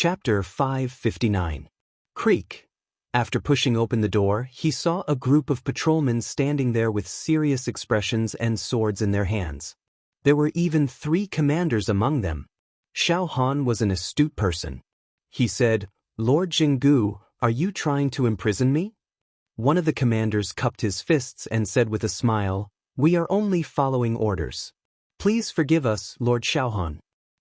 Chapter 559. Creek. After pushing open the door, he saw a group of patrolmen standing there with serious expressions and swords in their hands. There were even 3 commanders among them. Xiao Han was an astute person. He said, "Lord Jinggu, are you trying to imprison me?" One of the commanders cupped his fists and said with a smile, "We are only following orders. Please forgive us, Lord Xiao Han.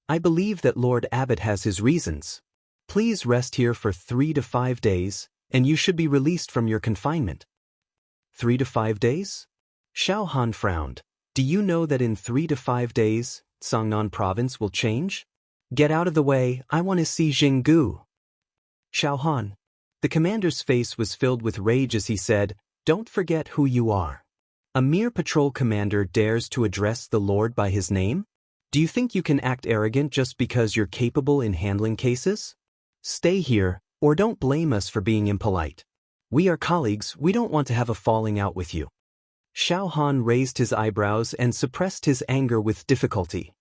I believe that Lord Abbot has his reasons. Please rest here for 3 to 5 days, and you should be released from your confinement." 3 to 5 days? Xiao Han frowned. Do you know that in 3 to 5 days, Songnan province will change? Get out of the way, I want to see Jinggu. Xiao Han. The commander's face was filled with rage as he said, "Don't forget who you are. A mere patrol commander dares to address the Lord by his name? Do you think you can act arrogant just because you're capable in handling cases? Stay here, or don't blame us for being impolite. We are colleagues, we don't want to have a falling out with you." Xiao Han raised his eyebrows and suppressed his anger with difficulty.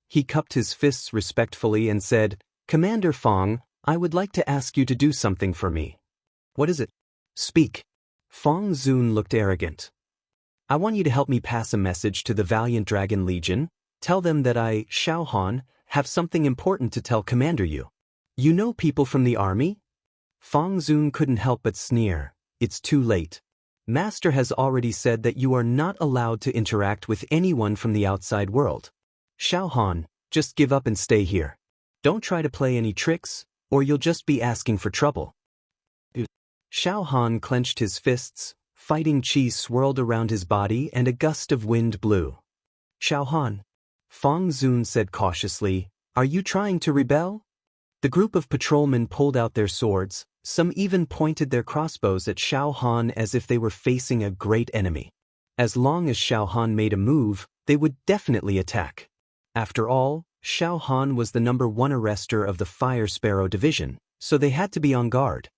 He cupped his fists respectfully and said, "Commander Fong, I would like to ask you to do something for me." "What is it?" "Speak." Fong Zun looked arrogant. "I want you to help me pass a message to the Valiant Dragon Legion. Tell them that I, Xiao Han, have something important to tell Commander Yu. You know people from the army?" Fong Zun couldn't help but sneer. "It's too late. Master has already said that you are not allowed to interact with anyone from the outside world. Xiao Han, just give up and stay here. Don't try to play any tricks, or you'll just be asking for trouble." Xiao Han clenched his fists, fighting chi swirled around his body and a gust of wind blew. "Xiao Han," Fong Zun said cautiously, "are you trying to rebel?" The group of patrolmen pulled out their swords, some even pointed their crossbows at Xiao Han as if they were facing a great enemy. As long as Xiao Han made a move, they would definitely attack. After all, Xiao Han was the #1 arrester of the Fire Sparrow Division, so they had to be on guard.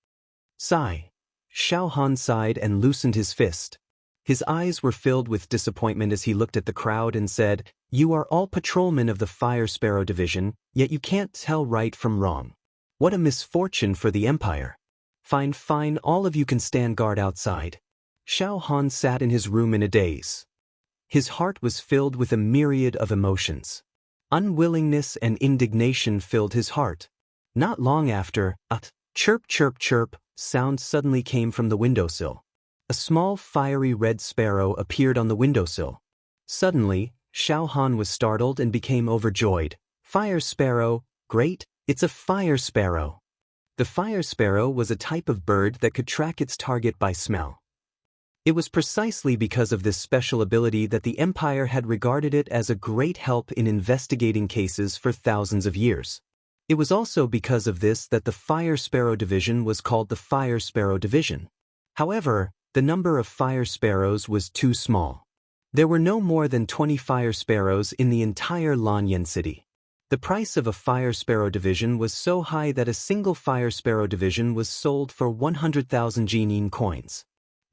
Sigh. Xiao Han sighed and loosened his fist. His eyes were filled with disappointment as he looked at the crowd and said, "You are all patrolmen of the Fire Sparrow Division, yet you can't tell right from wrong. What a misfortune for the Empire. Fine, all of you can stand guard outside." Xiao Han sat in his room in a daze. His heart was filled with a myriad of emotions. Unwillingness and indignation filled his heart. Not long after, a chirp chirp chirp sound suddenly came from the windowsill. A small fiery red sparrow appeared on the windowsill. Suddenly, Xiao Han was startled and became overjoyed. "Fire sparrow, great, it's a fire sparrow." The fire sparrow was a type of bird that could track its target by smell. It was precisely because of this special ability that the Empire had regarded it as a great help in investigating cases for thousands of years. It was also because of this that the Fire Sparrow Division was called the Fire Sparrow Division. However, the number of fire sparrows was too small. There were no more than 20 fire sparrows in the entire Lanyan city. The price of a fire sparrow division was so high that a single fire sparrow division was sold for 100,000 Jinin coins.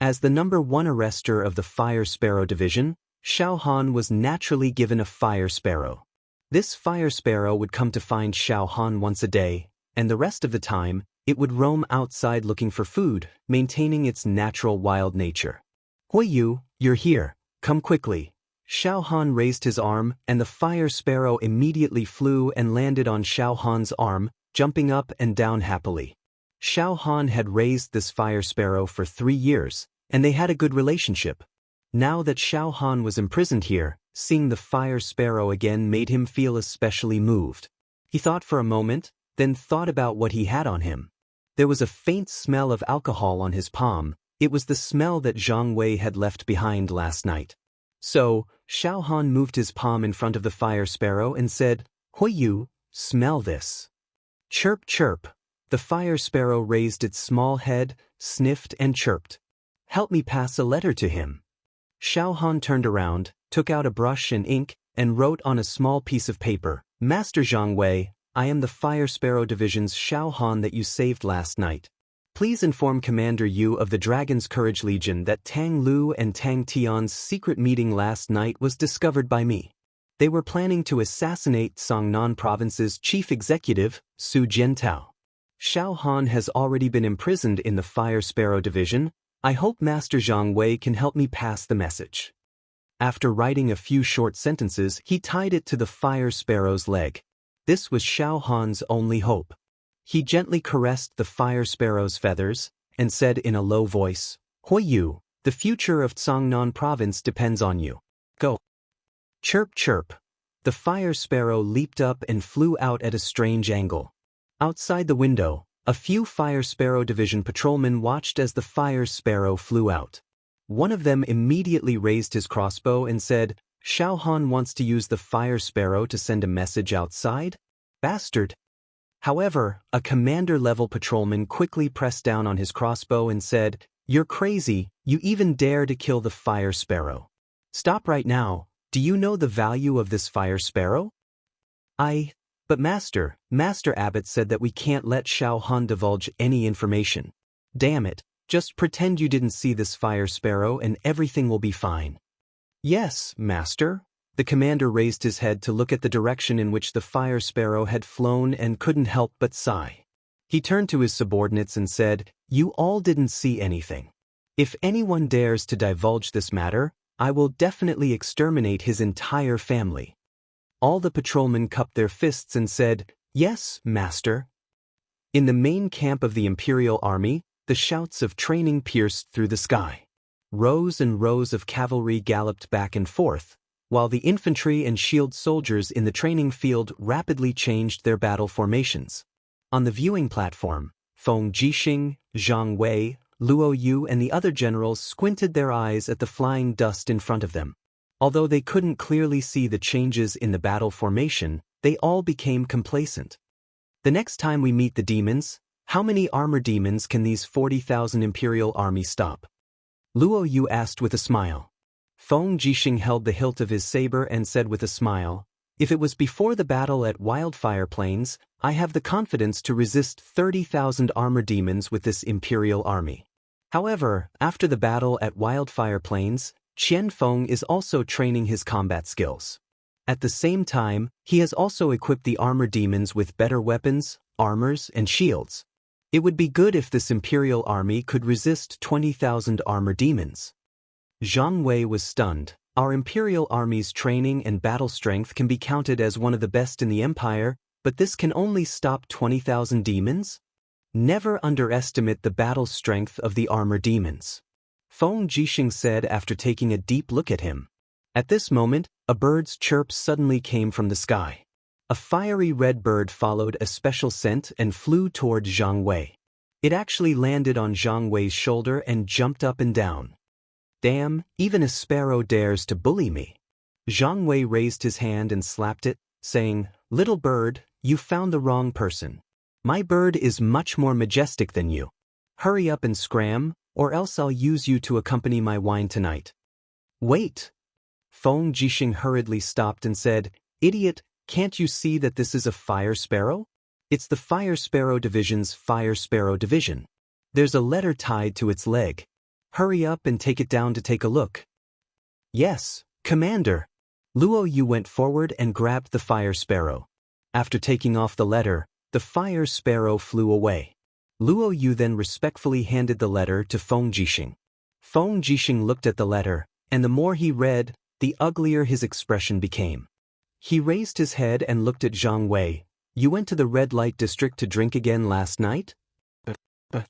As the #1 arrester of the Fire Sparrow Division, Xiao Han was naturally given a fire sparrow. This fire sparrow would come to find Xiao Han once a day, and the rest of the time, it would roam outside looking for food, maintaining its natural wild nature. "Hui Yu, you're here, come quickly." Xiao Han raised his arm, and the fire sparrow immediately flew and landed on Xiao Han's arm, jumping up and down happily. Xiao Han had raised this fire sparrow for 3 years, and they had a good relationship. Now that Xiao Han was imprisoned here, seeing the fire sparrow again made him feel especially moved. He thought for a moment, then thought about what he had on him. There was a faint smell of alcohol on his palm. It was the smell that Zhang Wei had left behind last night. So, Xiao Han moved his palm in front of the fire sparrow and said, "Hui Yu, smell this." Chirp chirp. The fire sparrow raised its small head, sniffed and chirped. "Help me pass a letter to him." Xiao Han turned around, took out a brush and ink, and wrote on a small piece of paper, "Master Zhang Wei, I am the Fire Sparrow Division's Xiao Han that you saved last night. Please inform Commander Yu of the Dragon's Courage Legion that Tang Lu and Tang Tian's secret meeting last night was discovered by me. They were planning to assassinate Songnan Province's chief executive, Su Jiantao. Xiao Han has already been imprisoned in the Fire Sparrow Division. I hope Master Zhang Wei can help me pass the message. After writing a few short sentences, he tied it to the Fire Sparrow's leg. This was Xiao Han's only hope. He gently caressed the Fire Sparrow's feathers and said in a low voice, Huiyu, the future of Cangnan Province depends on you. Go. Chirp chirp. The Fire Sparrow leaped up and flew out at a strange angle. Outside the window, a few Fire Sparrow Division patrolmen watched as the Fire Sparrow flew out. One of them immediately raised his crossbow and said, Xiao Han wants to use the Fire Sparrow to send a message outside? Bastard! However, a commander-level patrolman quickly pressed down on his crossbow and said, You're crazy, you even dare to kill the Fire Sparrow. Stop right now, do you know the value of this Fire Sparrow? But Master Abbot said that we can't let Xiao Han divulge any information. Damn it, just pretend you didn't see this Fire Sparrow and everything will be fine. Yes, Master. The commander raised his head to look at the direction in which the Fire Sparrow had flown and couldn't help but sigh. He turned to his subordinates and said, You all didn't see anything. If anyone dares to divulge this matter, I will definitely exterminate his entire family. All the patrolmen cupped their fists and said, Yes, Master. In the main camp of the Imperial Army, the shouts of training pierced through the sky. Rows and rows of cavalry galloped back and forth, while the infantry and shield soldiers in the training field rapidly changed their battle formations. On the viewing platform, Feng Jixing, Zhang Wei, Luo Yu and the other generals squinted their eyes at the flying dust in front of them. Although they couldn't clearly see the changes in the battle formation, they all became complacent. The next time we meet the demons, how many armor demons can these 40,000 Imperial Army stop? Luo Yu asked with a smile. Feng Jixing held the hilt of his saber and said with a smile, If it was before the battle at Wildfire Plains, I have the confidence to resist 30,000 armor demons with this Imperial Army. However, after the battle at Wildfire Plains, Qian Feng is also training his combat skills. At the same time, he has also equipped the armor demons with better weapons, armors, and shields. It would be good if this Imperial Army could resist 20,000 armor demons. Zhang Wei was stunned. Our Imperial Army's training and battle strength can be counted as one of the best in the Empire, but this can only stop 20,000 demons? Never underestimate the battle strength of the armor demons. Feng Jixing said after taking a deep look at him. At this moment, a bird's chirp suddenly came from the sky. A fiery red bird followed a special scent and flew toward Zhang Wei. It actually landed on Zhang Wei's shoulder and jumped up and down. Damn, even a sparrow dares to bully me. Zhang Wei raised his hand and slapped it, saying, Little bird, you found the wrong person. My bird is much more majestic than you. Hurry up and scram, or else I'll use you to accompany my wine tonight. Wait! Feng Jixing hurriedly stopped and said, Idiot, can't you see that this is a Fire Sparrow? It's the Fire Sparrow Division's Fire Sparrow Division. There's a letter tied to its leg. Hurry up and take it down to take a look. Yes, Commander. Luo Yu went forward and grabbed the Fire Sparrow. After taking off the letter, the Fire Sparrow flew away. Luo Yu then respectfully handed the letter to Feng Jixing. Feng Jixing looked at the letter, and the more he read, the uglier his expression became. He raised his head and looked at Zhang Wei. You went to the red light district to drink again last night? But.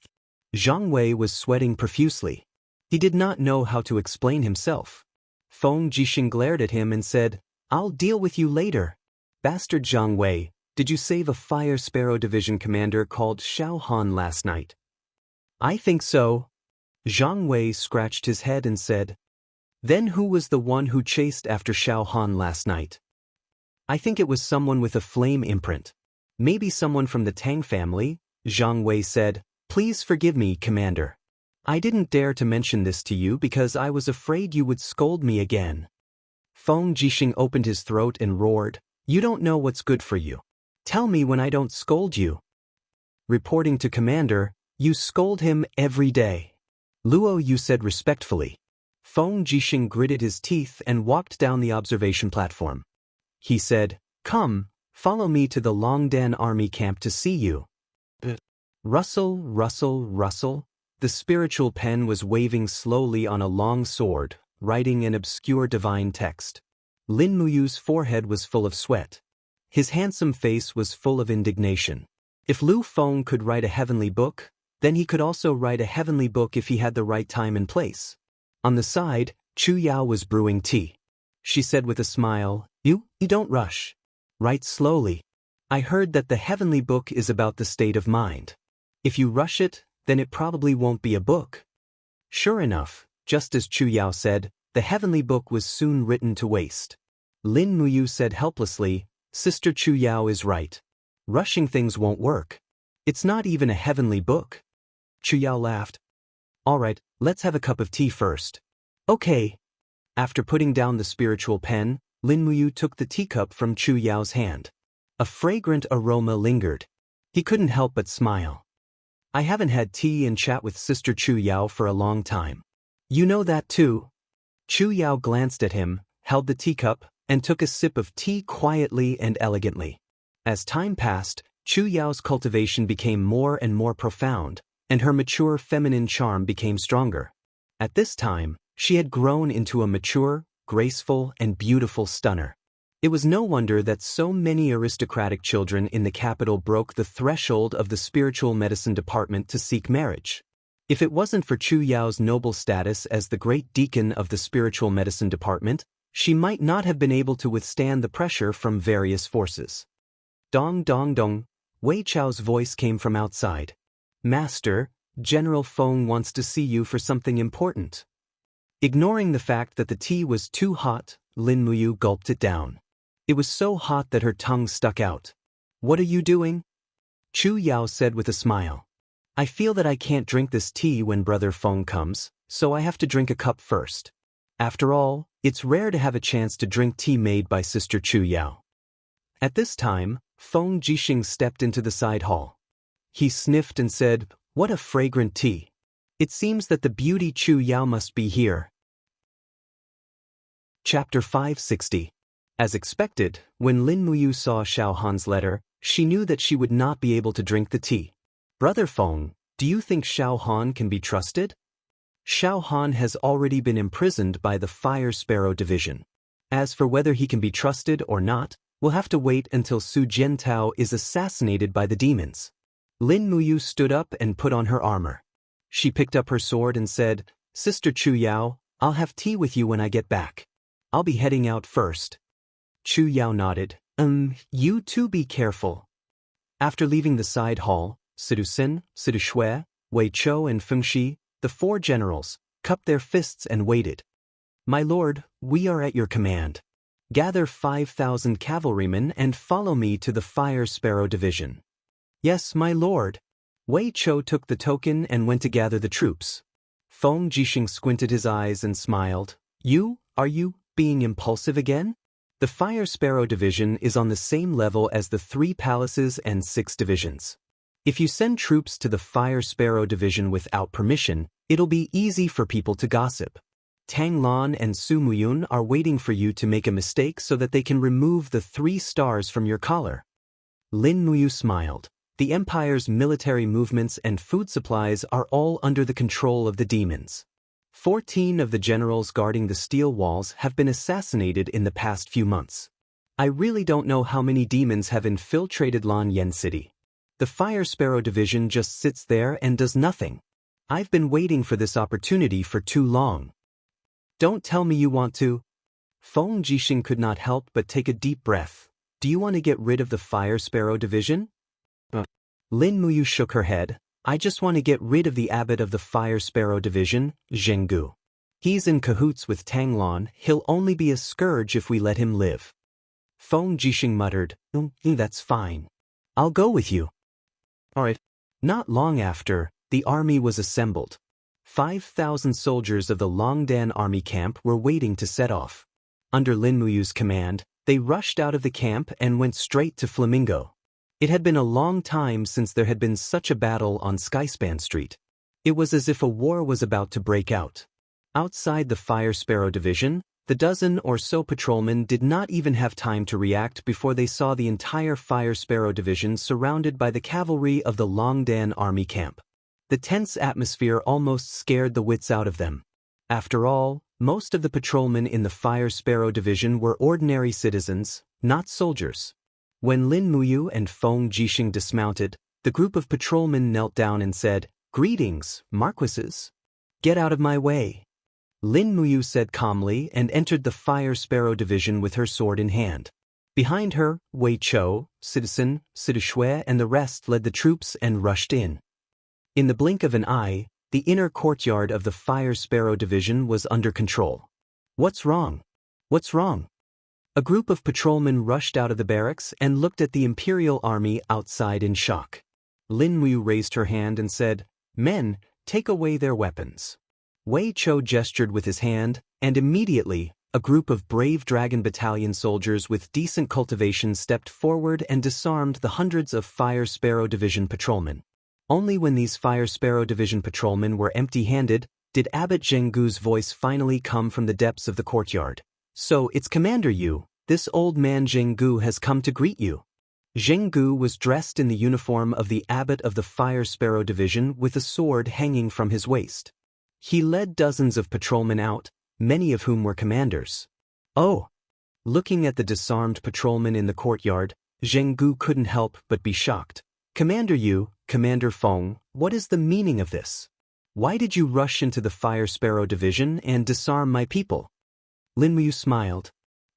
Zhang Wei was sweating profusely. He did not know how to explain himself. Feng Jixing glared at him and said, I'll deal with you later. Bastard Zhang Wei, did you save a Fire Sparrow Division commander called Xiao Han last night? I think so. Zhang Wei scratched his head and said, Then who was the one who chased after Xiao Han last night? I think it was someone with a flame imprint. Maybe someone from the Tang family, Zhang Wei said. Please forgive me, Commander. I didn't dare to mention this to you because I was afraid you would scold me again. Feng Jixing opened his throat and roared, You don't know what's good for you. Tell me when I don't scold you. Reporting to Commander, you scold him every day. Luo Yu said respectfully. Feng Jixing gritted his teeth and walked down the observation platform. He said, Come, follow me to the Longdan army camp to see you. Rustle, rustle, rustle. The spiritual pen was waving slowly on a long sword, writing an obscure divine text. Lin Muyu's forehead was full of sweat. His handsome face was full of indignation. If Lu Feng could write a heavenly book, then he could also write a heavenly book if he had the right time and place. On the side, Chu Yao was brewing tea. She said with a smile, You don't rush. Write slowly. I heard that the heavenly book is about the state of mind. If you rush it, then it probably won't be a book. Sure enough, just as Chu Yao said, the heavenly book was soon written to waste. Lin Muyu said helplessly, Sister Chu Yao is right. Rushing things won't work. It's not even a heavenly book. Chu Yao laughed. All right, let's have a cup of tea first. Okay. After putting down the spiritual pen, Lin Muyu took the teacup from Chu Yao's hand. A fragrant aroma lingered. He couldn't help but smile. I haven't had tea and chat with Sister Chu Yao for a long time. You know that too? Chu Yao glanced at him, held the teacup, and took a sip of tea quietly and elegantly. As time passed, Chu Yao's cultivation became more and more profound, and her mature feminine charm became stronger. At this time, she had grown into a mature, graceful, and beautiful stunner. It was no wonder that so many aristocratic children in the capital broke the threshold of the spiritual medicine department to seek marriage. If it wasn't for Chu Yao's noble status as the great deacon of the spiritual medicine department, she might not have been able to withstand the pressure from various forces. Dong dong dong, Wei Chao's voice came from outside. Master, General Feng wants to see you for something important. Ignoring the fact that the tea was too hot, Lin Muyu gulped it down. It was so hot that her tongue stuck out. What are you doing? Chu Yao said with a smile. I feel that I can't drink this tea when Brother Feng comes, so I have to drink a cup first. After all, it's rare to have a chance to drink tea made by Sister Chu Yao. At this time, Feng Jixing stepped into the side hall. He sniffed and said, What a fragrant tea. It seems that the beauty Chu Yao must be here. Chapter 560. As expected, when Lin Muyu saw Xiao Han's letter, she knew that she would not be able to drink the tea. Brother Feng, do you think Xiao Han can be trusted? Xiao Han has already been imprisoned by the Fire Sparrow Division. As for whether he can be trusted or not, we'll have to wait until Su Jiantao is assassinated by the demons. Lin Muyu stood up and put on her armor. She picked up her sword and said, Sister Chu Yao, I'll have tea with you when I get back. I'll be heading out first. Chu Yao nodded. You too be careful. After leaving the side hall, Sidu Sin, Sidu Shui, Wei Chou and Feng Shi, the four generals, cupped their fists and waited. My lord, we are at your command. Gather 5,000 cavalrymen and follow me to the Fire Sparrow Division. Yes, my lord. Wei Chou took the token and went to gather the troops. Feng Jixing squinted his eyes and smiled. Are you being impulsive again? The Fire Sparrow Division is on the same level as the 3 palaces and 6 divisions. If you send troops to the Fire Sparrow Division without permission, it'll be easy for people to gossip. Tang Lan and Su Muyun are waiting for you to make a mistake so that they can remove the 3 stars from your collar. Lin Muyu smiled. The Empire's military movements and food supplies are all under the control of the demons. 14 of the generals guarding the steel walls have been assassinated in the past few months. I really don't know how many demons have infiltrated Lan Yen City. The Fire Sparrow Division just sits there and does nothing. I've been waiting for this opportunity for too long. Don't tell me you want to. Feng Jixing could not help but take a deep breath. Do you want to get rid of the Fire Sparrow Division? Lin Muyu shook her head. I just want to get rid of the abbot of the Fire Sparrow Division, Zhenggu. He's in cahoots with Tang Lan. He'll only be a scourge if we let him live. Feng Jixing muttered, That's fine. I'll go with you. All right. Not long after, the army was assembled. 5,000 soldiers of the Longdan army camp were waiting to set off. Under Lin Muyu's command, they rushed out of the camp and went straight to Flamingo. It had been a long time since there had been such a battle on Skyspan Street. It was as if a war was about to break out. Outside the Fire Sparrow Division, The dozen or so patrolmen did not even have time to react before they saw the entire Fire Sparrow division surrounded by the cavalry of the Longdan army camp. The tense atmosphere almost scared the wits out of them. After all, most of the patrolmen in the Fire Sparrow division were ordinary citizens, not soldiers. When Lin Muyu and Feng Jixing dismounted, the group of patrolmen knelt down and said, "Greetings, marquises. Get out of my way." Lin Muyu said calmly and entered the Fire Sparrow division with her sword in hand. Behind her, Wei Chou, Citizen, Shui, and the rest led the troops and rushed in. In the blink of an eye, the inner courtyard of the Fire Sparrow division was under control. "What's wrong? What's wrong?" A group of patrolmen rushed out of the barracks and looked at the Imperial army outside in shock. Lin Muyu raised her hand and said, "Men, take away their weapons." Wei Chou gestured with his hand, and immediately, a group of brave Dragon Battalion soldiers with decent cultivation stepped forward and disarmed the hundreds of Fire Sparrow Division patrolmen. Only when these Fire Sparrow Division patrolmen were empty-handed did Abbot Zhenggu's voice finally come from the depths of the courtyard. "So it's Commander Yu. This old man Zhenggu has come to greet you." Zhenggu was dressed in the uniform of the Abbot of the Fire Sparrow Division with a sword hanging from his waist. He led dozens of patrolmen out, many of whom were commanders. "Oh!" Looking at the disarmed patrolmen in the courtyard, Zhenggu couldn't help but be shocked. "Commander Yu, Commander Feng, what is the meaning of this? Why did you rush into the Fire Sparrow Division and disarm my people?" Lin Muyu smiled.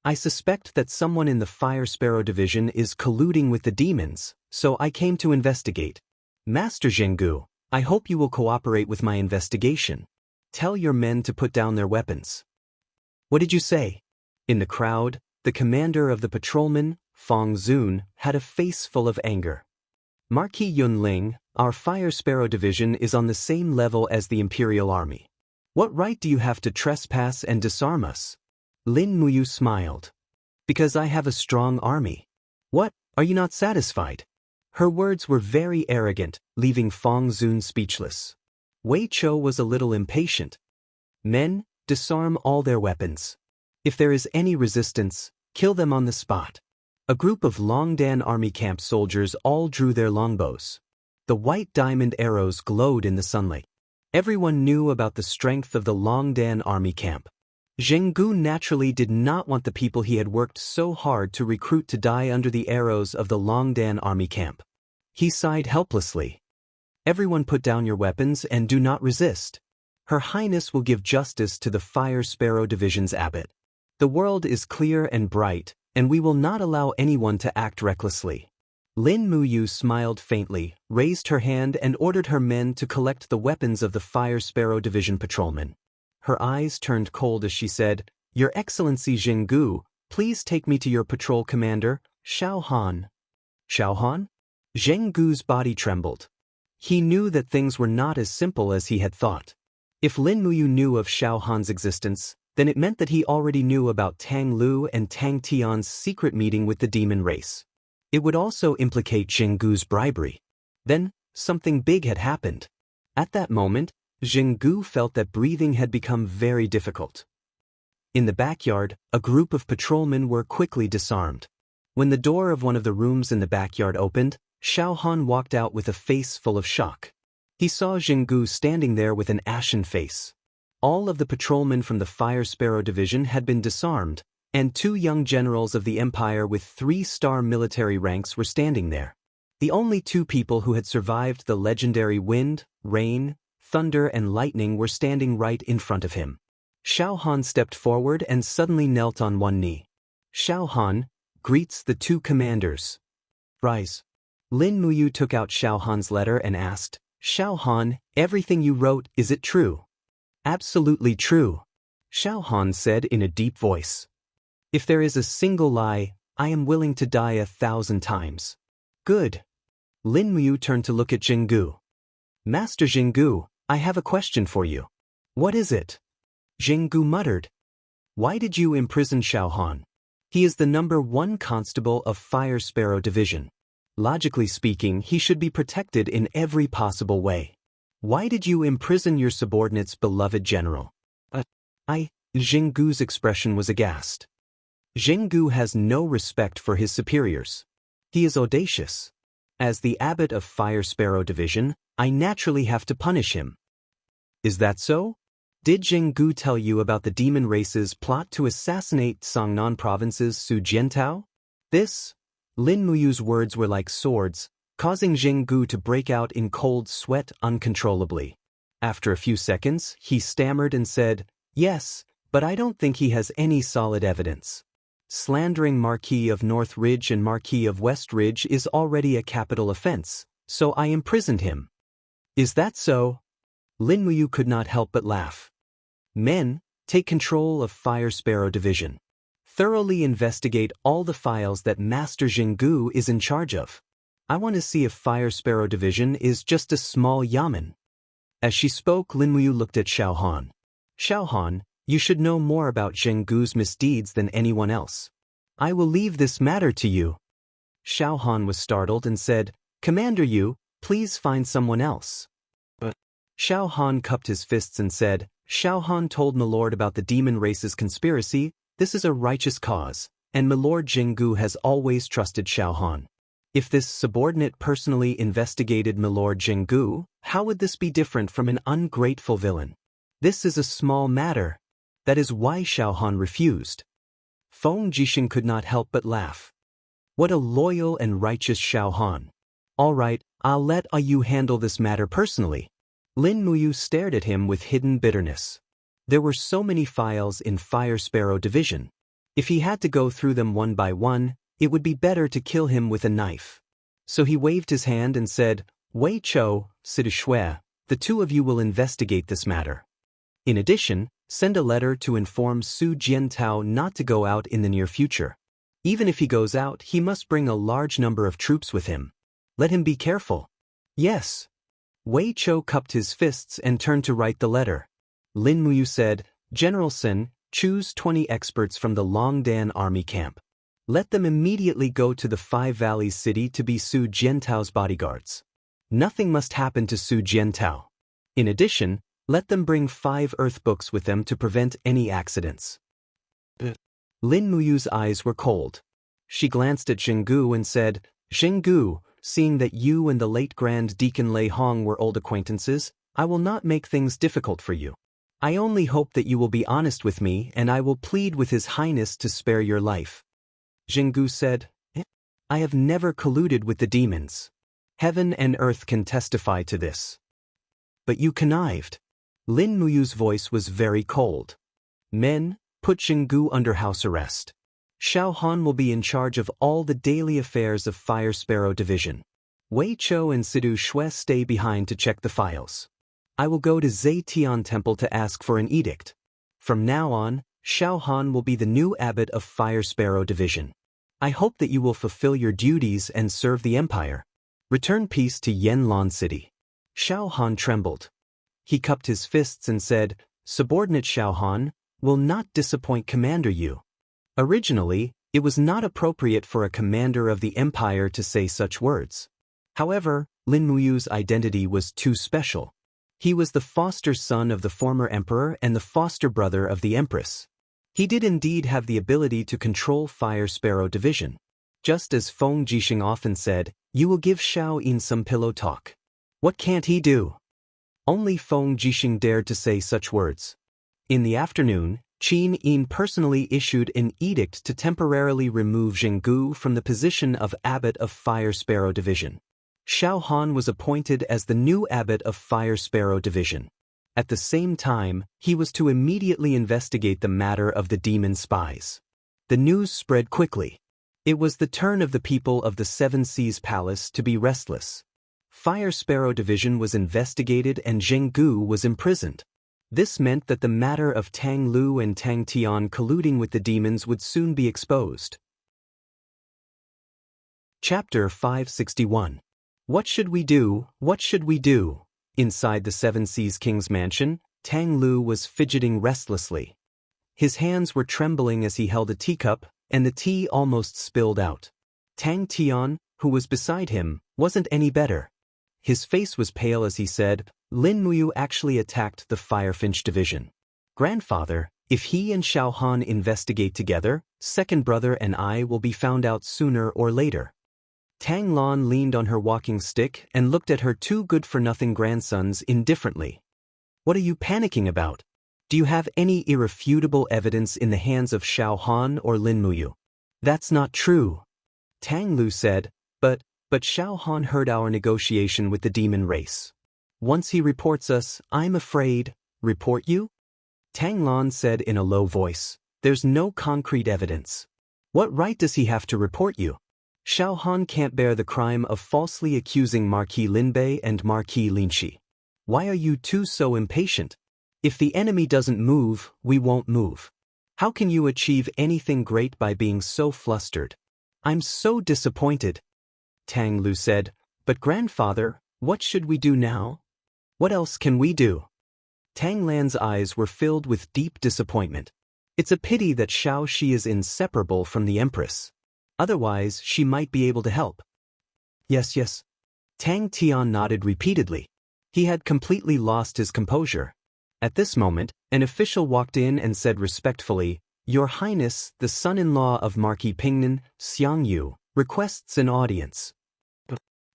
"I suspect that someone in the Fire Sparrow Division is colluding with the demons, so I came to investigate. Master Zhenggu, I hope you will cooperate with my investigation. Tell your men to put down their weapons." "What did you say?" In the crowd, the commander of the patrolmen, Feng Zun, had a face full of anger. "Marquis Yunling, our Fire Sparrow Division is on the same level as the Imperial Army. What right do you have to trespass and disarm us?" Lin Muyu smiled. "Because I have a strong army." "What, are you not satisfied?" Her words were very arrogant, leaving Feng Zun speechless. Wei Chou was a little impatient. "Men, disarm all their weapons. If there is any resistance, kill them on the spot." A group of Longdan army camp soldiers all drew their longbows. The white diamond arrows glowed in the sunlight. Everyone knew about the strength of the Longdan army camp. Zhenggu naturally did not want the people he had worked so hard to recruit to die under the arrows of the Longdan army camp. He sighed helplessly. "Everyone put down your weapons and do not resist. Her Highness will give justice to the Fire Sparrow Division's abbot. The world is clear and bright, and we will not allow anyone to act recklessly." Lin Muyu smiled faintly, raised her hand and ordered her men to collect the weapons of the Fire Sparrow Division patrolmen. Her eyes turned cold as she said, "Your Excellency Zhenggu, please take me to your patrol commander, Xiao Han." "Xiao Han?" Zhenggu's body trembled. He knew that things were not as simple as he had thought. If Lin Muyu knew of Xiao Han's existence, then it meant that he already knew about Tang Lu and Tang Tian's secret meeting with the demon race. It would also implicate Zhenggu's bribery. Then, something big had happened. At that moment, Zhenggu felt that breathing had become very difficult. In the backyard, a group of patrolmen were quickly disarmed. When the door of one of the rooms in the backyard opened, Xiao Han walked out with a face full of shock. He saw Zhenggu standing there with an ashen face. All of the patrolmen from the Fire Sparrow Division had been disarmed, and 2 young generals of the Empire with 3-star military ranks were standing there. The only 2 people who had survived the legendary wind, rain, thunder and lightning were standing right in front of him. Xiao Han stepped forward and suddenly knelt on one knee. Xiao Han greets the 2 commanders. "Rise." Lin Muyu took out Xiao Han's letter and asked, "Xiao Han, everything you wrote, is it true?" "Absolutely true," Xiao Han said in a deep voice. "If there is a single lie, I am willing to die 1,000 times." "Good." Lin Muyu turned to look at Zhenggu. "Master Zhenggu, I have a question for you." "What is it?" Zhenggu muttered. "Why did you imprison Xiao Han? He is the #1 constable of Fire Sparrow Division. Logically speaking, he should be protected in every possible way. Why did you imprison your subordinate's beloved general?" Jinggu's expression was aghast. Jinggu has no respect for his superiors. He is audacious. As the abbot of Fire Sparrow Division, I naturally have to punish him. Is that so? Did Jinggu tell you about the demon race's plot to assassinate Songnan Province's Su Jiantao? Lin Muyu's words were like swords, causing Jinggu to break out in cold sweat uncontrollably. After a few seconds, he stammered and said, "Yes, but I don't think he has any solid evidence. Slandering Marquis of North Ridge and Marquis of West Ridge is already a capital offense, so I imprisoned him." Is that so? Lin Muyu could not help but laugh. Men, take control of Fire Sparrow Division. Thoroughly investigate all the files that Master Jinggu is in charge of. I want to see if Fire Sparrow Division is just a small yamen. As she spoke, Lin Muyu looked at Xiao Han. Xiao Han, you should know more about Jinggu's misdeeds than anyone else. I will leave this matter to you. Xiao Han was startled and said, "Commander Yu, please find someone else." But Xiao Han cupped his fists and said, "Xiao Han told Milord about the demon race's conspiracy. This is a righteous cause, and Milord Jinggu has always trusted Xiao Han. If this subordinate personally investigated Milord Jinggu, how would this be different from an ungrateful villain? This is a small matter. That is why Xiao Han refused." Feng Jixing could not help but laugh. What a loyal and righteous Xiao Han. All right, I'll let you handle this matter personally. Lin Muyu stared at him with hidden bitterness. There were so many files in Fire Sparrow Division. If he had to go through them one by one, it would be better to kill him with a knife. So he waved his hand and said, "Wei Chou, Sidu Shui, the two of you will investigate this matter. In addition, send a letter to inform Su Jiantao not to go out in the near future. Even if he goes out, he must bring a large number of troops with him. Let him be careful." "Yes." Wei Chou cupped his fists and turned to write the letter. Lin Muyu said, "General Sun, choose 20 experts from the Longdan army camp. Let them immediately go to the Five Valleys city to be Su Jiantao's bodyguards. Nothing must happen to Su Jiantao. In addition, let them bring 5 earth books with them to prevent any accidents." Lin Muyu's eyes were cold. She glanced at Jinggu and said, "Jinggu, seeing that you and the late Grand Deacon Lei Hong were old acquaintances, I will not make things difficult for you. I only hope that you will be honest with me, and I will plead with His Highness to spare your life." Jinggu said, "I have never colluded with the demons. Heaven and earth can testify to this." "But you connived." Lin Muyu's voice was very cold. "Men, put Jinggu under house arrest. Xiao Han will be in charge of all the daily affairs of Fire Sparrow Division. Wei Chou and Sidu Shui stay behind to check the files. I will go to Zetian Temple to ask for an edict. From now on, Xiao Han will be the new abbot of Fire Sparrow Division. I hope that you will fulfill your duties and serve the Empire. Return peace to Yanlan City." Xiao Han trembled. He cupped his fists and said, "Subordinate Xiao Han will not disappoint Commander Yu." Originally, it was not appropriate for a commander of the Empire to say such words. However, Lin Muyu's identity was too special. He was the foster son of the former emperor and the foster brother of the empress. He did indeed have the ability to control Fire Sparrow Division. Just as Feng Jixing often said, "You will give Xiao Yin some pillow talk." What can't he do? Only Feng Jixing dared to say such words. In the afternoon, Qin Yin personally issued an edict to temporarily remove Jinggu from the position of abbot of Fire Sparrow Division. Xiao Han was appointed as the new abbot of Fire Sparrow Division. At the same time, he was to immediately investigate the matter of the demon spies. The news spread quickly. It was the turn of the people of the Seven Seas Palace to be restless. Fire Sparrow Division was investigated and Jinggu was imprisoned. This meant that the matter of Tang Lu and Tang Tian colluding with the demons would soon be exposed. Chapter 561. What should we do? What should we do? Inside the Seven Seas King's mansion, Tang Lu was fidgeting restlessly. His hands were trembling as he held a teacup, and the tea almost spilled out. Tang Tian, who was beside him, wasn't any better. His face was pale as he said, "Lin Muyu actually attacked the Firefinch Division. Grandfather, If he and Xiao Han investigate together, second brother and I will be found out sooner or later. Tang Lan leaned on her walking stick and looked at her two good-for-nothing grandsons indifferently. What are you panicking about? Do you have any irrefutable evidence in the hands of Xiao Han or Lin Muyu? That's not true, Tang Lu said, but Xiao Han heard our negotiation with the demon race. Once he reports us, I'm afraid. Report you? Tang Lan said in a low voice. There's no concrete evidence. What right does he have to report you? Xiao Han can't bear the crime of falsely accusing Marquis Linbei and Marquis Linshi. Why are you two so impatient? If the enemy doesn't move, we won't move. How can you achieve anything great by being so flustered? I'm so disappointed, Tang Lu said. But grandfather, what should we do now? What else can we do? Tang Lan's eyes were filled with deep disappointment. It's a pity that Xiao Shi is inseparable from the Empress. Otherwise, she might be able to help. Yes. Tang Tian nodded repeatedly. He had completely lost his composure. At this moment, an official walked in and said respectfully, Your Highness, the son-in-law of Marquis Pingnan, Xianxia, requests an audience.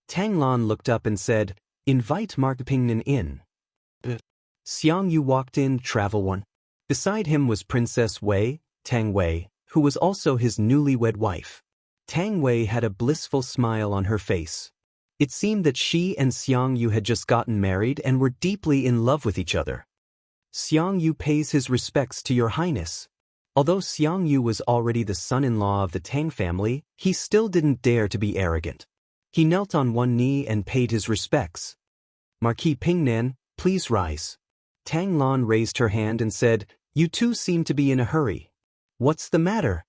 Tang Lan looked up and said, Invite Marquis Pingnan in. Xianxia walked in, travel one. Beside him was Princess Wei, Tang Wei, who was also his newlywed wife. Tang Wei had a blissful smile on her face. It seemed that she and Xianxia had just gotten married and were deeply in love with each other. Xianxia pays his respects to your highness. Although Xianxia was already the son-in-law of the Tang family, he still didn't dare to be arrogant. He knelt on one knee and paid his respects. Marquis Pingnan, please rise. Tang Lan raised her hand and said, You two seem to be in a hurry. What's the matter?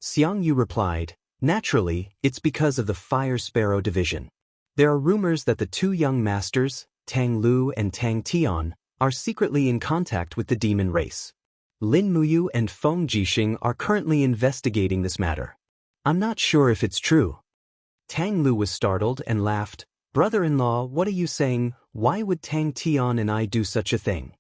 Xianxia replied, Naturally, it's because of the Fire Sparrow division. There are rumors that the two young masters, Tang Lu and Tang Tian, are secretly in contact with the demon race. Lin Muyu and Feng Jixing are currently investigating this matter. I'm not sure if it's true. Tang Lu was startled and laughed. Brother-in-law, what are you saying? Why would Tang Tian and I do such a thing?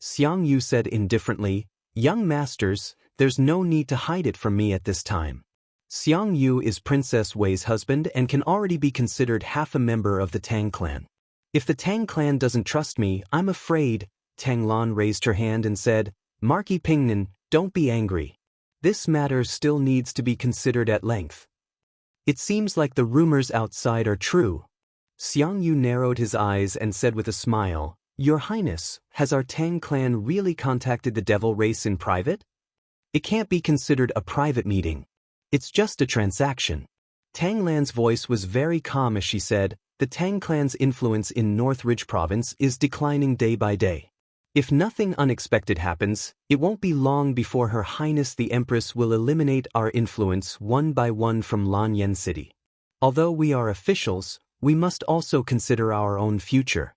Xianxia said indifferently, Young masters, there's no need to hide it from me at this time. Xianxia is Princess Wei's husband and can already be considered half a member of the Tang clan. If the Tang clan doesn't trust me, I'm afraid. Tang Lan raised her hand and said, Marquis Pingnan, don't be angry. This matter still needs to be considered at length. It seems like the rumors outside are true. Xianxia narrowed his eyes and said with a smile, Your Highness, has our Tang clan really contacted the devil race in private? It can't be considered a private meeting. It's just a transaction. Tang Lan's voice was very calm as she said, The Tang clan's influence in North Ridge Province is declining day by day. If nothing unexpected happens, it won't be long before Her Highness the Empress will eliminate our influence one by one from Lanyan City. Although we are officials, we must also consider our own future.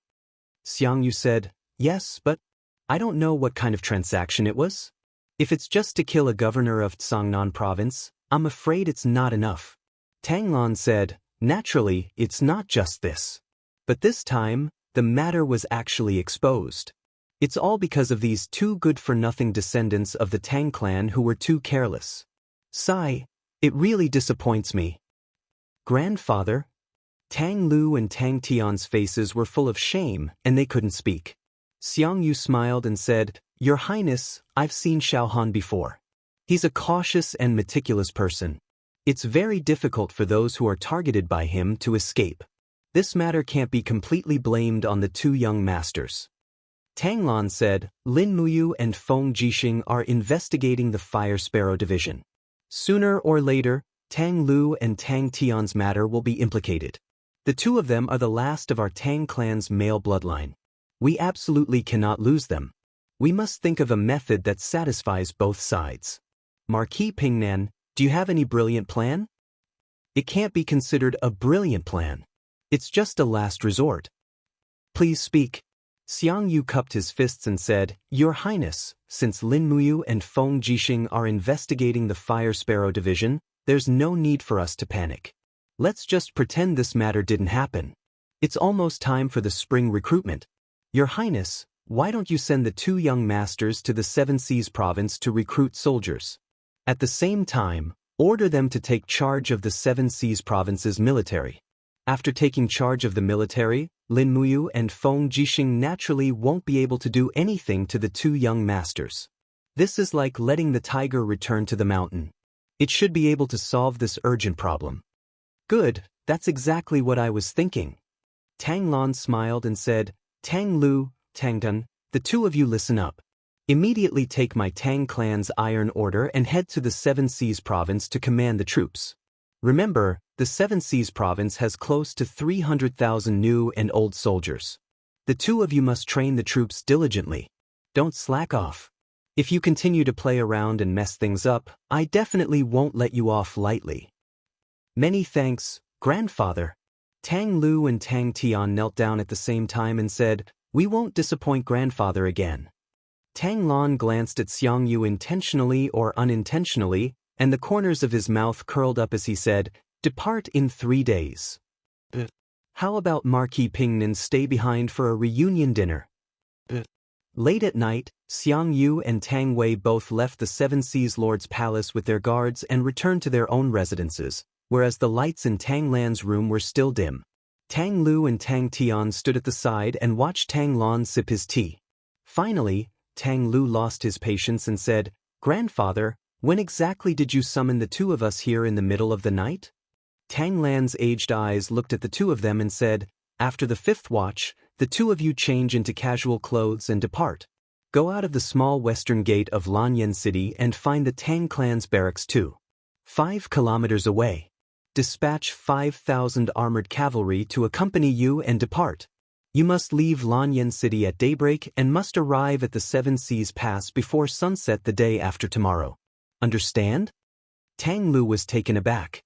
Xianxia said, Yes, but I don't know what kind of transaction it was. If it's just to kill a governor of Tsangnan province, I'm afraid it's not enough. Tang Lan said, Naturally, it's not just this. But this time, the matter was actually exposed. It's all because of these two good-for-nothing descendants of the Tang clan who were too careless. Sigh, it really disappoints me. Grandfather? Tang Lu and Tang Tian's faces were full of shame, and they couldn't speak. Xianxia smiled and said, Your Highness, I've seen Xiao Han before. He's a cautious and meticulous person. It's very difficult for those who are targeted by him to escape. This matter can't be completely blamed on the two young masters. Tang Lan said, Lin Muyu and Feng Jixing are investigating the Fire Sparrow division. Sooner or later, Tang Lu and Tang Tian's matter will be implicated. The two of them are the last of our Tang clan's male bloodline. We absolutely cannot lose them. We must think of a method that satisfies both sides. Marquis Pingnan, do you have any brilliant plan? It can't be considered a brilliant plan. It's just a last resort. Please speak. Xianxia cupped his fists and said, Your Highness, since Lin Muyu and Feng Jixing are investigating the Fire Sparrow division, there's no need for us to panic. Let's just pretend this matter didn't happen. It's almost time for the spring recruitment. Your Highness, Why don't you send the 2 young masters to the Seven Seas province to recruit soldiers? At the same time, order them to take charge of the Seven Seas province's military. After taking charge of the military, Lin Muyu and Feng Jixing naturally won't be able to do anything to the 2 young masters. This is like letting the tiger return to the mountain. It should be able to solve this urgent problem. Good, that's exactly what I was thinking. Tang Lan smiled and said, Tang Lu, Tang Dun, the 2 of you listen up. Immediately take my Tang clan's iron order and head to the Seven Seas province to command the troops. Remember, the Seven Seas province has close to 300,000 new and old soldiers. The 2 of you must train the troops diligently. Don't slack off. If you continue to play around and mess things up, I definitely won't let you off lightly. Many thanks, grandfather. Tang Lu and Tang Tian knelt down at the same time and said, We won't disappoint grandfather again. Tang Lan glanced at Xianxia intentionally or unintentionally, and the corners of his mouth curled up as he said, Depart in 3 days. How about Marquis Pingnan stay behind for a reunion dinner? Late at night, Xianxia and Tang Wei both left the Seven Seas Lord's palace with their guards and returned to their own residences, whereas the lights in Tang Lan's room were still dim. Tang Lu and Tang Tian stood at the side and watched Tang Lan sip his tea. Finally, Tang Lu lost his patience and said, Grandfather, when exactly did you summon the 2 of us here in the middle of the night? Tang Lan's aged eyes looked at the 2 of them and said, After the 5th watch, the 2 of you change into casual clothes and depart. Go out of the small western gate of Lanyan City and find the Tang clan's barracks 5 kilometers away. Dispatch 5,000 armored cavalry to accompany you and depart. You must leave Lanyan City at daybreak and must arrive at the Seven Seas Pass before sunset the day after tomorrow. Understand? Tang Lu was taken aback.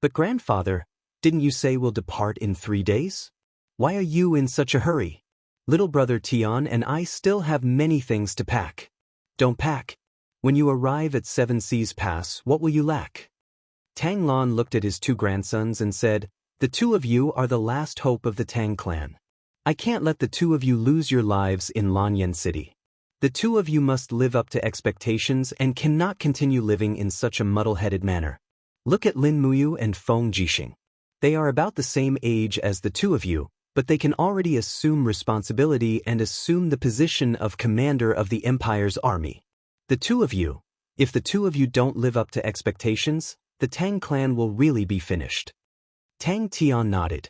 But grandfather, didn't you say we'll depart in 3 days? Why are you in such a hurry? Little brother Tian and I still have many things to pack. Don't pack. When you arrive at Seven Seas Pass, what will you lack? Tang Lan looked at his 2 grandsons and said, The 2 of you are the last hope of the Tang clan. I can't let the 2 of you lose your lives in Lanyan City. The 2 of you must live up to expectations and cannot continue living in such a muddle-headed manner. Look at Lin Muyu and Feng Jixing. They are about the same age as the 2 of you, but they can already assume responsibility and assume the position of commander of the Empire's army. The 2 of you, if the 2 of you don't live up to expectations, the Tang clan will really be finished. Tang Tian nodded.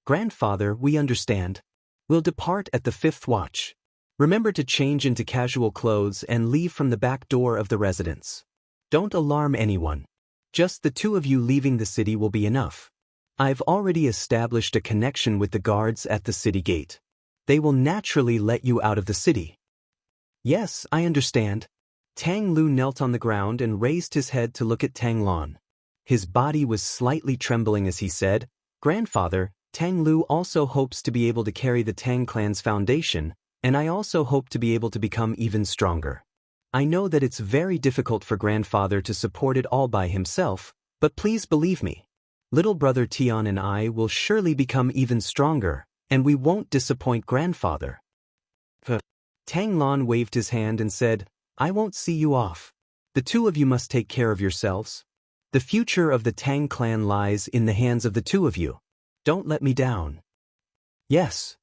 Grandfather, we understand. We'll depart at the 5th watch. Remember to change into casual clothes and leave from the back door of the residence. Don't alarm anyone. Just the 2 of you leaving the city will be enough. I've already established a connection with the guards at the city gate. They will naturally let you out of the city. Yes, I understand. Tang Lu knelt on the ground and raised his head to look at Tang Lan. His body was slightly trembling as he said, Grandfather, Tang Lu also hopes to be able to carry the Tang clan's foundation, and I also hope to be able to become even stronger. I know that it's very difficult for grandfather to support it all by himself, but please believe me. Little brother Tian and I will surely become even stronger, and we won't disappoint grandfather. Tang Lan waved his hand and said, I won't see you off. The 2 of you must take care of yourselves. The future of the Tang clan lies in the hands of the 2 of you. Don't let me down. Yes.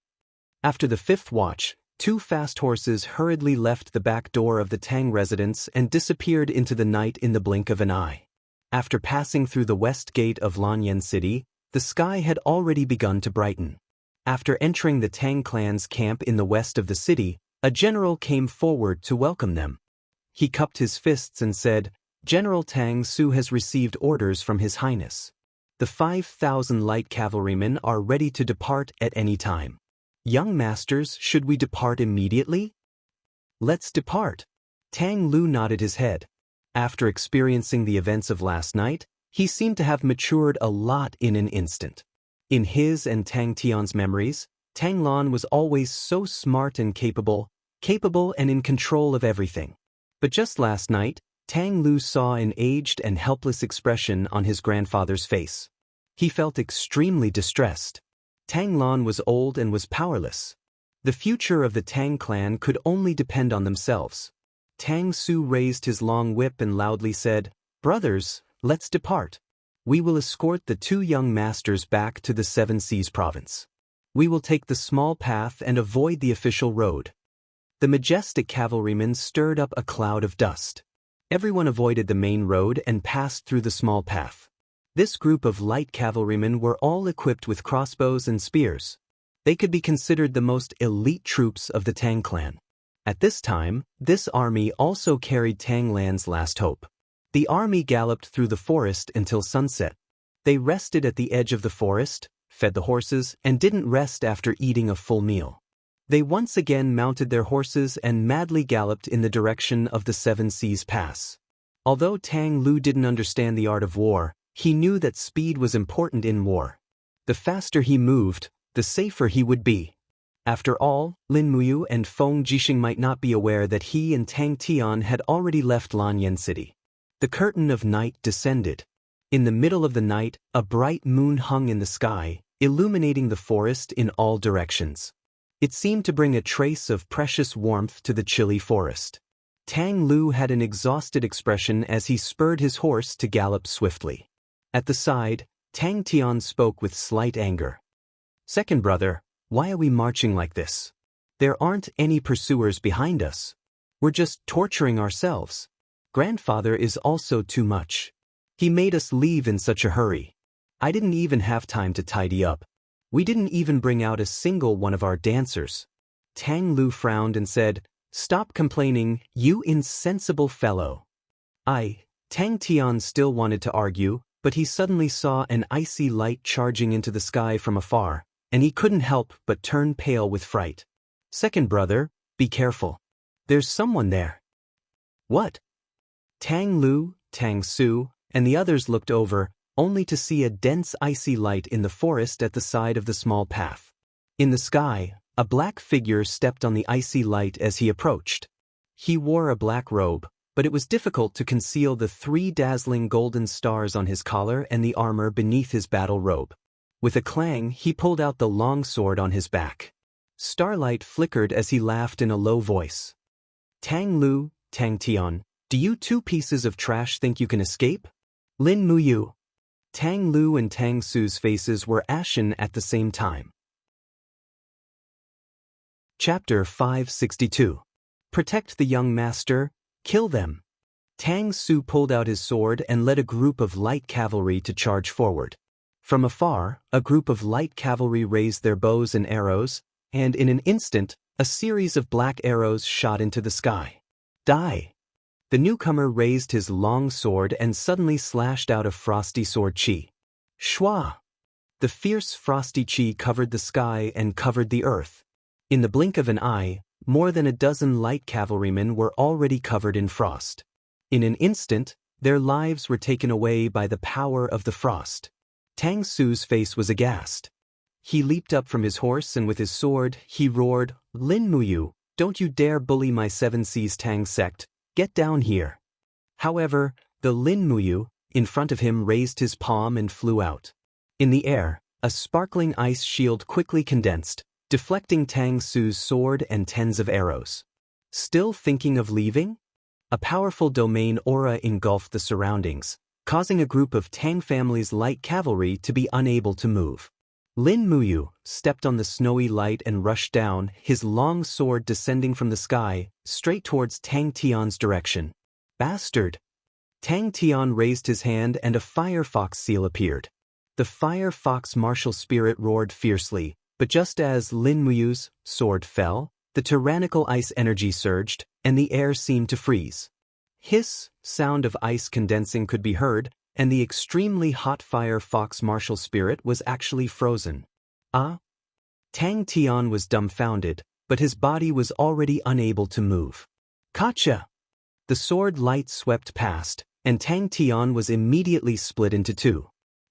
After the 5th watch, 2 fast horses hurriedly left the back door of the Tang residence and disappeared into the night in the blink of an eye. After passing through the west gate of Lanyan City, the sky had already begun to brighten. After entering the Tang clan's camp in the west of the city, a general came forward to welcome them. He cupped his fists and said, General Tang Su has received orders from His Highness. The 5,000 light cavalrymen are ready to depart at any time. Young masters, should we depart immediately? Let's depart. Tang Lu nodded his head. After experiencing the events of last night, he seemed to have matured a lot in an instant. In his and Tang Tian's memories, Tang Lan was always so smart and capable and in control of everything. But just last night, Tang Lu saw an aged and helpless expression on his grandfather's face. He felt extremely distressed. Tang Lan was old and was powerless. The future of the Tang clan could only depend on themselves. Tang Su raised his long whip and loudly said, "Brothers, let's depart. We will escort the two young masters back to the Seven Seas province. We will take the small path and avoid the official road." The majestic cavalrymen stirred up a cloud of dust. Everyone avoided the main road and passed through the small path. This group of light cavalrymen were all equipped with crossbows and spears. They could be considered the most elite troops of the Tang clan. At this time, this army also carried Tangland's last hope. The army galloped through the forest until sunset. They rested at the edge of the forest, fed the horses, and didn't rest after eating a full meal. They once again mounted their horses and madly galloped in the direction of the Seven Seas Pass. Although Tang Lu didn't understand the art of war, he knew that speed was important in war. The faster he moved, the safer he would be. After all, Lin Muyu and Feng Jixing might not be aware that he and Tang Tian had already left Lanyan City. The curtain of night descended. In the middle of the night, a bright moon hung in the sky, illuminating the forest in all directions. It seemed to bring a trace of precious warmth to the chilly forest. Tang Lu had an exhausted expression as he spurred his horse to gallop swiftly. At the side, Tang Tian spoke with slight anger. "Second brother, why are we marching like this? There aren't any pursuers behind us. We're just torturing ourselves. Grandfather is also too much. He made us leave in such a hurry. I didn't even have time to tidy up. We didn't even bring out a single one of our dancers." Tang Lu frowned and said, "Stop complaining, you insensible fellow." Tang Tian still wanted to argue, but he suddenly saw an icy light charging into the sky from afar, and he couldn't help but turn pale with fright. "Second brother, be careful. There's someone there." "What?" Tang Lu, Tang Su, and the others looked over, only to see a dense icy light in the forest at the side of the small path. In the sky, a black figure stepped on the icy light as he approached. He wore a black robe, but it was difficult to conceal the 3 dazzling golden stars on his collar and the armor beneath his battle robe. With a clang, he pulled out the long sword on his back. Starlight flickered as he laughed in a low voice. "Tang Lu, Tang Tian, do you two pieces of trash think you can escape?" "Lin Muyu." Tang Lu and Tang Su's faces were ashen at the same time. Chapter 562. Protect the young master, kill them. Tang Su pulled out his sword and led a group of light cavalry to charge forward. From afar, a group of light cavalry raised their bows and arrows, and in an instant, a series of black arrows shot into the sky. "Die!" The newcomer raised his long sword and suddenly slashed out a frosty sword chi. Shwa! The fierce frosty chi covered the sky and covered the earth. In the blink of an eye, more than a dozen light cavalrymen were already covered in frost. In an instant, their lives were taken away by the power of the frost. Tang Su's face was aghast. He leaped up from his horse and with his sword, he roared, "Lin Muyu, don't you dare bully my Seven Seas Tang sect. Get down here." However, the Lin Muyu, in front of him, raised his palm and flew out. In the air, a sparkling ice shield quickly condensed, deflecting Tang Su's sword and tens of arrows. Still thinking of leaving? A powerful domain aura engulfed the surroundings, causing a group of Tang family's light cavalry to be unable to move. Lin Muyu stepped on the snowy light and rushed down, his long sword descending from the sky, straight towards Tang Tian's direction. "Bastard!" Tang Tian raised his hand and a fire fox seal appeared. The fire fox martial spirit roared fiercely, but just as Lin Muyu's sword fell, the tyrannical ice energy surged, and the air seemed to freeze. Hiss, sound of ice condensing could be heard, and the extremely hot fire fox martial spirit was actually frozen. Tang Tian was dumbfounded, but his body was already unable to move. "Gotcha!" The sword light swept past, and Tang Tian was immediately split into two.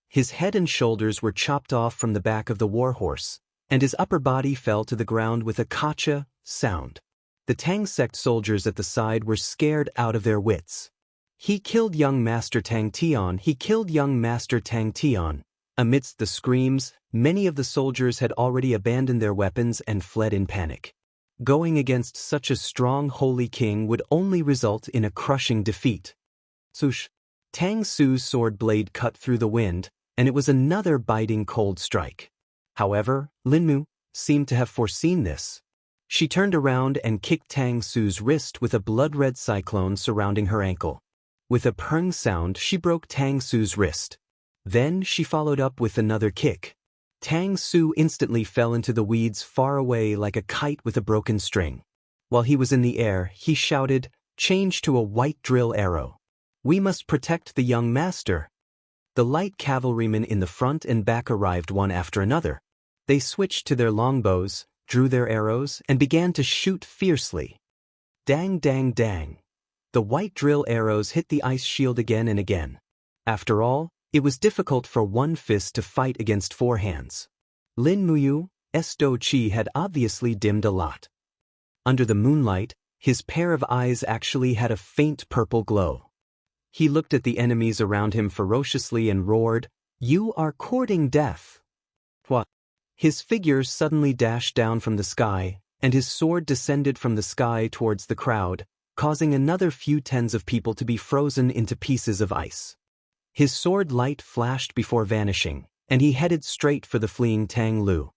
His head and shoulders were chopped off from the back of the warhorse, and his upper body fell to the ground with a "Gotcha" sound. The Tang sect soldiers at the side were scared out of their wits. "He killed young Master Tang Tian, he killed young Master Tang Tian," Amidst the screams, many of the soldiers had already abandoned their weapons and fled in panic. Going against such a strong holy king would only result in a crushing defeat. Swoosh! Tang Su's sword blade cut through the wind, and it was another biting cold strike. However, Linmu seemed to have foreseen this. She turned around and kicked Tang Su's wrist with a blood-red cyclone surrounding her ankle. With a purring sound, she broke Tang Su's wrist. Then she followed up with another kick. Tang Su instantly fell into the weeds far away like a kite with a broken string. While he was in the air, he shouted, "Change to a white drill arrow. We must protect the young master." The light cavalrymen in the front and back arrived one after another. They switched to their longbows, drew their arrows, and began to shoot fiercely. Dang, dang, dang. The white drill arrows hit the ice shield again and again. After all, it was difficult for one fist to fight against four hands. Lin Muyu's Do Chi had obviously dimmed a lot. Under the moonlight, his pair of eyes actually had a faint purple glow. He looked at the enemies around him ferociously and roared, "You are courting death." What? His figure suddenly dashed down from the sky, and his sword descended from the sky towards the crowd, causing another few tens of people to be frozen into pieces of ice. His sword light flashed before vanishing, and he headed straight for the fleeing Tang Lu.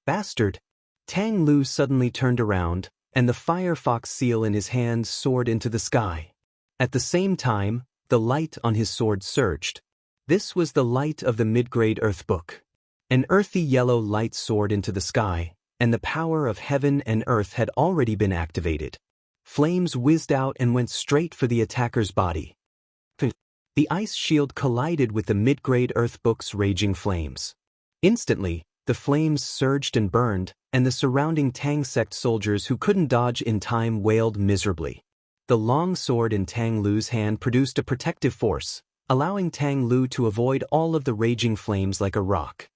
Bastard! Tang Lu suddenly turned around, and the firefox seal in his hand soared into the sky. At the same time, the light on his sword surged. This was the light of the mid-grade Earth Book. An earthy yellow light soared into the sky, and the power of heaven and earth had already been activated. Flames whizzed out and went straight for the attacker's body. The ice shield collided with the mid-grade Earth Book's raging flames. Instantly, the flames surged and burned, and the surrounding Tang sect soldiers who couldn't dodge in time wailed miserably. The long sword in Tang Lu's hand produced a protective force, allowing Tang Lu to avoid all of the raging flames like a rock.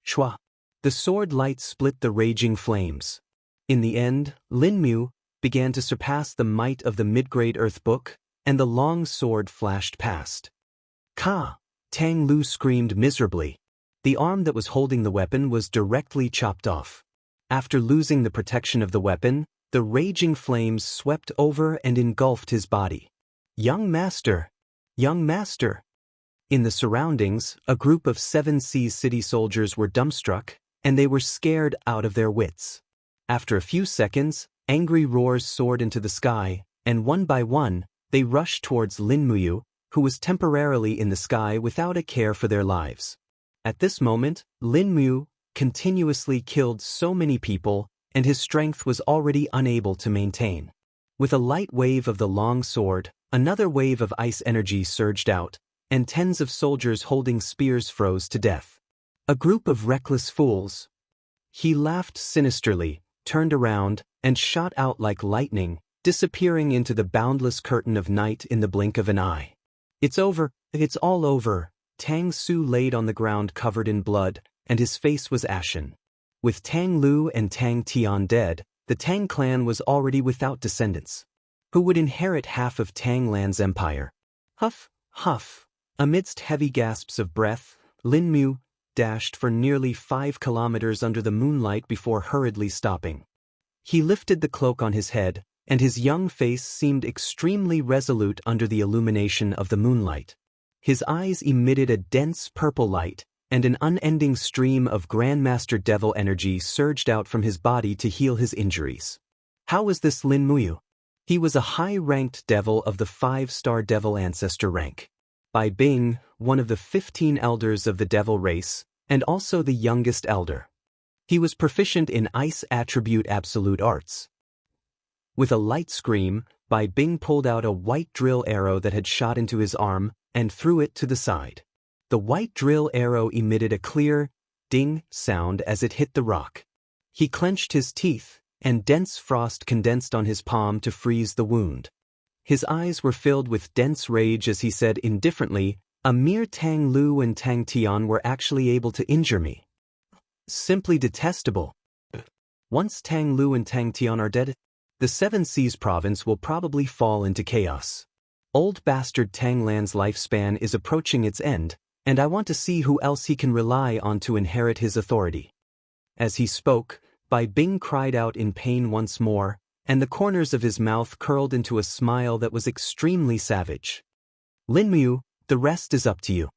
Shwa! The sword light split the raging flames. In the end, Lin Mu began to surpass the might of the mid-grade Earth Book, and the long sword flashed past. Ka! Tang Lu screamed miserably. The arm that was holding the weapon was directly chopped off. After losing the protection of the weapon, the raging flames swept over and engulfed his body. Young master! Young master! In the surroundings, a group of 7 Seas city soldiers were dumbstruck, and they were scared out of their wits. After a few seconds, angry roars soared into the sky, and one by one, they rushed towards Lin Muyu, who was temporarily in the sky without a care for their lives. At this moment, Lin Muyu continuously killed so many people, and his strength was already unable to maintain. With a light wave of the long sword, another wave of ice energy surged out, and tens of soldiers holding spears froze to death. A group of reckless fools. He laughed sinisterly, turned around, and shot out like lightning, disappearing into the boundless curtain of night in the blink of an eye. It's over, it's all over. Tang Su laid on the ground covered in blood, and his face was ashen. With Tang Lu and Tang Tian dead, the Tang clan was already without descendants. Who would inherit half of Tang Land's empire? Huff, huff. Amidst heavy gasps of breath, Lin Mu dashed for nearly 5 kilometers under the moonlight before hurriedly stopping. He lifted the cloak on his head, and his young face seemed extremely resolute under the illumination of the moonlight. His eyes emitted a dense purple light, and an unending stream of Grandmaster Devil energy surged out from his body to heal his injuries. How was this Lin Muyu? He was a high-ranked devil of the 5-star devil ancestor rank. Bai Bing, one of the 15 elders of the devil race, and also the youngest elder. He was proficient in ice attribute absolute arts. With a light scream, Bai Bing pulled out a white drill arrow that had shot into his arm and threw it to the side. The white drill arrow emitted a clear, ding sound as it hit the rock. He clenched his teeth, and dense frost condensed on his palm to freeze the wound. His eyes were filled with dense rage as he said indifferently, "A mere Tang Lu and Tang Tian were actually able to injure me. Simply detestable. Once Tang Lu and Tang Tian are dead, the 7 Seas province will probably fall into chaos. Old bastard Tang Land's lifespan is approaching its end, and I want to see who else he can rely on to inherit his authority." As he spoke, Bai Bing cried out in pain once more, and the corners of his mouth curled into a smile that was extremely savage. "Lin Mu, the rest is up to you."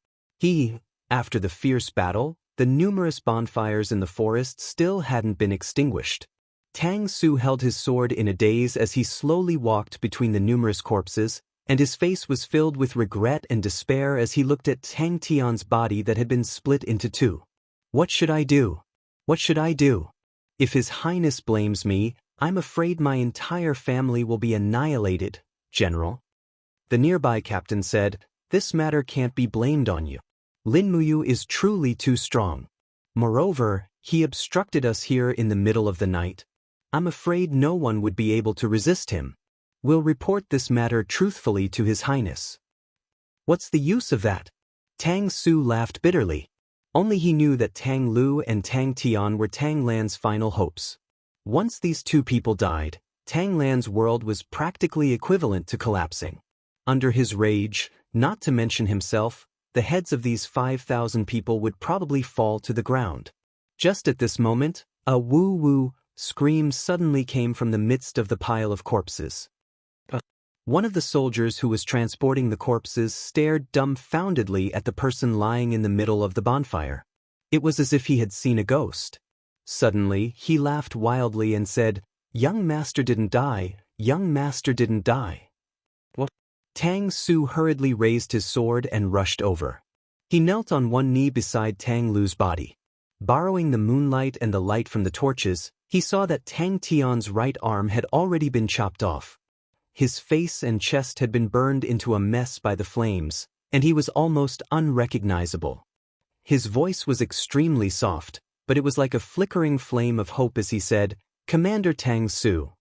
After the fierce battle, the numerous bonfires in the forest still hadn't been extinguished. Tang Su held his sword in a daze as he slowly walked between the numerous corpses, and his face was filled with regret and despair as he looked at Tang Tian's body that had been split into two. "What should I do? What should I do? If His Highness blames me, I'm afraid my entire family will be annihilated, General." The nearby captain said, "This matter can't be blamed on you. Lin Muyu is truly too strong. Moreover, he obstructed us here in the middle of the night. I'm afraid no one would be able to resist him. We'll report this matter truthfully to His Highness." "What's the use of that?" Tang Su laughed bitterly. Only he knew that Tang Lu and Tang Tian were Tang Lan's final hopes. Once these two people died, Tang Lan's world was practically equivalent to collapsing. Under his rage, not to mention himself, the heads of these 5,000 people would probably fall to the ground. Just at this moment, a woo-woo scream suddenly came from the midst of the pile of corpses. One of the soldiers who was transporting the corpses stared dumbfoundedly at the person lying in the middle of the bonfire. It was as if he had seen a ghost. Suddenly, he laughed wildly and said, "Young master didn't die, young master didn't die." What? Tang Su hurriedly raised his sword and rushed over. He knelt on one knee beside Tang Lu's body. Borrowing the moonlight and the light from the torches, he saw that Tang Tian's right arm had already been chopped off. His face and chest had been burned into a mess by the flames, and he was almost unrecognizable. His voice was extremely soft, but it was like a flickering flame of hope as he said, "Commander Tang Su.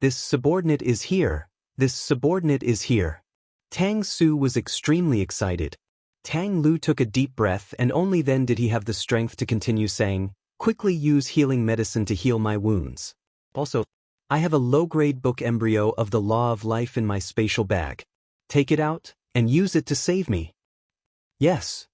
This subordinate is here. This subordinate is here." Tang Su was extremely excited. Tang Lu took a deep breath, and only then did he have the strength to continue saying, "Quickly use healing medicine to heal my wounds. Also, I have a low-grade book embryo of the Law of Life in my spatial bag. Take it out, and use it to save me." "Yes."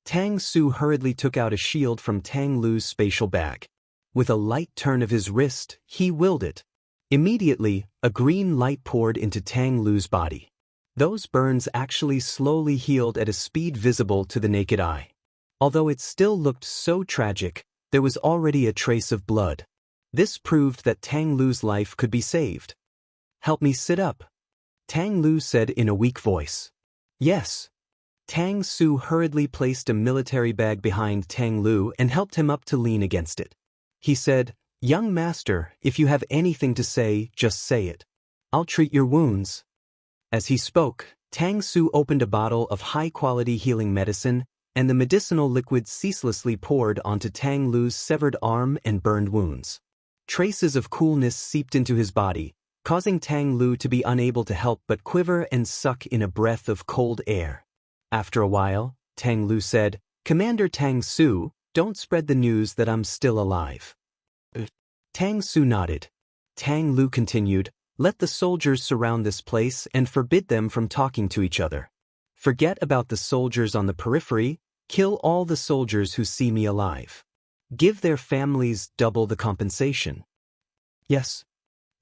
Tang Su hurriedly took out a shield from Tang Lu's spatial bag. With a light turn of his wrist, he willed it. Immediately, a green light poured into Tang Lu's body. Those burns actually slowly healed at a speed visible to the naked eye. Although it still looked so tragic, there was already a trace of blood. This proved that Tang Lu's life could be saved. "Help me sit up," Tang Lu said in a weak voice. "Yes." Tang Su hurriedly placed a military bag behind Tang Lu and helped him up to lean against it. He said, "Young master, if you have anything to say, just say it. I'll treat your wounds." As he spoke, Tang Su opened a bottle of high-quality healing medicine, and the medicinal liquid ceaselessly poured onto Tang Lu's severed arm and burned wounds. Traces of coolness seeped into his body, causing Tang Lu to be unable to help but quiver and suck in a breath of cold air. After a while, Tang Lu said, "Commander Tang Su, don't spread the news that I'm still alive." Tang Su nodded. Tang Lu continued, "Let the soldiers surround this place and forbid them from talking to each other. Forget about the soldiers on the periphery, kill all the soldiers who see me alive. Give their families double the compensation." "Yes."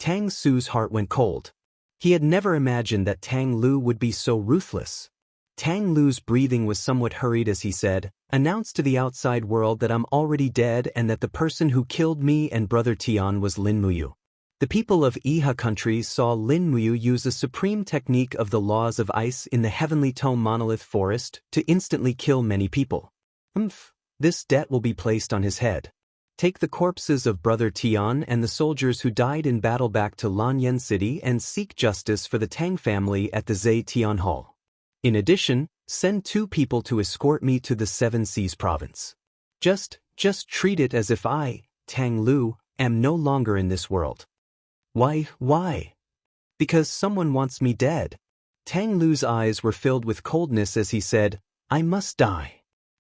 Tang Su's heart went cold. He had never imagined that Tang Lu would be so ruthless. Tang Lu's breathing was somewhat hurried as he said, "Announce to the outside world that I'm already dead and that the person who killed me and Brother Tian was Lin Muyu." The people of Iha countries saw Lin Muyu use a supreme technique of the laws of ice in the Heavenly Tome Monolith Forest to instantly kill many people. This debt will be placed on his head. Take the corpses of Brother Tian and the soldiers who died in battle back to Lanyan City and seek justice for the Tang family at the Zhe Tian Hall. In addition, send 2 people to escort me to the Seven Seas province. Just treat it as if I, Tang Lu, am no longer in this world." Why? "Because someone wants me dead." Tang Lu's eyes were filled with coldness as he said, "I must die.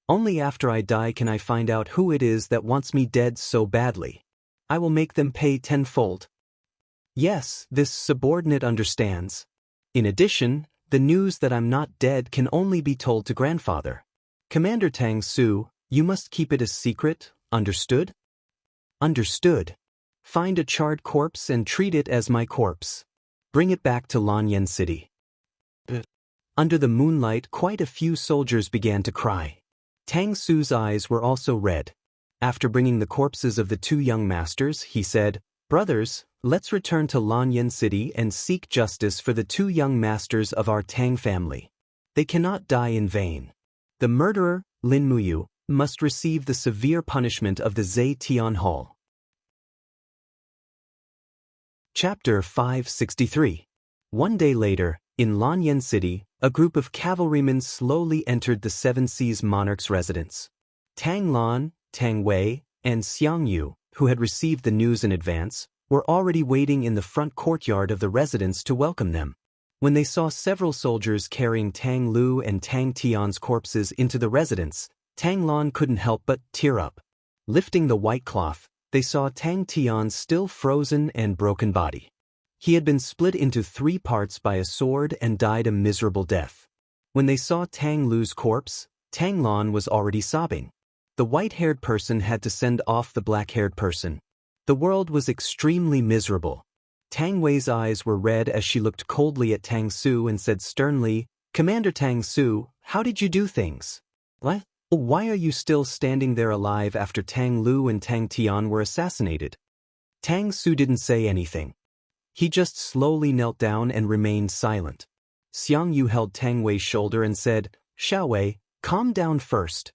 Only after I die can I find out who it is that wants me dead so badly. I will make them pay tenfold." "Yes, this subordinate understands. In addition, the news that I'm not dead can only be told to grandfather. Commander Tang Su, you must keep it a secret, understood? Understood. Find a charred corpse and treat it as my corpse. Bring it back to Lanyan City. Under the moonlight, quite a few soldiers began to cry. Tang Su's eyes were also red. After bringing the corpses of the two young masters, he said, "Brothers, let's return to Lanyan City and seek justice for the two young masters of our Tang family. They cannot die in vain. The murderer, Lin Muyu, must receive the severe punishment of the Zhe Tian Hall." Chapter 563. One day later, in Lanyan City, a group of cavalrymen slowly entered the Seven Seas monarch's residence. Tang Lan, Tang Wei, and Xiang Yu, who had received the news in advance, were already waiting in the front courtyard of the residence to welcome them. When they saw several soldiers carrying Tang Lu and Tang Tian's corpses into the residence, Tang Lan couldn't help but tear up. Lifting the white cloth, they saw Tang Tian's still frozen and broken body. He had been split into 3 parts by a sword and died a miserable death. When they saw Tang Lu's corpse, Tang Lan was already sobbing. The white-haired person had to send off the black-haired person. The world was extremely miserable. Tang Wei's eyes were red as she looked coldly at Tang Su and said sternly, "Commander Tang Su, how did you do things? What? Why are you still standing there alive after Tang Lu and Tang Tian were assassinated?" Tang Su didn't say anything. He just slowly knelt down and remained silent. Xiang Yu held Tang Wei's shoulder and said, "Xiao Wei, calm down first."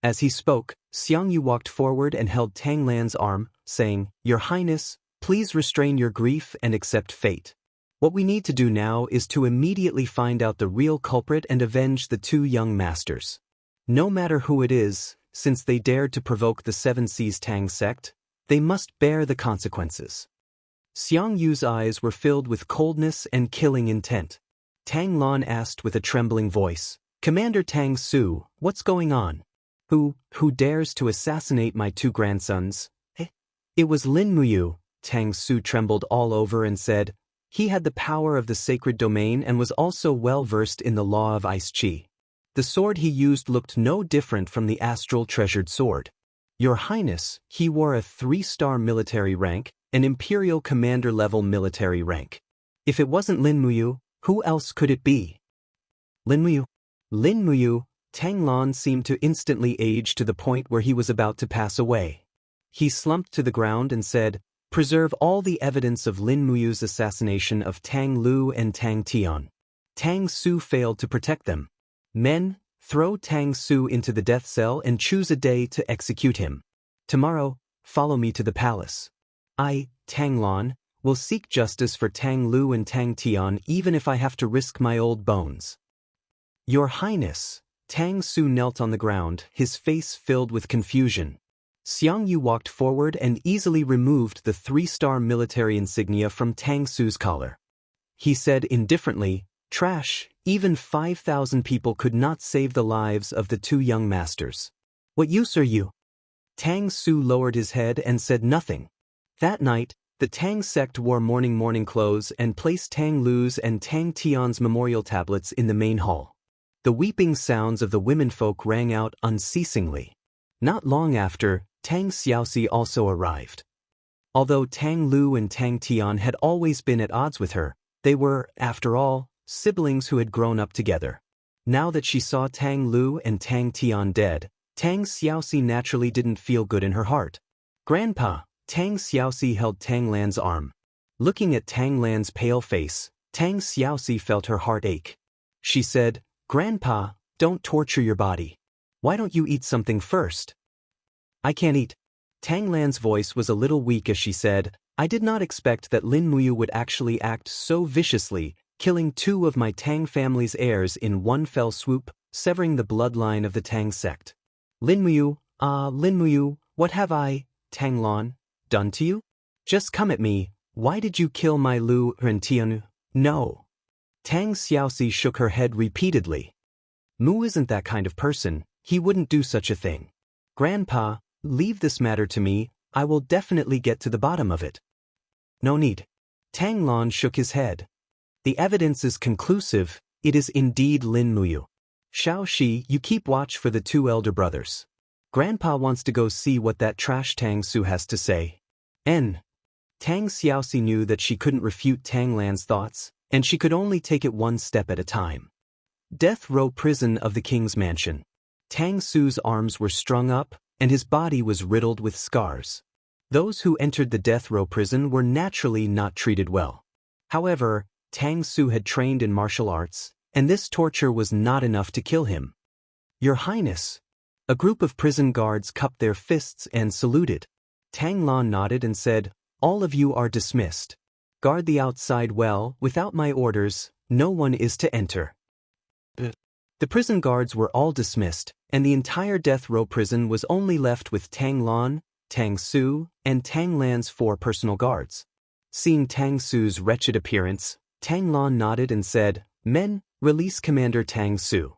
As he spoke, Xiang Yu walked forward and held Tang Lan's arm, saying, "Your Highness, please restrain your grief and accept fate. What we need to do now is to immediately find out the real culprit and avenge the two young masters. No matter who it is, since they dared to provoke the Seven Seas Tang sect, they must bear the consequences." Xiang Yu's eyes were filled with coldness and killing intent. Tang Lan asked with a trembling voice, "Commander Tang Su, what's going on? Who dares to assassinate my 2 grandsons?" "It was Lin Muyu." Tang Su trembled all over and said, "He had the power of the sacred domain and was also well versed in the law of ice chi. The sword he used looked no different from the astral treasured sword. Your Highness, he wore a 3-star military rank, an imperial commander-level military rank. If it wasn't Lin Muyu, who else could it be?" Lin Muyu. Lin Muyu. Tang Lan seemed to instantly age to the point where he was about to pass away. He slumped to the ground and said, "Preserve all the evidence of Lin Muyu's assassination of Tang Lu and Tang Tian." Tang Su failed to protect them. "Men, throw Tang Su into the death cell and choose a day to execute him. Tomorrow, follow me to the palace. I, Tang Lan, will seek justice for Tang Lu and Tang Tian even if I have to risk my old bones." "Your Highness." Tang Su knelt on the ground, his face filled with confusion. Xiang Yu walked forward and easily removed the 3-star military insignia from Tang Su's collar. He said indifferently, "Trash, even 5,000 people could not save the lives of the 2 young masters. What use are you?" Tang Su lowered his head and said nothing. That night, the Tang sect wore mourning clothes and placed Tang Lu's and Tang Tian's memorial tablets in the main hall. The weeping sounds of the womenfolk rang out unceasingly. Not long after, Tang Xiaoxi also arrived. Although Tang Lu and Tang Tian had always been at odds with her, they were, after all, siblings who had grown up together. Now that she saw Tang Lu and Tang Tian dead, Tang Xiaoxi naturally didn't feel good in her heart. "Grandpa," Tang Xiaoxi held Tang Lan's arm. Looking at Tang Lan's pale face, Tang Xiaoxi felt her heart ache. She said, "Grandpa, don't torture your body. Why don't you eat something first?" "I can't eat." Tang Lan's voice was a little weak as she said, "I did not expect that Lin Muyu would actually act so viciously, killing 2 of my Tang family's heirs in one fell swoop, severing the bloodline of the Tang sect. Lin Muyu, Lin Muyu, what have I, Tang Lan, done to you? Just come at me, why did you kill my Lu and Tian? No." Tang Xiaoxi shook her head repeatedly. "Mu isn't that kind of person, he wouldn't do such a thing. Grandpa, leave this matter to me, I will definitely get to the bottom of it." "No need." Tang Lan shook his head. "The evidence is conclusive, it is indeed Lin Muyu. Xiaoxi, you keep watch for the two elder brothers. Grandpa wants to go see what that trash Tang Su has to say. Tang Xiaoxi knew that she couldn't refute Tang Lan's thoughts, and she could only take it one step at a time. Death row prison of the king's mansion. Tang Su's arms were strung up, and his body was riddled with scars. Those who entered the death row prison were naturally not treated well. However, Tang Su had trained in martial arts, and this torture was not enough to kill him. Your Highness. A group of prison guards cupped their fists and saluted. Tang Lan nodded and said, all of you are dismissed. Guard the outside well, without my orders, no one is to enter. The prison guards were all dismissed, and the entire death row prison was only left with Tang Lan, Tang Su, and Tang Lan's 4 personal guards. Seeing Tang Su's wretched appearance, Tang Lan nodded and said, men, release Commander Tang Su.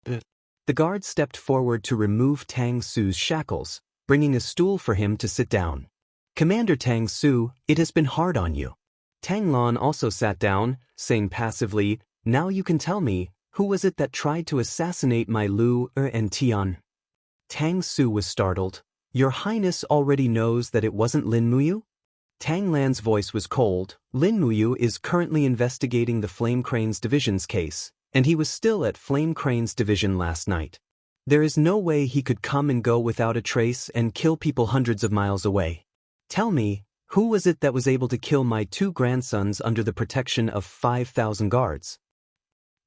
The guards stepped forward to remove Tang Su's shackles, bringing a stool for him to sit down. Commander Tang Su, it has been hard on you. Tang Lan also sat down, saying passively, now you can tell me, who was it that tried to assassinate my Lu and Tian? Tang Su was startled. Your Highness already knows that it wasn't Lin Muyu? Tang Lan's voice was cold. Lin Muyu is currently investigating the Flame Cranes Division's case, and he was still at Flame Cranes Division last night. There is no way he could come and go without a trace and kill people hundreds of miles away. Tell me, who was it that was able to kill my 2 grandsons under the protection of 5,000 guards?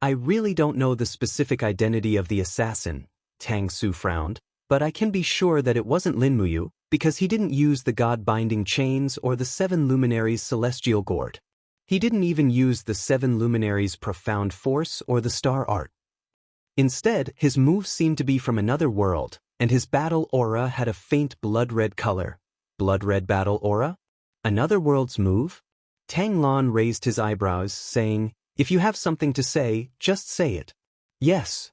I really don't know the specific identity of the assassin, Tang Su frowned, but I can be sure that it wasn't Lin Muyu, because he didn't use the God-binding chains or the 7 luminaries' celestial gourd. He didn't even use the 7 luminaries' profound force or the star art. Instead, his moves seemed to be from another world, and his battle aura had a faint blood-red color. Blood-red battle aura? Another world's move? Tang Lan raised his eyebrows, saying, if you have something to say, just say it. Yes.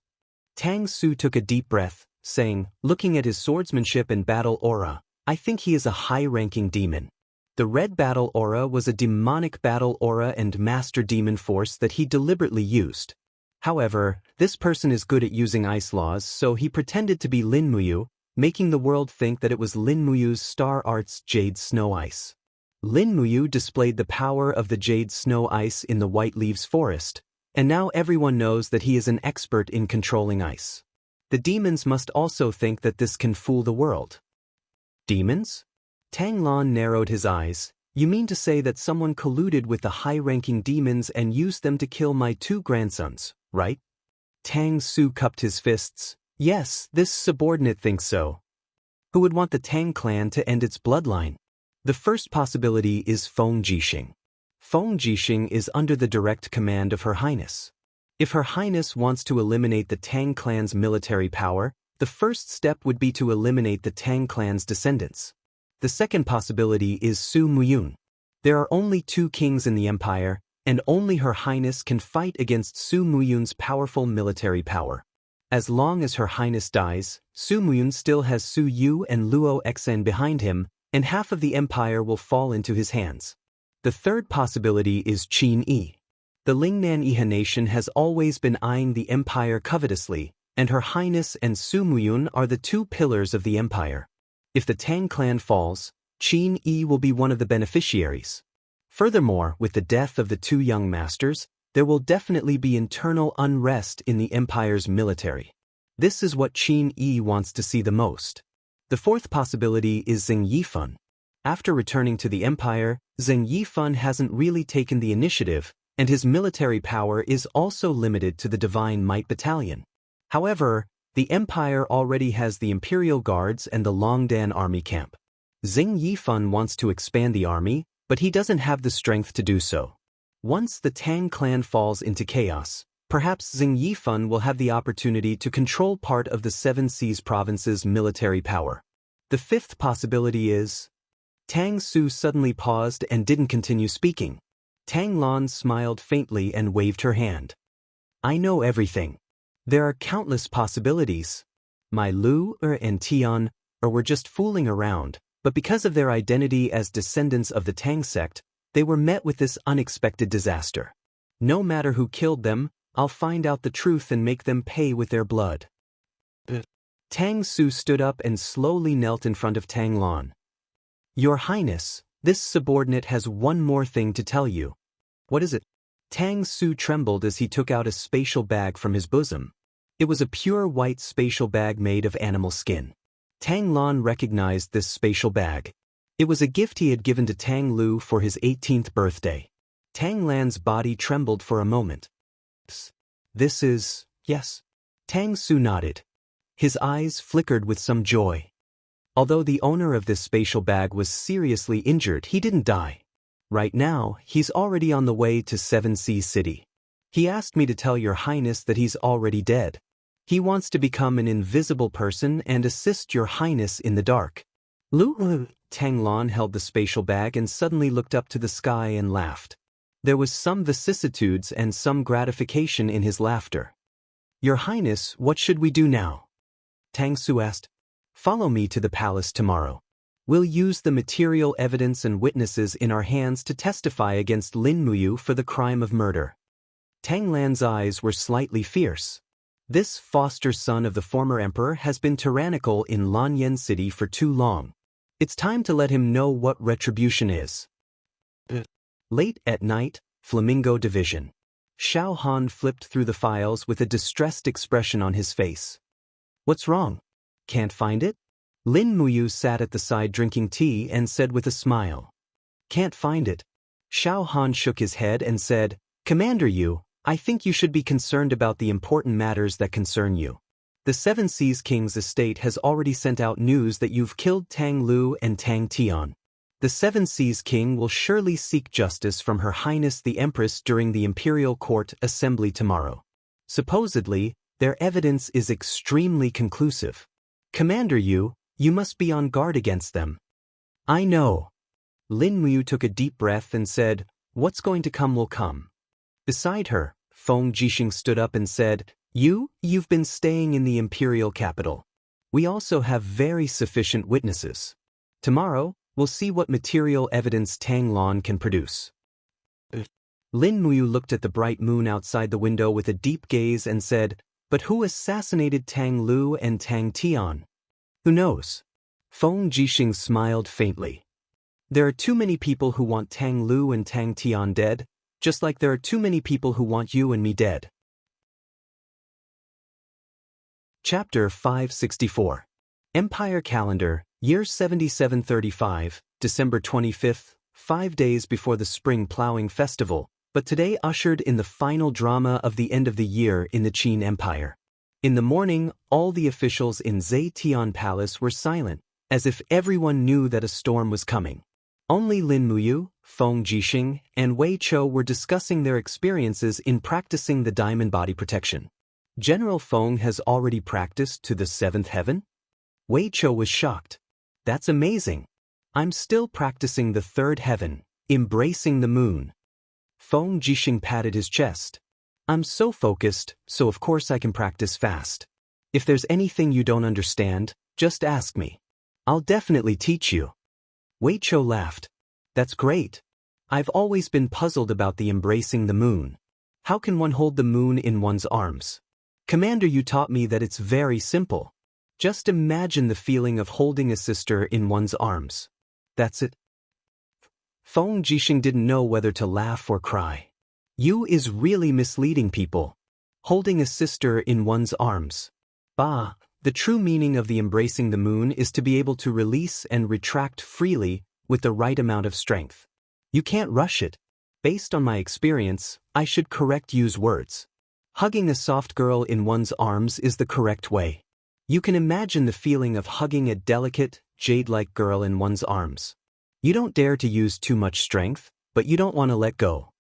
Tang Su took a deep breath, saying, looking at his swordsmanship and battle aura, I think he is a high-ranking demon. The red battle aura was a demonic battle aura and master demon force that he deliberately used. However, this person is good at using ice laws, so he pretended to be Lin Muyu, making the world think that it was Lin Muyu's Star Arts Jade Snow Ice. Lin Muyu displayed the power of the Jade Snow Ice in the White Leaves Forest, and now everyone knows that he is an expert in controlling ice. The demons must also think that this can fool the world. Demons? Tang Lan narrowed his eyes. You mean to say that someone colluded with the high-ranking demons and used them to kill my 2 grandsons, right? Tang Su cupped his fists. Yes, this subordinate thinks so. Who would want the Tang clan to end its bloodline? The first possibility is Feng Jixing. Feng Jixing is under the direct command of Her Highness. If Her Highness wants to eliminate the Tang clan's military power, the first step would be to eliminate the Tang clan's descendants. The second possibility is Su Muyun. There are only 2 kings in the empire, and only Her Highness can fight against Su Muyun's powerful military power. As long as Her Highness dies, Su Muyun still has Su Yu and Luo Xen behind him, and half of the empire will fall into his hands. The third possibility is Qin Yi. The Lingnan Iha nation has always been eyeing the empire covetously, and Her Highness and Su Muyun are the 2 pillars of the empire. If the Tang clan falls, Qin Yi will be one of the beneficiaries. Furthermore, with the death of the 2 young masters, there will definitely be internal unrest in the empire's military. This is what Qin Yi wants to see the most. The fourth possibility is Zheng Yifan. After returning to the empire, Zheng Yifan hasn't really taken the initiative, and his military power is also limited to the Divine Might Battalion. However, the empire already has the Imperial Guards and the Longdan Army Camp. Zheng Yifan wants to expand the army, but he doesn't have the strength to do so. Once the Tang clan falls into chaos, perhaps Zheng Yifan will have the opportunity to control part of the 7 Seas province's military power. The fifth possibility is... Tang Su suddenly paused and didn't continue speaking. Tang Lan smiled faintly and waved her hand. I know everything. There are countless possibilities. My Lu and Tian were just fooling around, but because of their identity as descendants of the Tang sect, they were met with this unexpected disaster. No matter who killed them, I'll find out the truth and make them pay with their blood. Tang Su stood up and slowly knelt in front of Tang Lan. Your Highness, this subordinate has one more thing to tell you. What is it? Tang Su trembled as he took out a spatial bag from his bosom. It was a pure white spatial bag made of animal skin. Tang Lan recognized this spatial bag. It was a gift he had given to Tang Lu for his 18th birthday. Tang Lan's body trembled for a moment. This is, yes. Tang Su nodded. His eyes flickered with some joy. Although the owner of this spatial bag was seriously injured, he didn't die. Right now, he's already on the way to Seven Seas City. He asked me to tell your Highness that he's already dead. He wants to become an invisible person and assist your Highness in the dark. Tang Lan held the spatial bag and suddenly looked up to the sky and laughed. There was some vicissitudes and some gratification in his laughter. Your Highness, what should we do now? Tang Su asked. Follow me to the palace tomorrow. We'll use the material evidence and witnesses in our hands to testify against Lin Muyu for the crime of murder. Tang Lan's eyes were slightly fierce. This foster son of the former emperor has been tyrannical in Lanyan City for too long. It's time to let him know what retribution is. Late at night, Flamingo Division. Xiao Han flipped through the files with a distressed expression on his face. What's wrong? Can't find it? Lin Muyu sat at the side drinking tea and said with a smile. Can't find it. Xiao Han shook his head and said, Commander Yu, I think you should be concerned about the important matters that concern you. The Seven Seas King's estate has already sent out news that you've killed Tang Lu and Tang Tian. The Seven Seas King will surely seek justice from Her Highness the Empress during the Imperial Court Assembly tomorrow. Supposedly, their evidence is extremely conclusive. Commander Yu, you must be on guard against them. I know. Lin Muyu took a deep breath and said, What's going to come will come. Beside her, Feng Jixing stood up and said, You've been staying in the imperial capital. We also have very sufficient witnesses. Tomorrow, we'll see what material evidence Tang Lan can produce. Lin Muyu looked at the bright moon outside the window with a deep gaze and said, But who assassinated Tang Lu and Tang Tian? Who knows? Feng Jixing smiled faintly. There are too many people who want Tang Lu and Tang Tian dead, just like there are too many people who want you and me dead. Chapter 564. Empire Calendar, Year 7735, December 25th, 5 days before the Spring Plowing Festival, but today ushered in the final drama of the end of the year in the Qin Empire. In the morning, all the officials in Zetian Palace were silent, as if everyone knew that a storm was coming. Only Lin Muyu, Feng Jixing, and Wei Chou were discussing their experiences in practicing the diamond body protection. General Feng has already practiced to the 7th heaven? Wei Chou was shocked. That's amazing. I'm still practicing the 3rd heaven, embracing the moon. Feng Jixing patted his chest. I'm so focused, so of course I can practice fast. If there's anything you don't understand, just ask me. I'll definitely teach you. Wei Chou laughed. That's great. I've always been puzzled about the embracing the moon. How can one hold the moon in one's arms? Commander, you taught me that it's very simple. Just imagine the feeling of holding a sister in one's arms. That's it. Feng Jixing didn't know whether to laugh or cry. You is really misleading people. Holding a sister in one's arms. Bah, the true meaning of the embracing the moon is to be able to release and retract freely with the right amount of strength. You can't rush it. Based on my experience, I should correct use words. Hugging a soft girl in one's arms is the correct way. You can imagine the feeling of hugging a delicate, jade-like girl in one's arms. You don't dare to use too much strength, but you don't want to let go.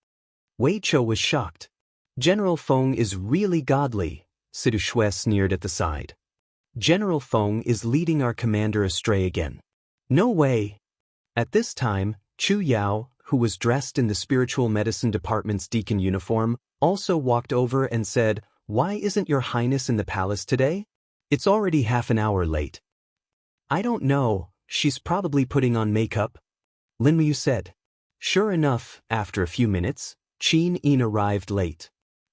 Wei Chou was shocked. General Feng is really godly, Sidu Shui sneered at the side. General Feng is leading our commander astray again. No way. At this time, Chu Yao, who was dressed in the spiritual medicine department's deacon uniform, also walked over and said, Why isn't your highness in the palace today? It's already half an hour late. I don't know, she's probably putting on makeup, Lin Muyu said. Sure enough, after a few minutes, Qin Yin arrived late.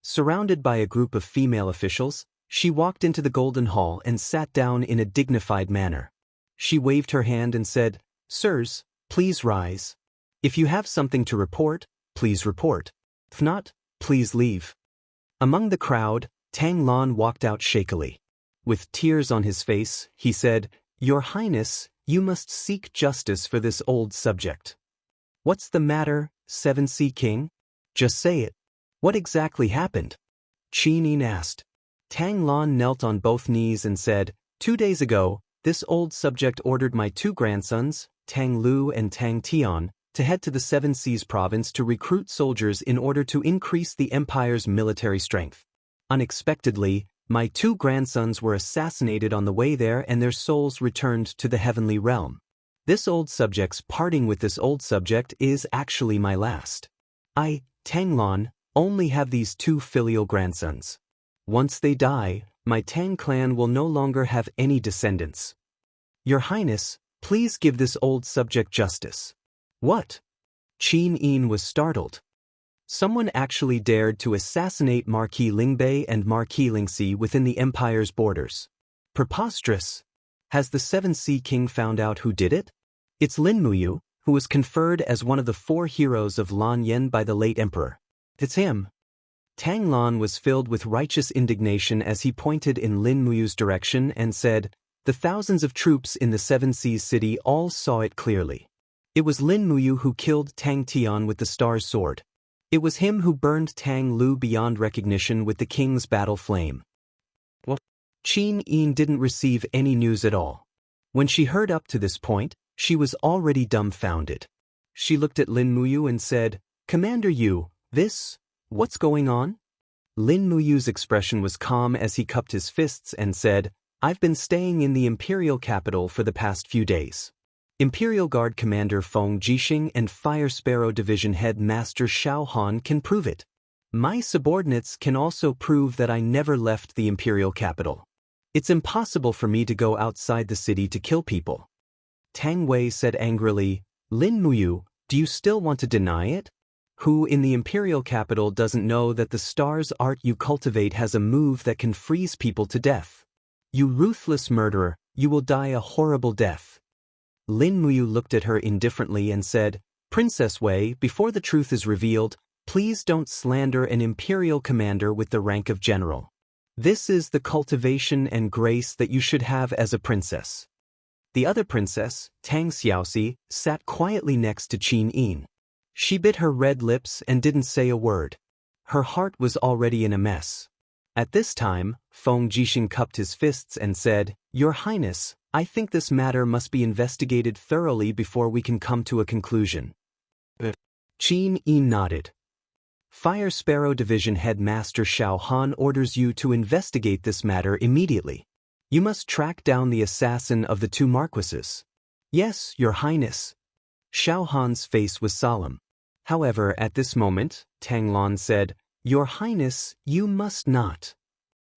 Surrounded by a group of female officials, she walked into the Golden Hall and sat down in a dignified manner. She waved her hand and said, "Sirs, please rise. If you have something to report, please report. If not, please leave." Among the crowd, Tang Lan walked out shakily. With tears on his face, he said, "Your Highness, you must seek justice for this old subject." "What's the matter, 7C King? Just say it. What exactly happened?" Qin Yin asked. Tang Lan knelt on both knees and said, "2 days ago, this old subject ordered my 2 grandsons, Tang Lu and Tang Tian, to head to the Seven Seas province to recruit soldiers in order to increase the empire's military strength. Unexpectedly, my 2 grandsons were assassinated on the way there and their souls returned to the heavenly realm. This old subject's parting with this old subject is actually my last. I, Tang Lan, only have these 2 filial grandsons. Once they die, my Tang clan will no longer have any descendants. Your Highness, please give this old subject justice." "What?" Qin Yin was startled. Someone actually dared to assassinate Marquis Lingbei and Marquis Lingxi within the empire's borders. Preposterous. Has the 7C King found out who did it? It's Lin Muyu, who was conferred as one of the 4 heroes of Lan Yen by the late emperor. It's him. Tang Lan was filled with righteous indignation as he pointed in Lin Muyu's direction and said, "The thousands of troops in the Seven Seas city all saw it clearly. It was Lin Muyu who killed Tang Tian with the star's sword. It was him who burned Tang Lu beyond recognition with the king's battle flame." Well, Qin Yin didn't receive any news at all. When she heard up to this point, she was already dumbfounded. She looked at Lin Muyu and said, "Commander Yu, what's going on?" Lin Muyu's expression was calm as he cupped his fists and said, "I've been staying in the imperial capital for the past few days. Imperial Guard Commander Feng Jixing and Fire Sparrow Division Head Master Xiao Han can prove it. My subordinates can also prove that I never left the imperial capital. It's impossible for me to go outside the city to kill people." Tang Wei said angrily, "Lin Muyu, do you still want to deny it? Who in the imperial capital doesn't know that the star's art you cultivate has a move that can freeze people to death? You ruthless murderer, you will die a horrible death." Lin Muyu looked at her indifferently and said, "Princess Wei, before the truth is revealed, please don't slander an imperial commander with the rank of general. This is the cultivation and grace that you should have as a princess." The other princess, Tang Xiaoxi, sat quietly next to Qin Yin. She bit her red lips and didn't say a word. Her heart was already in a mess. At this time, Feng Jixing cupped his fists and said, "Your Highness, I think this matter must be investigated thoroughly before we can come to a conclusion." Qin Yin nodded. "Fire Sparrow Division Head Master Xiao Han orders you to investigate this matter immediately. You must track down the assassin of the 2 marquises." "Yes, Your Highness." Xiao Han's face was solemn. However, at this moment, Tang Lan said, "Your Highness, you must not."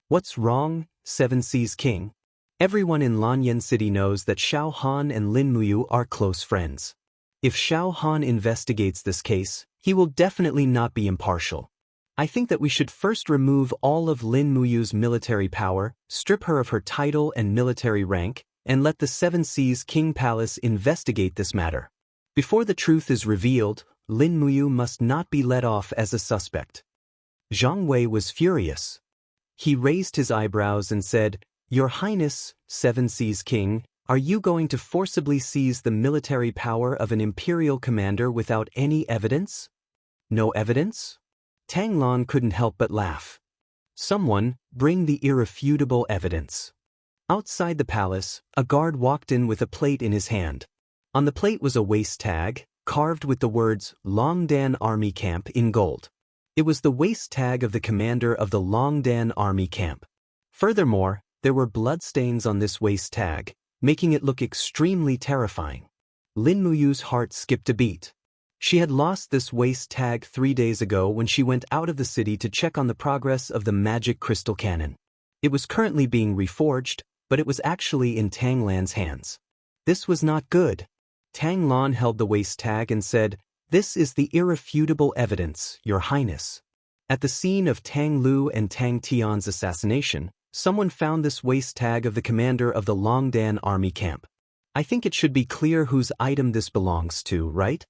"What's wrong, 7 Seas King?" Everyone in Lanyan City knows that Xiao Han and Lin Muyu are close friends. If Xiao Han investigates this case, he will definitely not be impartial. I think that we should first remove all of Lin Muyu's military power, strip her of her title and military rank, and let the 7 Seas King Palace investigate this matter. Before the truth is revealed, Lin Muyu must not be let off as a suspect. Zhang Wei was furious. He raised his eyebrows and said, "Your Highness, 7 Seas King, are you going to forcibly seize the military power of an imperial commander without any evidence?" "No evidence?" Tang Lan couldn't help but laugh. "Someone, bring the irrefutable evidence." Outside the palace, a guard walked in with a plate in his hand. On the plate was a waist tag, carved with the words Longdan Army Camp in gold. It was the waist tag of the commander of the Longdan Army Camp. Furthermore, there were bloodstains on this waist tag, making it look extremely terrifying. Lin Muyu's heart skipped a beat. She had lost this waist tag 3 days ago when she went out of the city to check on the progress of the magic crystal cannon. It was currently being reforged, but it was actually in Tang Lan's hands. This was not good. Tang Lan held the waist tag and said, "This is the irrefutable evidence, Your Highness." At the scene of Tang Lu and Tang Tian's assassination, someone found this waist tag of the commander of the Longdan army camp. I think it should be clear whose item this belongs to, right?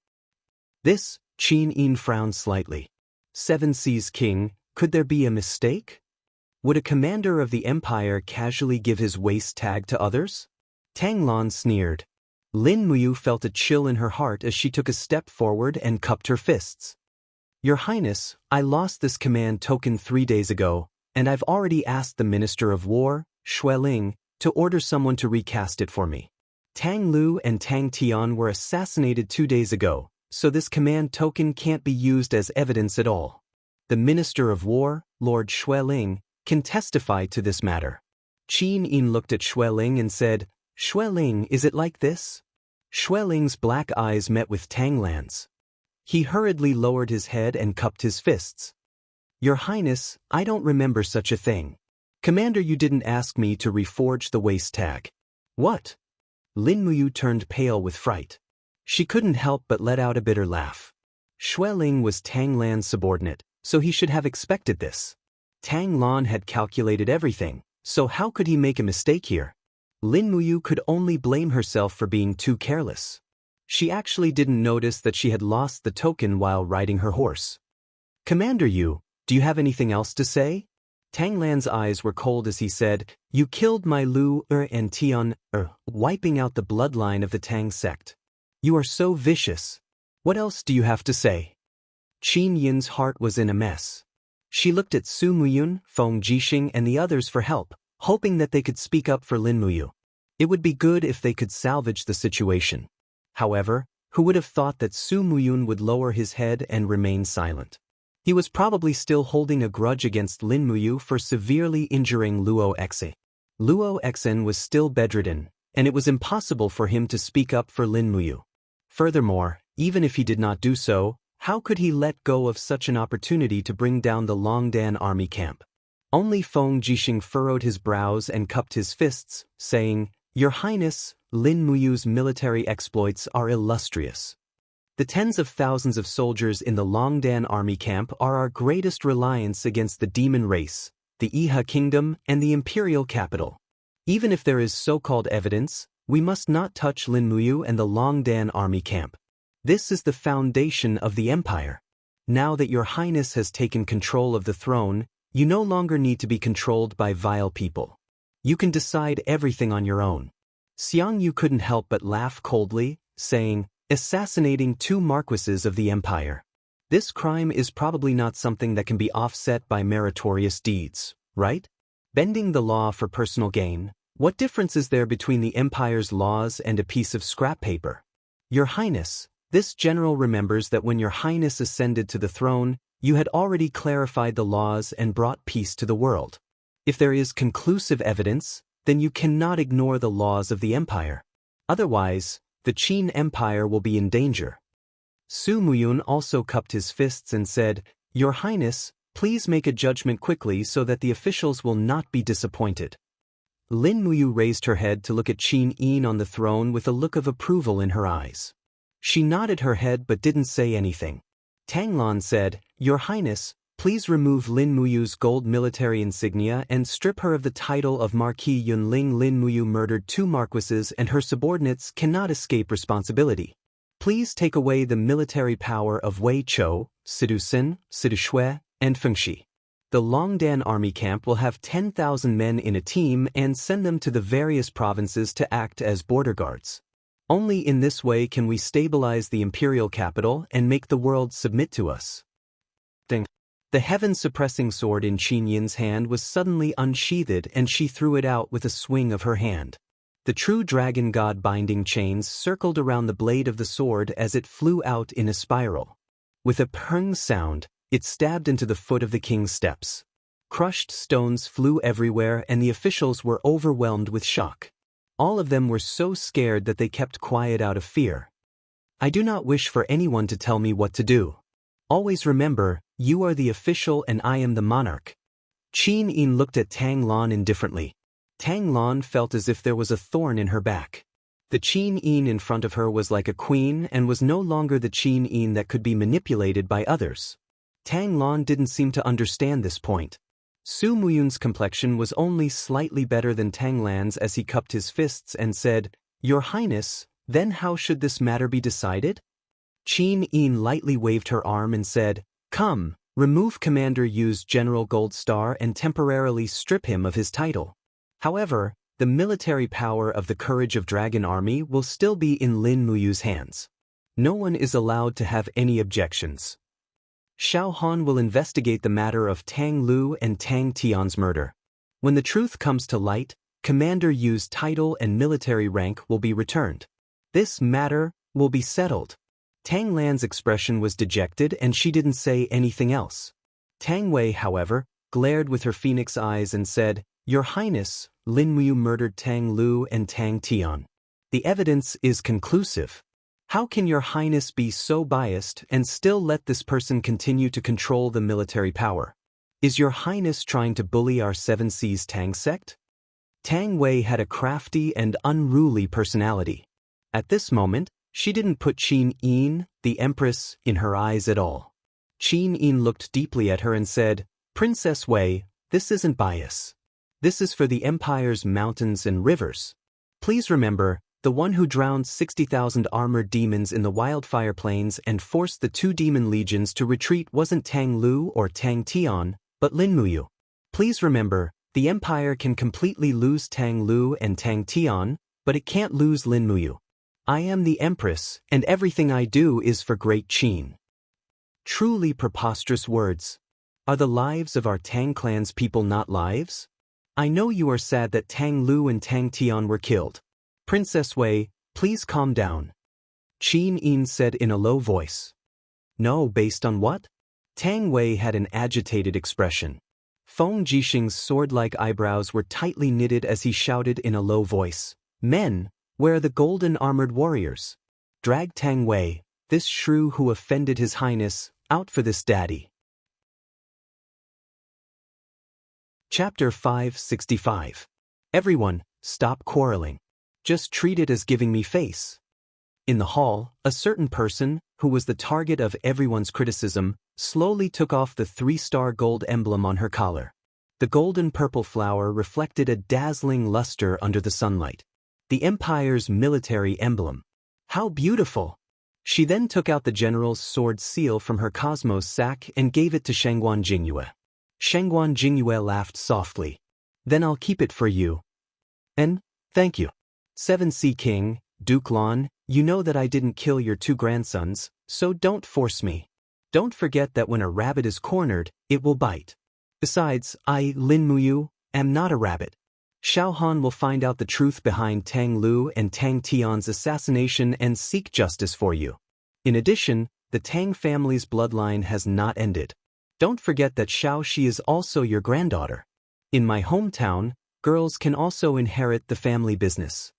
This, Qin Yin frowned slightly. Seven Seas King, could there be a mistake? Would a commander of the empire casually give his waist tag to others? Tang Lan sneered. Lin Muyu felt a chill in her heart as she took a step forward and cupped her fists. Your Highness, I lost this command token 3 days ago, and I've already asked the Minister of War, Xueling, to order someone to recast it for me. Tang Lu and Tang Tian were assassinated 2 days ago, so this command token can't be used as evidence at all. The Minister of War, Lord Xueling, can testify to this matter. Qin Yin looked at Xueling and said, Xueling, is it like this? Xueling's black eyes met with Tang Lan's. He hurriedly lowered his head and cupped his fists. Your Highness, I don't remember such a thing. Commander, you didn't ask me to reforge the waist tag. What? Lin Muyu turned pale with fright. She couldn't help but let out a bitter laugh. Xueling was Tang Lan's subordinate, so he should have expected this. Tang Lan had calculated everything, so how could he make a mistake here? Lin Muyu could only blame herself for being too careless. She actually didn't notice that she had lost the token while riding her horse. Commander Yu, do you have anything else to say? Tang Lan's eyes were cold as he said, You killed my Lu and Tian, wiping out the bloodline of the Tang sect. You are so vicious. What else do you have to say? Qin Yin's heart was in a mess. She looked at Su Muyun, Feng Jixing and the others for help, hoping that they could speak up for Lin Muyu. It would be good if they could salvage the situation. However, who would have thought that Su Muyun would lower his head and remain silent? He was probably still holding a grudge against Lin Muyu for severely injuring Luo Xe. Luo Xen was still bedridden, and it was impossible for him to speak up for Lin Muyu. Furthermore, even if he did not do so, how could he let go of such an opportunity to bring down the Longdan army camp? Only Feng Jixing furrowed his brows and cupped his fists, saying, Your Highness, Lin Muyu's military exploits are illustrious. The tens of thousands of soldiers in the Longdan army camp are our greatest reliance against the demon race, the Iha kingdom, and the imperial capital. Even if there is so-called evidence, we must not touch Lin Muyu and the Longdan army camp. This is the foundation of the empire. Now that your Highness has taken control of the throne, you no longer need to be controlled by vile people. You can decide everything on your own. Xianxia couldn't help but laugh coldly, saying, Assassinating 2 marquises of the empire. This crime is probably not something that can be offset by meritorious deeds, right? Bending the law for personal gain, what difference is there between the empire's laws and a piece of scrap paper? Your Highness, this general remembers that when your Highness ascended to the throne, you had already clarified the laws and brought peace to the world. If there is conclusive evidence, then you cannot ignore the laws of the empire. Otherwise, the Qin Empire will be in danger. Su Muyun also cupped his fists and said, Your Highness, please make a judgment quickly so that the officials will not be disappointed. Lin Muyu raised her head to look at Qin Yin on the throne with a look of approval in her eyes. She nodded her head but didn't say anything. Tang Lan said, Your Highness, please remove Lin Muyu's gold military insignia and strip her of the title of Marquis Yunling. Lin Muyu murdered 2 marquises and her subordinates cannot escape responsibility. Please take away the military power of Wei Chou, Sidu Sin, Sidu Shui, and Fengxi. The Longdan army camp will have 10,000 men in a team and send them to the various provinces to act as border guards. Only in this way can we stabilize the imperial capital and make the world submit to us. The heaven-suppressing sword in Qin Yin's hand was suddenly unsheathed and she threw it out with a swing of her hand. The true dragon god binding chains circled around the blade of the sword as it flew out in a spiral. With a pung sound, it stabbed into the foot of the king's steps. Crushed stones flew everywhere and the officials were overwhelmed with shock. All of them were so scared that they kept quiet out of fear. I do not wish for anyone to tell me what to do. Always remember, you are the official and I am the monarch. Qin Yin looked at Tang Lan indifferently. Tang Lan felt as if there was a thorn in her back. The Qin Yin in front of her was like a queen and was no longer the Qin Yin that could be manipulated by others. Tang Lan didn't seem to understand this point. Su Muyun's complexion was only slightly better than Tang Lan's as he cupped his fists and said, "Your Highness, then how should this matter be decided?" Qin Yin lightly waved her arm and said, "Come, remove Commander Yu's General Gold Star and temporarily strip him of his title. However, the military power of the Courage of Dragon Army will still be in Lin Muyu's hands. No one is allowed to have any objections. Xiao Han will investigate the matter of Tang Lu and Tang Tian's murder. When the truth comes to light, Commander Yu's title and military rank will be returned. This matter will be settled." Tang Lan's expression was dejected and she didn't say anything else. Tang Wei, however, glared with her phoenix eyes and said, "Your Highness, Lin Muyu murdered Tang Lu and Tang Tian. The evidence is conclusive. How can your Highness be so biased and still let this person continue to control the military power? Is your Highness trying to bully our Seven Seas Tang sect?" Tang Wei had a crafty and unruly personality. At this moment, she didn't put Qin Yin, the Empress, in her eyes at all. Qin Yin looked deeply at her and said, "Princess Wei, this isn't bias. This is for the Empire's mountains and rivers. Please remember, the one who drowned 60,000 armored demons in the wildfire plains and forced the 2 demon legions to retreat wasn't Tang Lu or Tang Tian, but Lin Muyu. Please remember, the Empire can completely lose Tang Lu and Tang Tian, but it can't lose Lin Muyu. I am the Empress, and everything I do is for Great Qin." Truly preposterous words. Are the lives of our Tang clan's people not lives? I know you are sad that Tang Lu and Tang Tian were killed. Princess Wei, please calm down. Qin Yin said in a low voice. No, based on what? Tang Wei had an agitated expression. Feng Jixing's sword-like eyebrows were tightly knitted as he shouted in a low voice, "Men, where are the golden-armored warriors? Drag Tang Wei, this shrew who offended His Highness, out for this daddy." Chapter 565. Everyone, stop quarreling. Just treat it as giving me face. In the hall, a certain person, who was the target of everyone's criticism, slowly took off the 3-star gold emblem on her collar. The golden-purple flower reflected a dazzling luster under the sunlight. The Empire's military emblem. How beautiful! She then took out the general's sword seal from her cosmos sack and gave it to Shangguan Jingyue. Shangguan Jingyue laughed softly. "Then I'll keep it for you." "And, thank you. 7C King, Duke Lan, you know that I didn't kill your 2 grandsons, so don't force me. Don't forget that when a rabbit is cornered, it will bite. Besides, I, Lin Muyu, am not a rabbit. Xiao Han will find out the truth behind Tang Lu and Tang Tian's assassination and seek justice for you. In addition, the Tang family's bloodline has not ended. Don't forget that Xiao Shi is also your granddaughter. In my hometown, girls can also inherit the family business."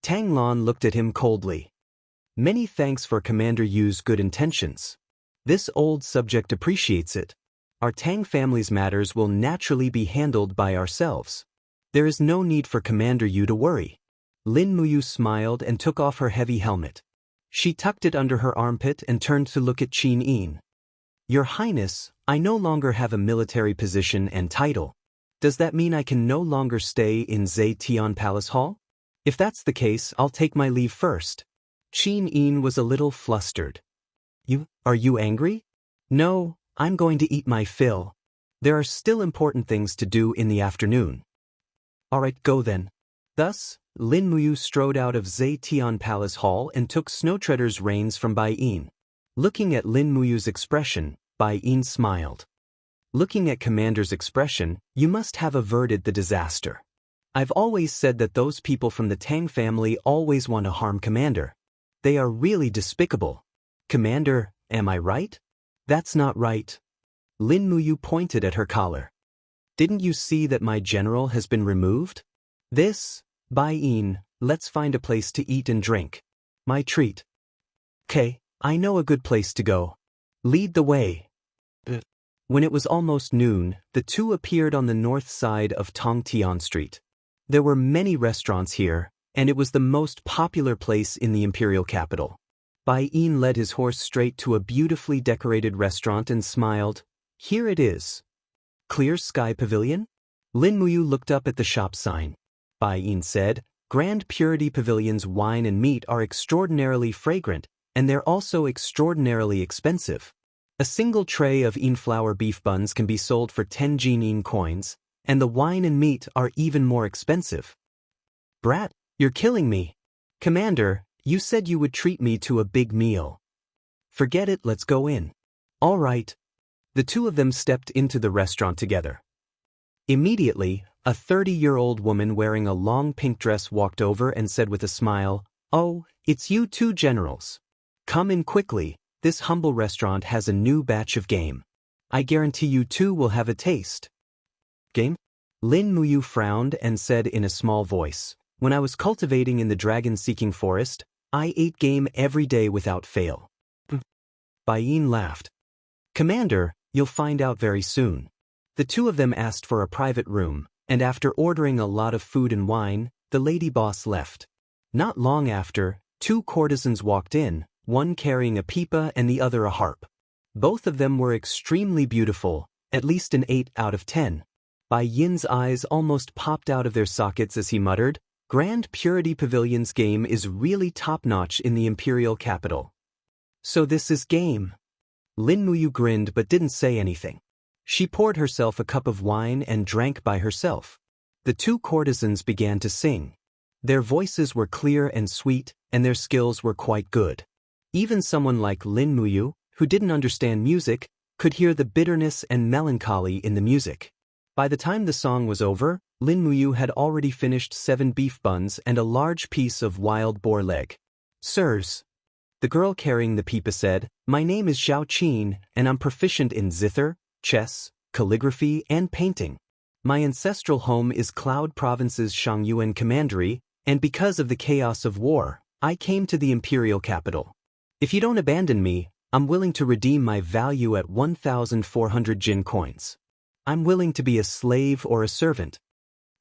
Tang Lan looked at him coldly. "Many thanks for Commander Yu's good intentions. This old subject appreciates it. Our Tang family's matters will naturally be handled by ourselves. There is no need for Commander Yu to worry." Lin Muyu smiled and took off her heavy helmet. She tucked it under her armpit and turned to look at Qin Yin. "Your Highness, I no longer have a military position and title. Does that mean I can no longer stay in Zetian Palace Hall? If that's the case, I'll take my leave first." Qin Yin was a little flustered. Are you angry?" "No, I'm going to eat my fill. There are still important things to do in the afternoon." "All right, go then." Thus, Lin Muyu strode out of Zetian Palace Hall and took Snowtreader's reins from Bai Yin. Looking at Lin Muyu's expression, Bai Yin smiled. "Looking at Commander's expression, you must have averted the disaster. I've always said that those people from the Tang family always want to harm Commander. They are really despicable. Commander, am I right?" "That's not right." Lin Muyu pointed at her collar. "Didn't you see that my general has been removed? Bai Yin, let's find a place to eat and drink. My treat." "'Kay, I know a good place to go. Lead the way." When it was almost noon, the two appeared on the north side of Tongtian Street. There were many restaurants here, and it was the most popular place in the imperial capital. Bai Yin led his horse straight to a beautifully decorated restaurant and smiled. Here it is. Clear Sky Pavilion? Lin Muyu looked up at the shop sign. Bai Yin said, Grand Purity Pavilion's wine and meat are extraordinarily fragrant, and they're also extraordinarily expensive. A single tray of Yin flour beef buns can be sold for 10 Yin coins, and the wine and meat are even more expensive. Brat, you're killing me. Commander, you said you would treat me to a big meal. Forget it, let's go in. All right. The two of them stepped into the restaurant together. Immediately, a 30-year-old woman wearing a long pink dress walked over and said with a smile, Oh, it's you two generals. Come in quickly, this humble restaurant has a new batch of game. I guarantee you two will have a taste. Game? Lin Muyu frowned and said in a small voice, When I was cultivating in the dragon-seeking forest, I ate game every day without fail. Bai Yin laughed. Commander, you'll find out very soon. The two of them asked for a private room, and after ordering a lot of food and wine, the lady boss left. Not long after, two courtesans walked in, one carrying a pipa and the other a harp. Both of them were extremely beautiful, at least an 8 out of 10. Bai Yin's eyes almost popped out of their sockets as he muttered, Grand Purity Pavilion's game is really top-notch in the imperial capital. So this is game. Lin Muyu grinned but didn't say anything. She poured herself a cup of wine and drank by herself. The two courtesans began to sing. Their voices were clear and sweet, and their skills were quite good. Even someone like Lin Muyu, who didn't understand music, could hear the bitterness and melancholy in the music. By the time the song was over, Lin Muyu had already finished 7 beef buns and a large piece of wild boar leg. Sirs, the girl carrying the pipa said, My name is Zhao Qin, and I'm proficient in zither, chess, calligraphy, and painting. My ancestral home is Cloud Province's Xianxia Commandery, and because of the chaos of war, I came to the imperial capital. If you don't abandon me, I'm willing to redeem my value at 1,400 Jin coins. I'm willing to be a slave or a servant.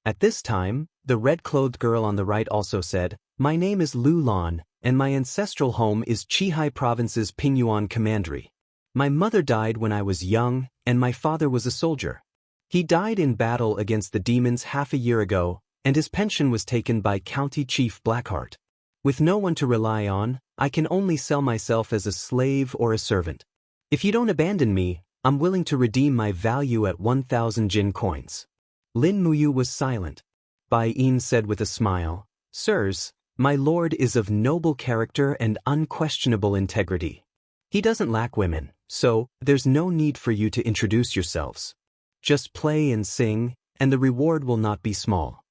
At this time, the red-clothed girl on the right also said, My name is Lu Lan, and my ancestral home is Qihai Province's Pingyuan Commandery. My mother died when I was young, and my father was a soldier. He died in battle against the demons half a year ago, and his pension was taken by County Chief Blackheart. With no one to rely on, I can only sell myself as a slave or a servant. If you don't abandon me, I'm willing to redeem my value at 1,000 Jin coins. Lin Muyu was silent. Bai Yin said with a smile, Sirs, my lord is of noble character and unquestionable integrity. He doesn't lack women, so there's no need for you to introduce yourselves. Just play and sing, and the reward will not be small.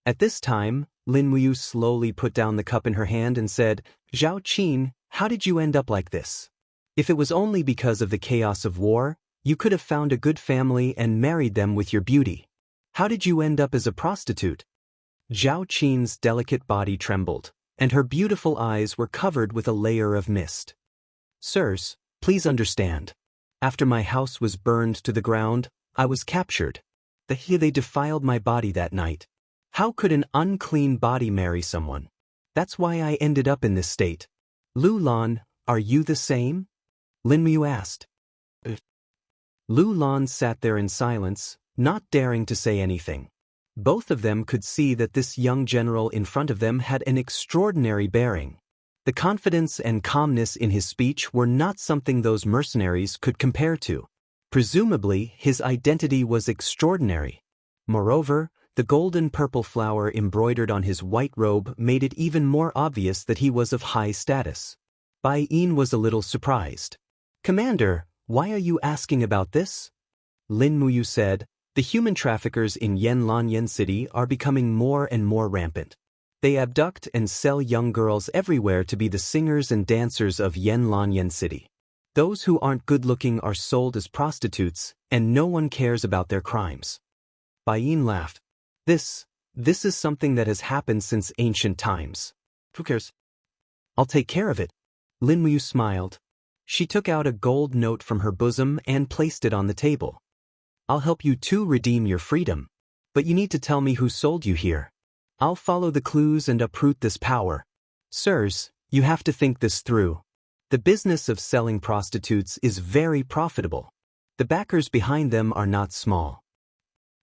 At this time, Lin Muyu slowly put down the cup in her hand and said, Zhao Qin, how did you end up like this? If it was only because of the chaos of war, you could have found a good family and married them with your beauty. How did you end up as a prostitute? Zhao Qin's delicate body trembled, and her beautiful eyes were covered with a layer of mist. Sirs, please understand. After my house was burned to the ground, I was captured. They defiled my body that night. How could an unclean body marry someone? That's why I ended up in this state. Lu Lan, are you the same? Lin Muyu asked. Lu Lan sat there in silence, not daring to say anything. Both of them could see that this young general in front of them had an extraordinary bearing. The confidence and calmness in his speech were not something those mercenaries could compare to. Presumably, his identity was extraordinary. Moreover, the golden-purple flower embroidered on his white robe made it even more obvious that he was of high status. Bai Yin was a little surprised. Commander, why are you asking about this? Lin Muyu said, The human traffickers in Yanlanyan City are becoming more and more rampant. They abduct and sell young girls everywhere to be the singers and dancers of Yanlanyan City. Those who aren't good-looking are sold as prostitutes, and no one cares about their crimes. Bai Yin laughed. This is something that has happened since ancient times. Who cares? I'll take care of it. Lin Muyu smiled. She took out a gold note from her bosom and placed it on the table. I'll help you too redeem your freedom. But you need to tell me who sold you here. I'll follow the clues and uproot this power. Sirs, You have to think this through. The business of selling prostitutes is very profitable. The backers behind them are not small.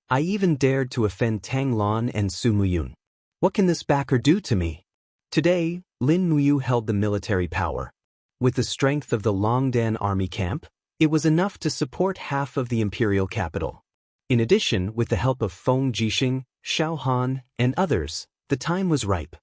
I even dared to offend Tang Lan and Su Muyun. What can this backer do to me? Today, Lin Muyu held the military power. With the strength of the Longdan army camp, it was enough to support half of the imperial capital. In addition, with the help of Feng Jixing, Xiao Han, and others, the time was ripe.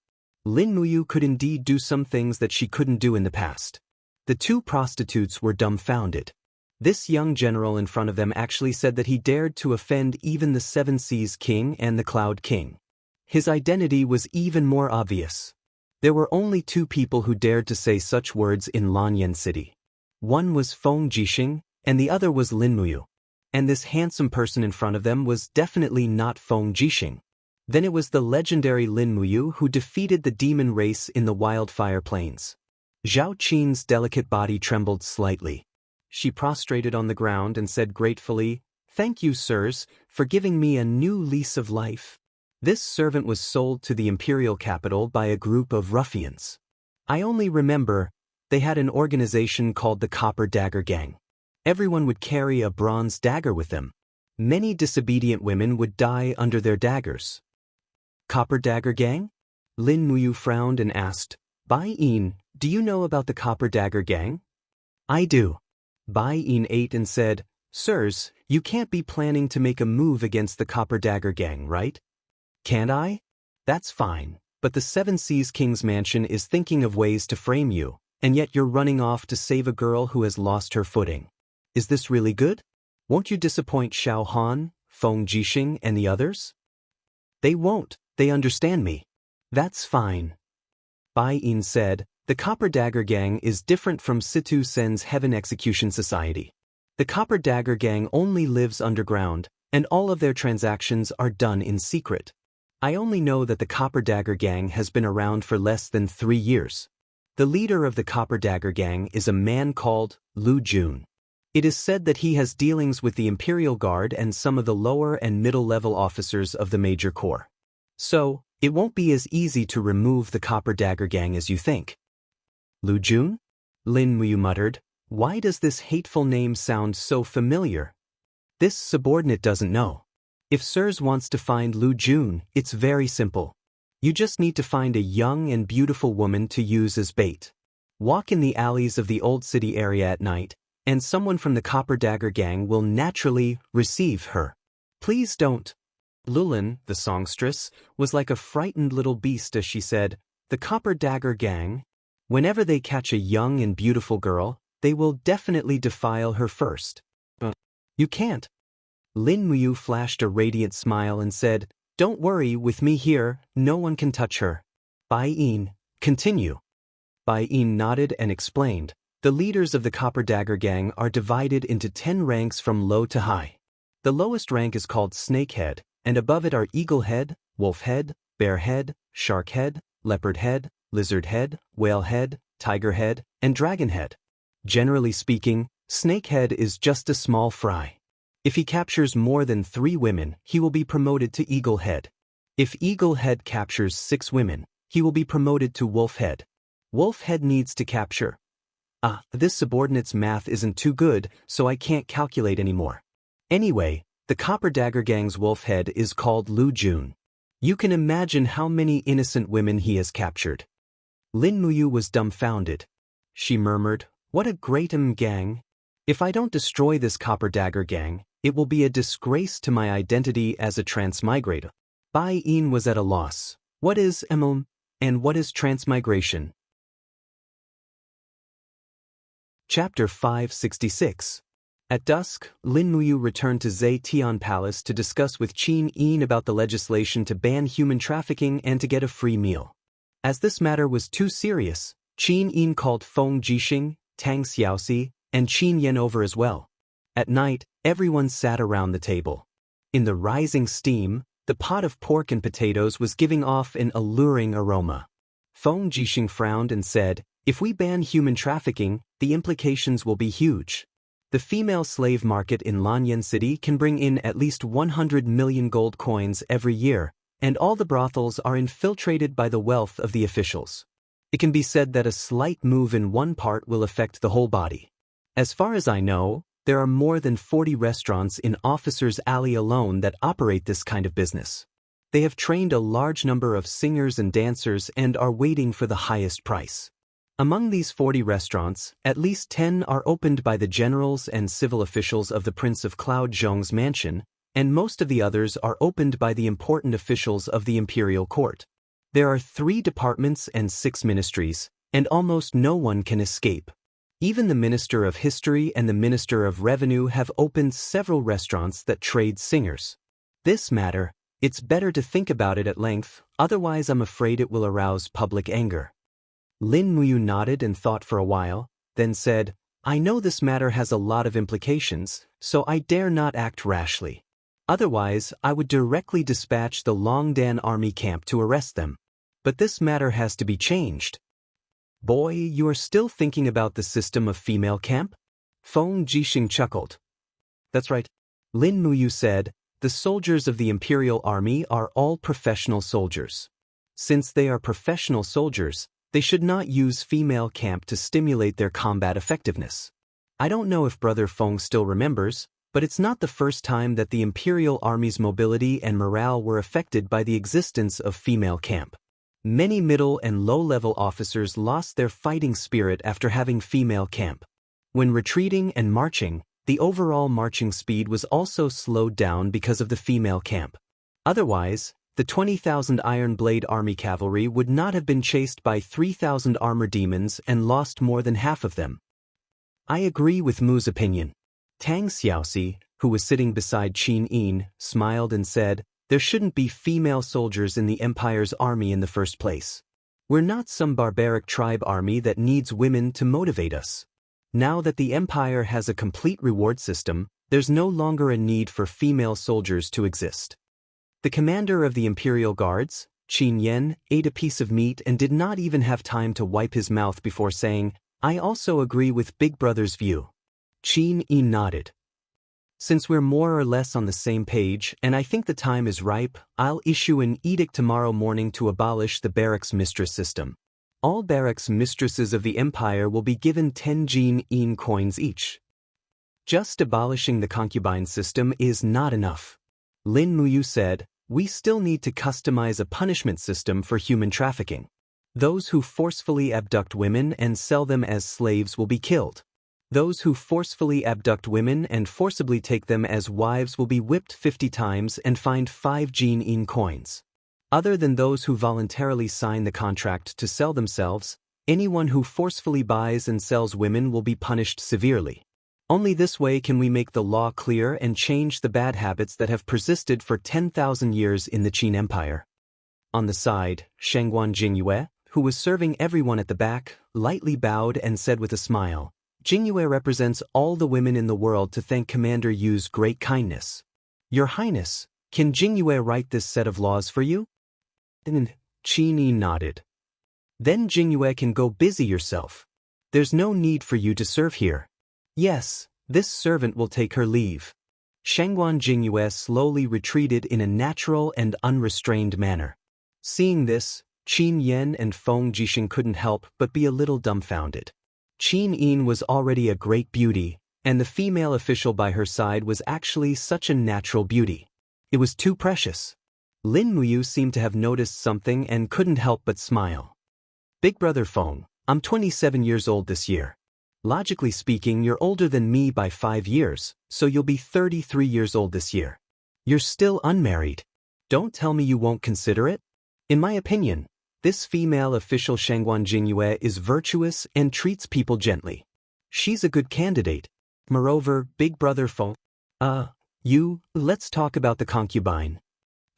Lin Muyu could indeed do some things that she couldn't do in the past. The two prostitutes were dumbfounded. This young general in front of them actually said that he dared to offend even the Seven Seas King and the Cloud King. His identity was even more obvious. There were only two people who dared to say such words in Lanyan City. One was Feng Jixing, and the other was Lin Muyu. And this handsome person in front of them was definitely not Feng Jixing. Then it was the legendary Lin Muyu who defeated the demon race in the Wildfire Plains. Zhao Qin's delicate body trembled slightly. She prostrated on the ground and said gratefully, "Thank you, sirs, for giving me a new lease of life." This servant was sold to the imperial capital by a group of ruffians. I only remember, they had an organization called the Copper Dagger Gang. Everyone would carry a bronze dagger with them. Many disobedient women would die under their daggers. Copper Dagger Gang? Lin Muyu frowned and asked, "Bai Yin, do you know about the Copper Dagger Gang?" "I do." Bai Yin ate and said, "Sirs, you can't be planning to make a move against the Copper Dagger Gang, right?" "Can't I? That's fine, but the Seven Seas King's mansion is thinking of ways to frame you, and yet you're running off to save a girl who has lost her footing. Is this really good? Won't you disappoint Xiao Han, Feng Jixing, and the others?" "They won't, they understand me." "That's fine." Bai Yin said, "The Copper Dagger Gang is different from Situ Sen's Heaven Execution Society. The Copper Dagger Gang only lives underground, and all of their transactions are done in secret. I only know that the Copper Dagger Gang has been around for less than 3 years. The leader of the Copper Dagger Gang is a man called Lu Jun. It is said that he has dealings with the Imperial Guard and some of the lower and middle-level officers of the Major Corps. So, it won't be as easy to remove the Copper Dagger Gang as you think." "Lu Jun?" Lin Muyu muttered. "Why does this hateful name sound so familiar?" "This subordinate doesn't know. If Sirs wants to find Lu Jun, it's very simple. You just need to find a young and beautiful woman to use as bait. Walk in the alleys of the old city area at night, and someone from the Copper Dagger Gang will naturally receive her. Please don't." Lulin, the songstress, was like a frightened little beast as she said, "The Copper Dagger Gang? Whenever they catch a young and beautiful girl, they will definitely defile her first." "You can't." Lin Muyu flashed a radiant smile and said, "Don't worry, with me here, no one can touch her." "Bai Yin, continue." Bai Yin nodded and explained, "The leaders of the Copper Dagger Gang are divided into 10 ranks from low to high. The lowest rank is called Snakehead, and above it are Eagle Head, Wolf Head, Bear Head, Shark Head, Leopard Head, Lizard Head, Whale Head, Tiger Head, and Dragon Head. Generally speaking, Snakehead is just a small fry. If he captures more than 3 women, he will be promoted to Eagle Head. If Eagle Head captures 6 women, he will be promoted to Wolf Head. Wolf Head needs to capture... this subordinate's math isn't too good, so I can't calculate anymore. Anyway, the Copper Dagger Gang's Wolf Head is called Lu Jun. You can imagine how many innocent women he has captured." Lin Muyu was dumbfounded. She murmured, "What a great gang. If I don't destroy this Copper Dagger Gang, it will be a disgrace to my identity as a transmigrator." Bai Yin was at a loss. What is and what is transmigration? Chapter 566. At dusk, Lin Muyu returned to Zetian Palace to discuss with Qin Yin about the legislation to ban human trafficking and to get a free meal. As this matter was too serious, Qin Yin called Feng Jixing, Tang Xiaoxi, and Qin Yan over as well. At night, everyone sat around the table. In the rising steam, the pot of pork and potatoes was giving off an alluring aroma. Feng Jixing frowned and said, "If we ban human trafficking, the implications will be huge. The female slave market in Lanyan City can bring in at least 100 million gold coins every year, and all the brothels are infiltrated by the wealth of the officials. It can be said that a slight move in one part will affect the whole body. As far as I know, there are more than 40 restaurants in Officers' Alley alone that operate this kind of business. They have trained a large number of singers and dancers and are waiting for the highest price. Among these 40 restaurants, at least 10 are opened by the generals and civil officials of the Prince of Cloud Zhong's mansion, and most of the others are opened by the important officials of the imperial court. There are 3 departments and 6 ministries, and almost no one can escape. Even the Minister of History and the Minister of Revenue have opened several restaurants that trade singers. This matter, it's better to think about it at length, otherwise I'm afraid it will arouse public anger. Lin Muyu nodded and thought for a while, then said, I know this matter has a lot of implications, so I dare not act rashly. Otherwise, I would directly dispatch the Longdan army camp to arrest them. But this matter has to be changed. Boy, you are still thinking about the system of female camp? Feng Jixing chuckled. That's right. Lin Muyu said, the soldiers of the Imperial Army are all professional soldiers. Since they are professional soldiers, they should not use female camp to stimulate their combat effectiveness. I don't know if Brother Feng still remembers, but it's not the first time that the Imperial Army's mobility and morale were affected by the existence of female camp. Many middle and low-level officers lost their fighting spirit after having female camp. When retreating and marching, the overall marching speed was also slowed down because of the female camp. Otherwise, the 20,000 Iron Blade Army cavalry would not have been chased by 3,000 armor demons and lost more than half of them. I agree with Mu's opinion. Tang Xiaoxi, who was sitting beside Qin Yin, smiled and said, there shouldn't be female soldiers in the Empire's army in the first place. We're not some barbaric tribe army that needs women to motivate us. Now that the Empire has a complete reward system, there's no longer a need for female soldiers to exist. The commander of the Imperial Guards, Qin Yan, ate a piece of meat and did not even have time to wipe his mouth before saying, I also agree with Big Brother's view. Qin Yin nodded. Since we're more or less on the same page and I think the time is ripe, I'll issue an edict tomorrow morning to abolish the barracks mistress system. All barracks mistresses of the Empire will be given 10 Jin Yin coins each. Just abolishing the concubine system is not enough. Lin Muyu said, we still need to customize a punishment system for human trafficking. Those who forcefully abduct women and sell them as slaves will be killed. Those who forcefully abduct women and forcibly take them as wives will be whipped 50 times and fined 5 Jin Yin coins. Other than those who voluntarily sign the contract to sell themselves, anyone who forcefully buys and sells women will be punished severely. Only this way can we make the law clear and change the bad habits that have persisted for 10,000 years in the Qin Empire. On the side, Shengguan Jingyue, who was serving everyone at the back, lightly bowed and said with a smile, Jingyue represents all the women in the world to thank Commander Yu's great kindness. Your Highness, can Jingyue write this set of laws for you? And Qin Yin nodded. Then Jingyue can go busy yourself. There's no need for you to serve here. Yes, this servant will take her leave. Shengguan Jingyue slowly retreated in a natural and unrestrained manner. Seeing this, Qin Yan and Feng Jixing couldn't help but be a little dumbfounded. Qin Yin was already a great beauty, and the female official by her side was actually such a natural beauty. It was too precious. Lin Muyu seemed to have noticed something and couldn't help but smile. Big Brother Feng, I'm 27 years old this year. Logically speaking, you're older than me by 5 years, so you'll be 33 years old this year. You're still unmarried. Don't tell me you won't consider it. In my opinion, this female official Shengguan Jingyue is virtuous and treats people gently. She's a good candidate. Moreover, Big Brother Feng, let's talk about the concubine.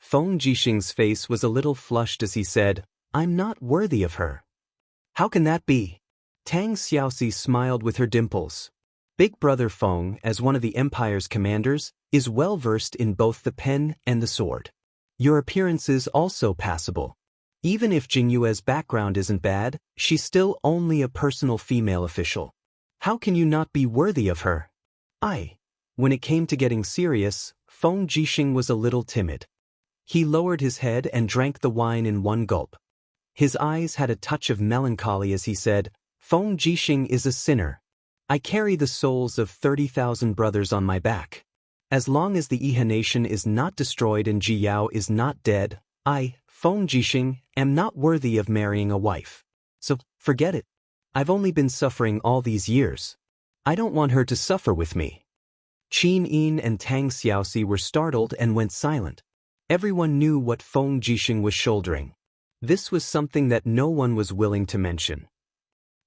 Feng Jixing's face was a little flushed as he said, I'm not worthy of her. How can that be? Tang Xiaoxi smiled with her dimples. Big Brother Feng, as one of the Empire's commanders, is well versed in both the pen and the sword. Your appearance is also passable. Even if Jingyue's background isn't bad, she's still only a personal female official. How can you not be worthy of her? When it came to getting serious, Feng Jixing was a little timid. He lowered his head and drank the wine in one gulp. His eyes had a touch of melancholy as he said, Feng Jixing is a sinner. I carry the souls of 30,000 brothers on my back. As long as the Yihe nation is not destroyed and Ji Yao is not dead, I, Feng Jixing, am not worthy of marrying a wife. So, forget it. I've only been suffering all these years. I don't want her to suffer with me. Qin Yin and Tang Xiaoxi were startled and went silent. Everyone knew what Feng Jixing was shouldering. This was something that no one was willing to mention.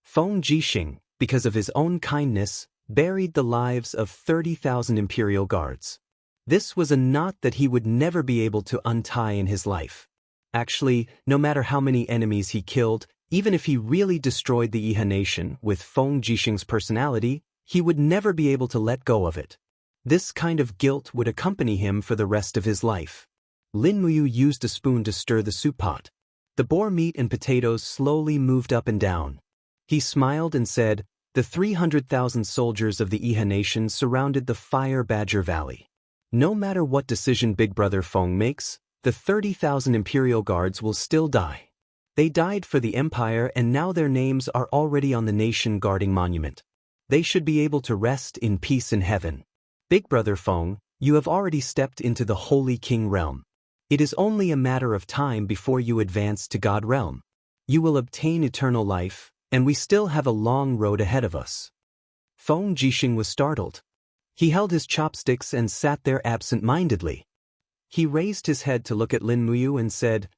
Feng Jixing, because of his own kindness, buried the lives of 30,000 imperial guards. This was a knot that he would never be able to untie in his life. Actually, no matter how many enemies he killed, even if he really destroyed the Yihe nation with Feng Jixing's personality, he would never be able to let go of it. This kind of guilt would accompany him for the rest of his life. Lin Muyu used a spoon to stir the soup pot. The boar meat and potatoes slowly moved up and down. He smiled and said, the 300,000 soldiers of the Yihe nation surrounded the Fire Badger Valley. No matter what decision Big Brother Feng makes, the 30,000 imperial guards will still die. They died for the empire and now their names are already on the nation guarding monument. They should be able to rest in peace in heaven. Big Brother Feng, you have already stepped into the Holy King realm. It is only a matter of time before you advance to God realm. You will obtain eternal life, and we still have a long road ahead of us. Feng Jixing was startled. He held his chopsticks and sat there absent-mindedly. He raised his head to look at Lin Muyu and said,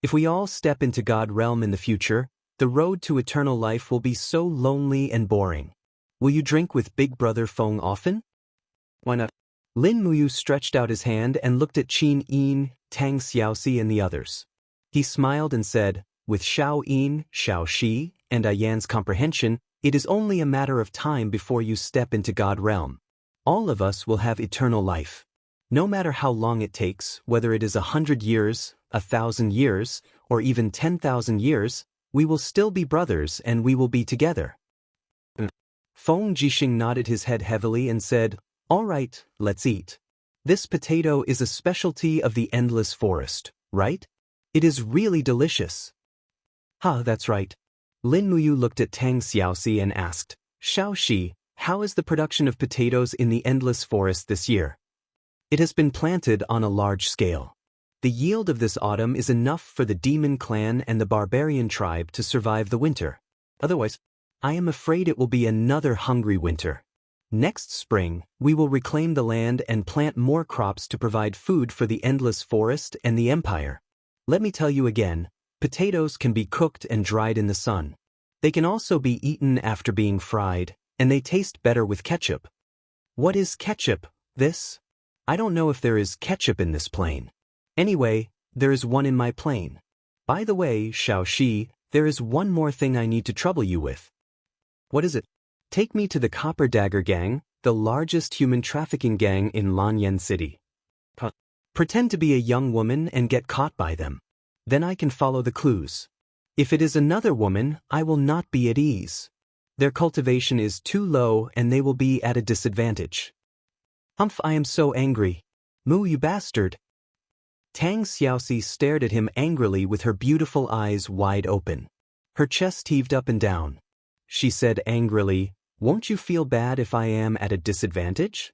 if we all step into God realm in the future, the road to eternal life will be so lonely and boring. Will you drink with Big Brother Feng often? Why not? Lin Muyu stretched out his hand and looked at Qin Yin, Tang Xiaoxi and the others. He smiled and said, with Xiao Yin, Xiao Shi, and Ayan's comprehension, it is only a matter of time before you step into God realm. All of us will have eternal life. No matter how long it takes, whether it is 100 years, 1,000 years, or even 10,000 years, we will still be brothers and we will be together. Feng Jixing nodded his head heavily and said, all right, let's eat. This potato is a specialty of the endless forest, right? It is really delicious. That's right. Lin Muyu looked at Tang Xiaoxi and asked, Xiao Shi, how is the production of potatoes in the endless forest this year? It has been planted on a large scale. The yield of this autumn is enough for the demon clan and the barbarian tribe to survive the winter. Otherwise, I am afraid it will be another hungry winter. Next spring, we will reclaim the land and plant more crops to provide food for the endless forest and the empire. Let me tell you again, potatoes can be cooked and dried in the sun. They can also be eaten after being fried, and they taste better with ketchup. What is ketchup, this? I don't know if there is ketchup in this plane. Anyway, there is one in my plane. By the way, Xiao Shi, there is one more thing I need to trouble you with. What is it? Take me to the Copper Dagger Gang, the largest human trafficking gang in Lanyan City. Pretend to be a young woman and get caught by them. Then I can follow the clues. If it is another woman, I will not be at ease. Their cultivation is too low and they will be at a disadvantage. Humph, I am so angry. Moo, you bastard. Tang Xiaoxi stared at him angrily with her beautiful eyes wide open. Her chest heaved up and down. She said angrily, won't you feel bad if I am at a disadvantage?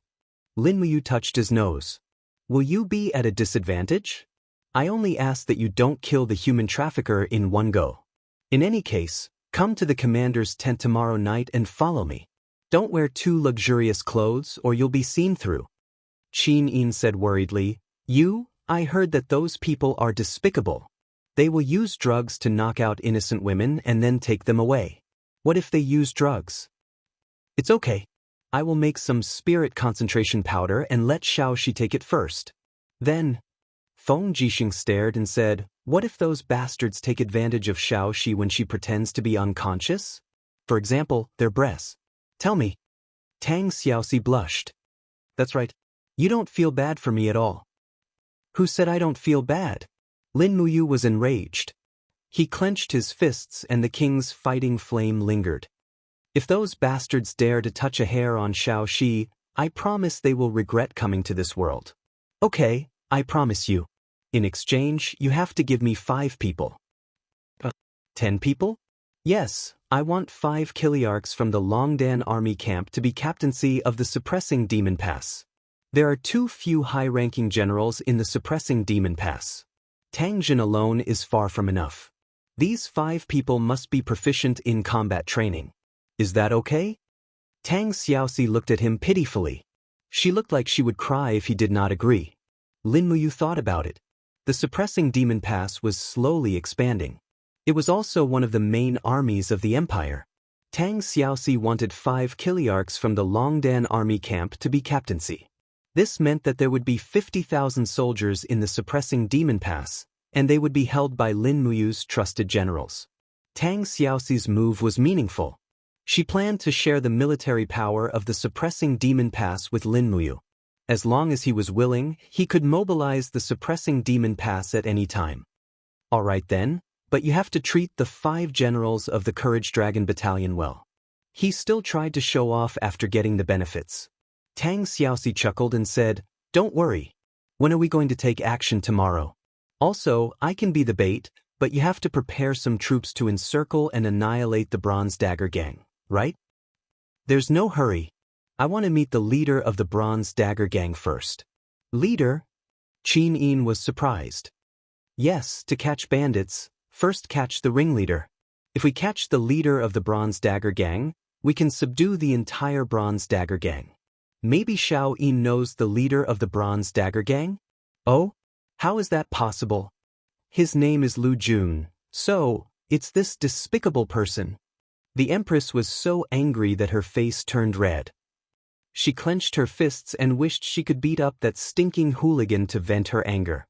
Lin Muyu touched his nose. Will you be at a disadvantage? I only ask that you don't kill the human trafficker in one go. In any case, come to the commander's tent tomorrow night and follow me. Don't wear too luxurious clothes or you'll be seen through. Qin Yin said worriedly, I heard that those people are despicable. They will use drugs to knock out innocent women and then take them away. What if they use drugs? It's okay. I will make some spirit concentration powder and let Xiao Shi take it first. Then, Feng Jixing stared and said, what if those bastards take advantage of Xiao Shi when she pretends to be unconscious? For example, their breasts. Tell me. Tang Xiaoxi blushed. That's right. You don't feel bad for me at all. Who said I don't feel bad? Lin Muyu was enraged. He clenched his fists and the king's fighting flame lingered. If those bastards dare to touch a hair on Xiao Shi, I promise they will regret coming to this world. Okay, I promise you. In exchange, you have to give me 5 people. 10 people? Yes, I want 5 Kiliarchs from the Longdan army camp to be captaincy of the Suppressing Demon Pass. There are too few high-ranking generals in the Suppressing Demon Pass. Tang Jin alone is far from enough. These 5 people must be proficient in combat training. Is that okay? Tang Xiaoxi looked at him pitifully. She looked like she would cry if he did not agree. Lin Muyu thought about it. The Suppressing Demon Pass was slowly expanding. It was also one of the main armies of the empire. Tang Xiaoxi wanted 5 Kiliarchs from the Longdan army camp to be captaincy. This meant that there would be 50,000 soldiers in the Suppressing Demon Pass, and they would be held by Lin Muyu's trusted generals. Tang Xiaoxi's move was meaningful. She planned to share the military power of the Suppressing Demon Pass with Lin Muyu. As long as he was willing, he could mobilize the Suppressing Demon Pass at any time. All right then, but you have to treat the 5 generals of the Courage Dragon Battalion well. He still tried to show off after getting the benefits. Tang Xiaoxi chuckled and said, "Don't worry. When are we going to take action tomorrow? Also, I can be the bait, but you have to prepare some troops to encircle and annihilate the Bronze Dagger Gang, right?" "There's no hurry. I want to meet the leader of the Bronze Dagger Gang first." "Leader?" Qin Yin was surprised. "Yes, to catch bandits, first catch the ringleader. If we catch the leader of the Bronze Dagger Gang, we can subdue the entire Bronze Dagger Gang." "Maybe Xiao Yin knows the leader of the Bronze Dagger Gang?" "Oh? How is that possible?" "His name is Lu Jun, so, it's this despicable person." The Empress was so angry that her face turned red. She clenched her fists and wished she could beat up that stinking hooligan to vent her anger.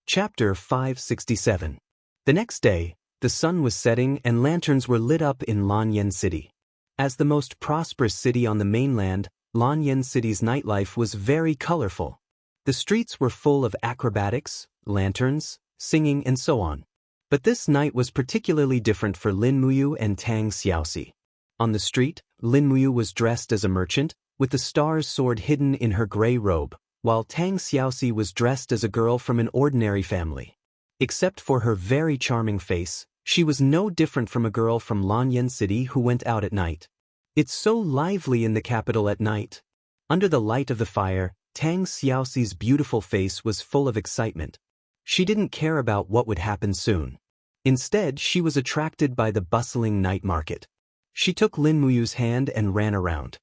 Chapter 567. The next day, the sun was setting and lanterns were lit up in Lanyan City. As the most prosperous city on the mainland, Lanyan City's nightlife was very colorful. The streets were full of acrobatics, lanterns, singing and so on. But this night was particularly different for Lin Muyu and Tang Xiaoxi. On the street, Lin Muyu was dressed as a merchant, with the star's sword hidden in her gray robe, while Tang Xiaoxi was dressed as a girl from an ordinary family. Except for her very charming face, she was no different from a girl from Lanyan City who went out at night. It's so lively in the capital at night. Under the light of the fire, Tang Xiaoxi's beautiful face was full of excitement. She didn't care about what would happen soon. Instead, she was attracted by the bustling night market. She took Lin Muyu's hand and ran around.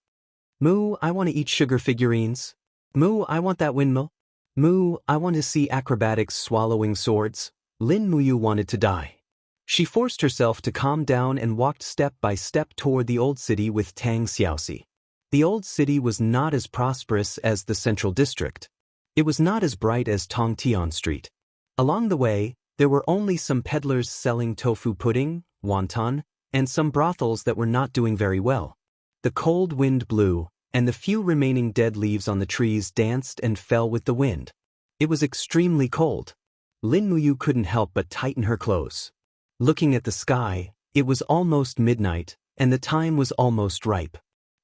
"Mu, I want to eat sugar figurines. Mu, I want that windmill. Mu, I want to see acrobatics swallowing swords." Lin Muyu wanted to die. She forced herself to calm down and walked step by step toward the old city with Tang Xiaoxi. The old city was not as prosperous as the central district. It was not as bright as Tongtian Street. Along the way, there were only some peddlers selling tofu pudding, wonton, and some brothels that were not doing very well. The cold wind blew, and the few remaining dead leaves on the trees danced and fell with the wind. It was extremely cold. Lin Muyu couldn't help but tighten her clothes. Looking at the sky, it was almost midnight, and the time was almost ripe.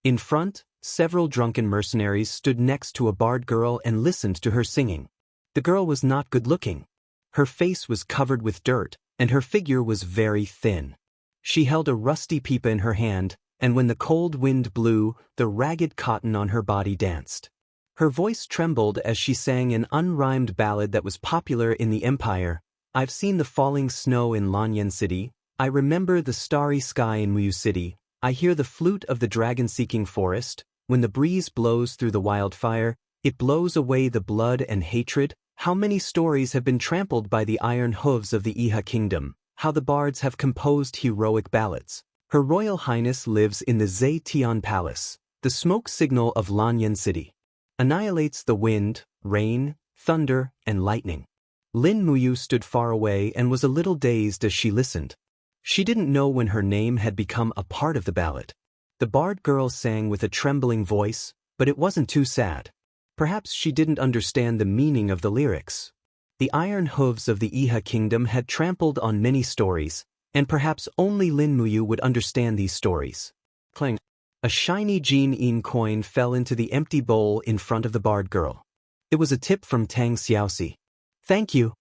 In front, several drunken mercenaries stood next to a bard girl and listened to her singing. The girl was not good-looking. Her face was covered with dirt, and her figure was very thin. She held a rusty pipa in her hand, and when the cold wind blew, the ragged cotton on her body danced. Her voice trembled as she sang an unrhymed ballad that was popular in the empire. "I've seen the falling snow in Lanyan City. I remember the starry sky in Muyu City. I hear the flute of the dragon-seeking forest. When the breeze blows through the wildfire, it blows away the blood and hatred. How many stories have been trampled by the iron hooves of the Iha kingdom. How the bards have composed heroic ballads. Her Royal Highness lives in the Zetian Palace, the smoke signal of Lanyan City. Annihilates the wind, rain, thunder, and lightning." Lin Muyu stood far away and was a little dazed as she listened. She didn't know when her name had become a part of the ballad. The bard girl sang with a trembling voice, but it wasn't too sad. Perhaps she didn't understand the meaning of the lyrics. The iron hooves of the Iha kingdom had trampled on many stories, and perhaps only Lin Muyu would understand these stories. Clang! A shiny Jin coin fell into the empty bowl in front of the bard girl. It was a tip from Tang Xiaoxi. "Thank you.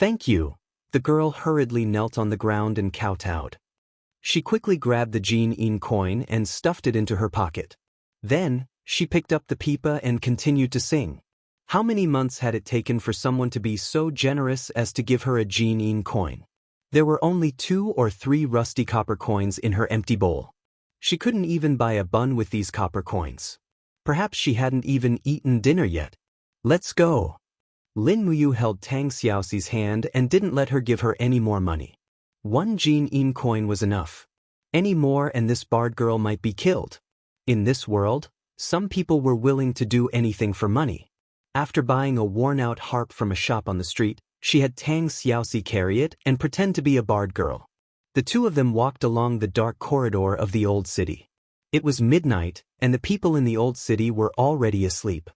Thank you," The girl hurriedly knelt on the ground and kowtowed. She quickly grabbed the Jin coin and stuffed it into her pocket. Then, she picked up the pipa and continued to sing. How many months had it taken for someone to be so generous as to give her a Jin coin? There were only 2 or 3 rusty copper coins in her empty bowl. She couldn't even buy a bun with these copper coins. Perhaps she hadn't even eaten dinner yet. Let's go. Lin Muyu held Tang Xiaoxi's hand and didn't let her give her any more money. 1 Jin coin was enough. Any more and this barred girl might be killed. In this world, some people were willing to do anything for money. After buying a worn-out harp from a shop on the street, she had Tang Xiaoxi carry it and pretend to be a barred girl. The 2 of them walked along the dark corridor of the old city. It was midnight, and the people in the old city were already asleep.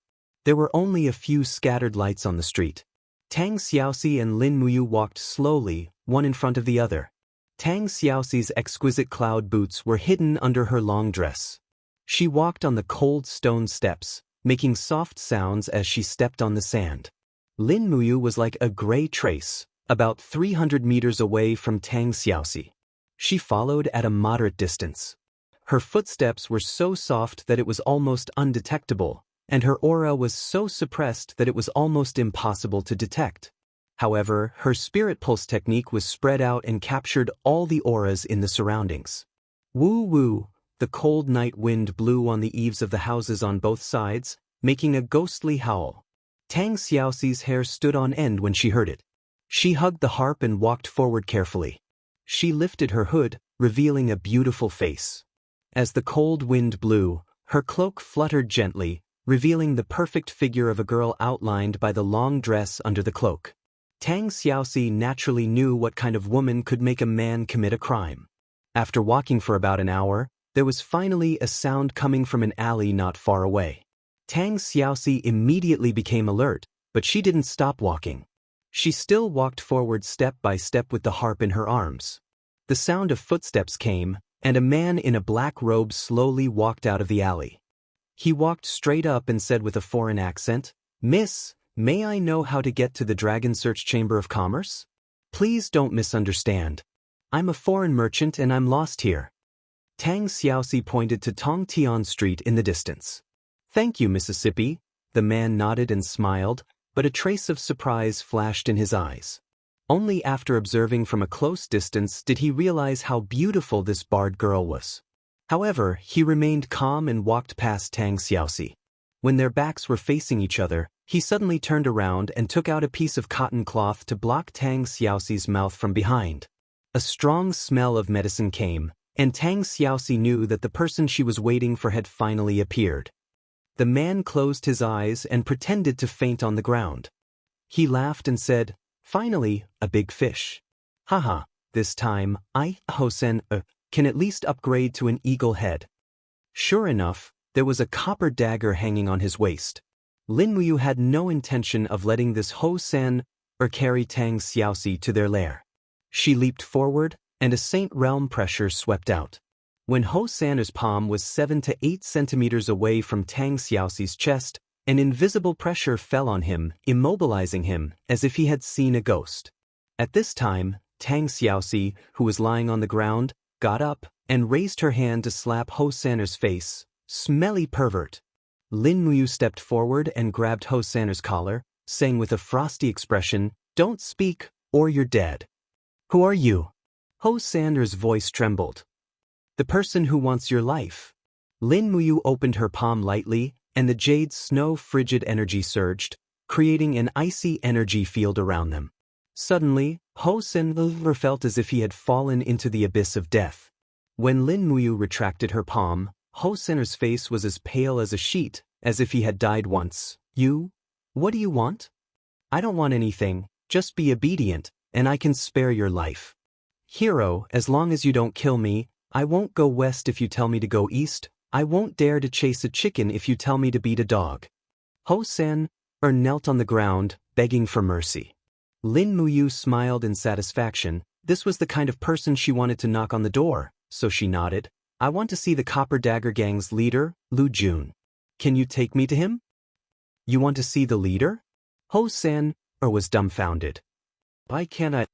There were only a few scattered lights on the street. Tang Xiaoxi and Lin Muyu walked slowly, one in front of the other. Tang Xiaoxi's exquisite cloud boots were hidden under her long dress. She walked on the cold stone steps, making soft sounds as she stepped on the sand. Lin Muyu was like a gray trace, about 300 meters away from Tang Xiaoxi. She followed at a moderate distance. Her footsteps were so soft that it was almost undetectable, and her aura was so suppressed that it was almost impossible to detect. However, her spirit pulse technique was spread out and captured all the auras in the surroundings. Woo-woo, the cold night wind blew on the eaves of the houses on both sides, making a ghostly howl. Tang Xiaoxi's hair stood on end when she heard it. She hugged the harp and walked forward carefully. She lifted her hood, revealing a beautiful face. As the cold wind blew, her cloak fluttered gently, revealing the perfect figure of a girl outlined by the long dress under the cloak. Tang Xiaoxi naturally knew what kind of woman could make a man commit a crime. After walking for about an hour, there was finally a sound coming from an alley not far away. Tang Xiaoxi immediately became alert, but she didn't stop walking. She still walked forward step by step with the harp in her arms. The sound of footsteps came, and a man in a black robe slowly walked out of the alley. He walked straight up and said with a foreign accent, "Miss, may I know how to get to the Dragon Search Chamber of Commerce? Please don't misunderstand. I'm a foreign merchant and I'm lost here." Tang Xiaoxi pointed to Tongtian Street in the distance. "Thank you, Mississippi." The man nodded and smiled, but a trace of surprise flashed in his eyes. Only after observing from a close distance did he realize how beautiful this barred girl was. However, he remained calm and walked past Tang Xiaoxi. When their backs were facing each other, he suddenly turned around and took out a piece of cotton cloth to block Tang Xiaoxi's mouth from behind. A strong smell of medicine came, and Tang Xiaoxi knew that the person she was waiting for had finally appeared. The man closed his eyes and pretended to faint on the ground. He laughed and said, "Finally, a big fish. Haha, this time, Hosen, can at least upgrade to an eagle head." Sure enough, there was a copper dagger hanging on his waist. Lin Muyu had no intention of letting this Hosen carry Tang Xiaoxi to their lair. She leaped forward, and a Saint Realm pressure swept out. When Hosan's palm was 7 to 8 centimeters away from Tang Xiaoxi's chest, an invisible pressure fell on him, immobilizing him, as if he had seen a ghost. At this time, Tang Xiaoxi, who was lying on the ground, got up and raised her hand to slap Hosan's face. "Smelly pervert." Lin Muyu stepped forward and grabbed Hosan's collar, saying with a frosty expression, "Don't speak, or you're dead." "Who are you?" Hosan's voice trembled. "The person who wants your life." Lin Muyu opened her palm lightly, and the jade snow frigid energy surged, creating an icy energy field around them. Suddenly, Hosen felt as if he had fallen into the abyss of death. When Lin Muyu retracted her palm, Hosen's face was as pale as a sheet, as if he had died once. "You? What do you want?" "I don't want anything, just be obedient, and I can spare your life." "Hero, as long as you don't kill me, I won't go west if you tell me to go east, I won't dare to chase a chicken if you tell me to beat a dog." Hosen knelt on the ground, begging for mercy. Lin Muyu smiled in satisfaction. This was the kind of person she wanted to knock on the door, so she nodded. "I want to see the Copper Dagger Gang's leader, Lu Jun. Can you take me to him?" "You want to see the leader?" Hosen was dumbfounded. "Why can't I?"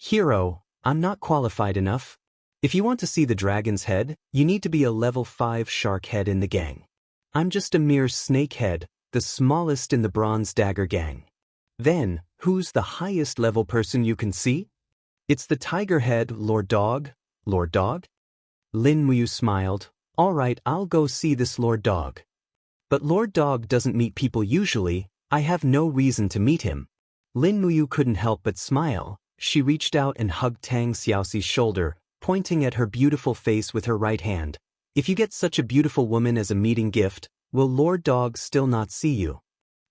Hero, I'm not qualified enough. If you want to see the dragon's head, you need to be a level 5 shark head in the gang. I'm just a mere snake head, the smallest in the bronze dagger gang. Then, who's the highest level person you can see? It's the tiger head, Lord Dog. Lord Dog? Lin Muyu smiled. All right, I'll go see this Lord Dog. But Lord Dog doesn't meet people usually. I have no reason to meet him. Lin Muyu couldn't help but smile. She reached out and hugged Tang Xiaoxi's shoulder, pointing at her beautiful face with her right hand. If you get such a beautiful woman as a meeting gift, will Lord Dog still not see you?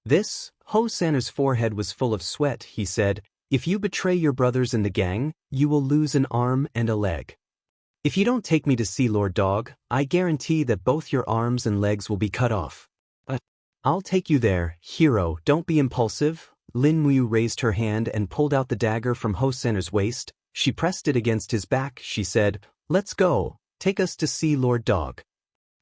This, Ho Sanner's forehead was full of sweat, he said. If you betray your brothers in the gang, you will lose an arm and a leg. If you don't take me to see Lord Dog, I guarantee that both your arms and legs will be cut off. But I'll take you there, hero, don't be impulsive. Lin Muyu raised her hand and pulled out the dagger from Ho Sanner's waist. She pressed it against his back. She said, let's go, take us to see Lord Dog.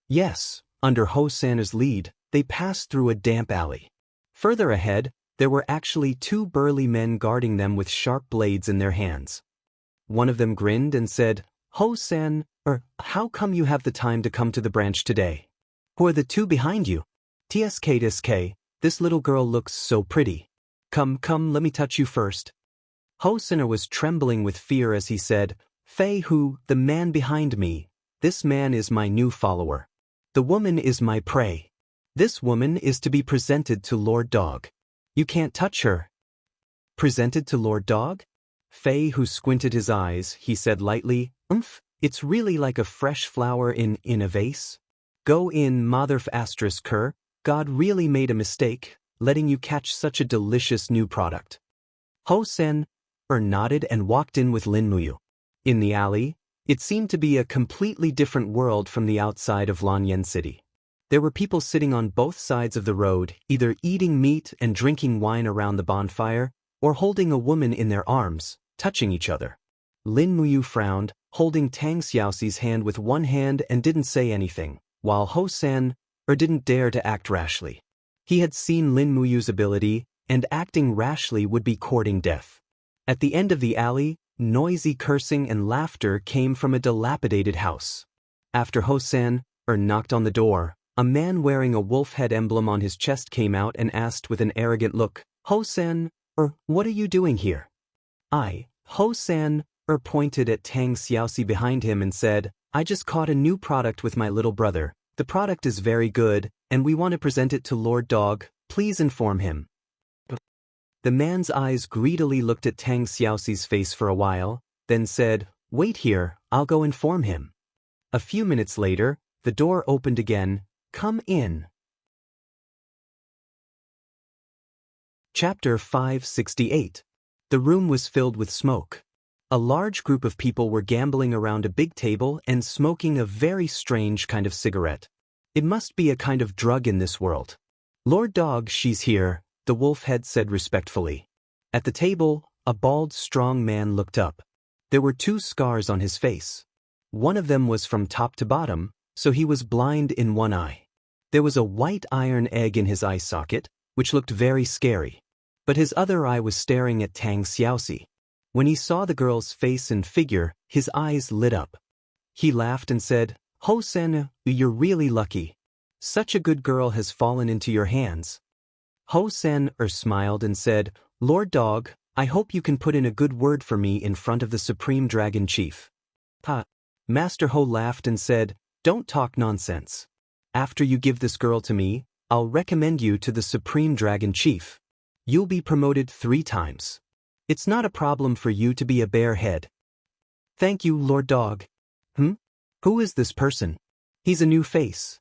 Yes, under Ho Sanner's lead, they passed through a damp alley. Further ahead, there were actually 2 burly men guarding them with sharp blades in their hands. One of them grinned and said, Ho San, how come you have the time to come to the branch today? Who are the 2 behind you? TSK, this little girl looks so pretty. Come, let me touch you first. Ho Sanner was trembling with fear as he said, Fei Hu, the man behind me. This man is my new follower. The woman is my prey. This woman is to be presented to Lord Dog. You can't touch her. Presented to Lord Dog? Fei Hu squinted his eyes. He said lightly, it's really like a fresh flower in a vase. Go in, mother f*** cur, God really made a mistake, letting you catch such a delicious new product. Ho San nodded and walked in with Lin Muyu. In the alley, it seemed to be a completely different world from the outside of Lanyan City. There were people sitting on both sides of the road, either eating meat and drinking wine around the bonfire, or holding a woman in their arms, touching each other. Lin Muyu frowned, holding Tang Xiaoxi's hand with one hand and didn't say anything, while Ho San didn't dare to act rashly. He had seen Lin Muyu's ability, and acting rashly would be courting death. At the end of the alley, noisy cursing and laughter came from a dilapidated house. After Ho San knocked on the door, a man wearing a wolf head emblem on his chest came out and asked with an arrogant look, Ho San, what are you doing here? Ho San pointed at Tang Xiaoxi behind him and said, I just caught a new product with my little brother. The product is very good, and we want to present it to Lord Dog. Please inform him. The man's eyes greedily looked at Tang Xiaoxi's face for a while, then said, wait here, I'll go inform him. A few minutes later, the door opened again. Come in. Chapter 568. The room was filled with smoke. A large group of people were gambling around a big table and smoking a very strange kind of cigarette. It must be a kind of drug in this world. Lord Dog, she's here, the wolf head said respectfully. At the table, a bald, strong man looked up. There were 2 scars on his face. One of them was from top to bottom, so he was blind in one eye. There was a white iron egg in his eye socket, which looked very scary. But his other eye was staring at Tang Xiaoxi. When he saw the girl's face and figure, his eyes lit up. He laughed and said, Ho San, you're really lucky. Such a good girl has fallen into your hands. Ho San smiled and said, Lord Dog, I hope you can put in a good word for me in front of the Supreme Dragon Chief. Master Ho laughed and said, don't talk nonsense. After you give this girl to me, I'll recommend you to the Supreme Dragon Chief. You'll be promoted 3 times. It's not a problem for you to be a bare head. Thank you, Lord Dog. Who is this person? He's a new face.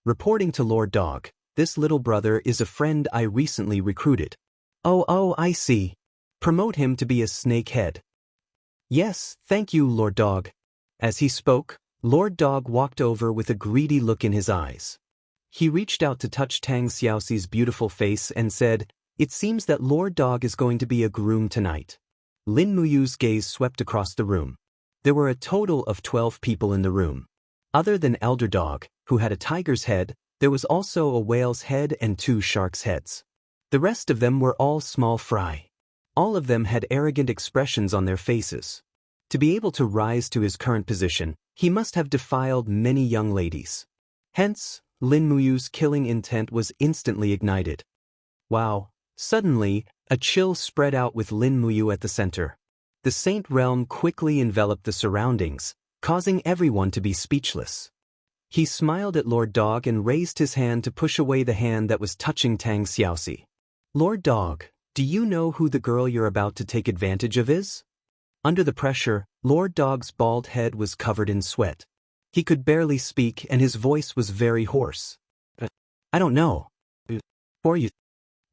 Reporting to Lord Dog, this little brother is a friend I recently recruited. Oh, I see. Promote him to be a snake head. Yes, thank you, Lord Dog. As he spoke, Lord Dog walked over with a greedy look in his eyes. He reached out to touch Tang Xiaoxi's beautiful face and said, it seems that Lord Dog is going to be a groom tonight. Lin Muyu's gaze swept across the room. There were a total of 12 people in the room. Other than Elder Dog, who had a tiger's head, there was also a whale's head and 2 sharks' heads. The rest of them were all small fry. All of them had arrogant expressions on their faces. To be able to rise to his current position, he must have defiled many young ladies. Hence, Lin Muyu's killing intent was instantly ignited. Wow! Suddenly, a chill spread out with Lin Muyu at the center. The Saint Realm quickly enveloped the surroundings, causing everyone to be speechless. He smiled at Lord Dog and raised his hand to push away the hand that was touching Tang Xiaoxi. Lord Dog, do you know who the girl you're about to take advantage of is? Under the pressure, Lord Dog's bald head was covered in sweat. He could barely speak and his voice was very hoarse. I don't know. For you.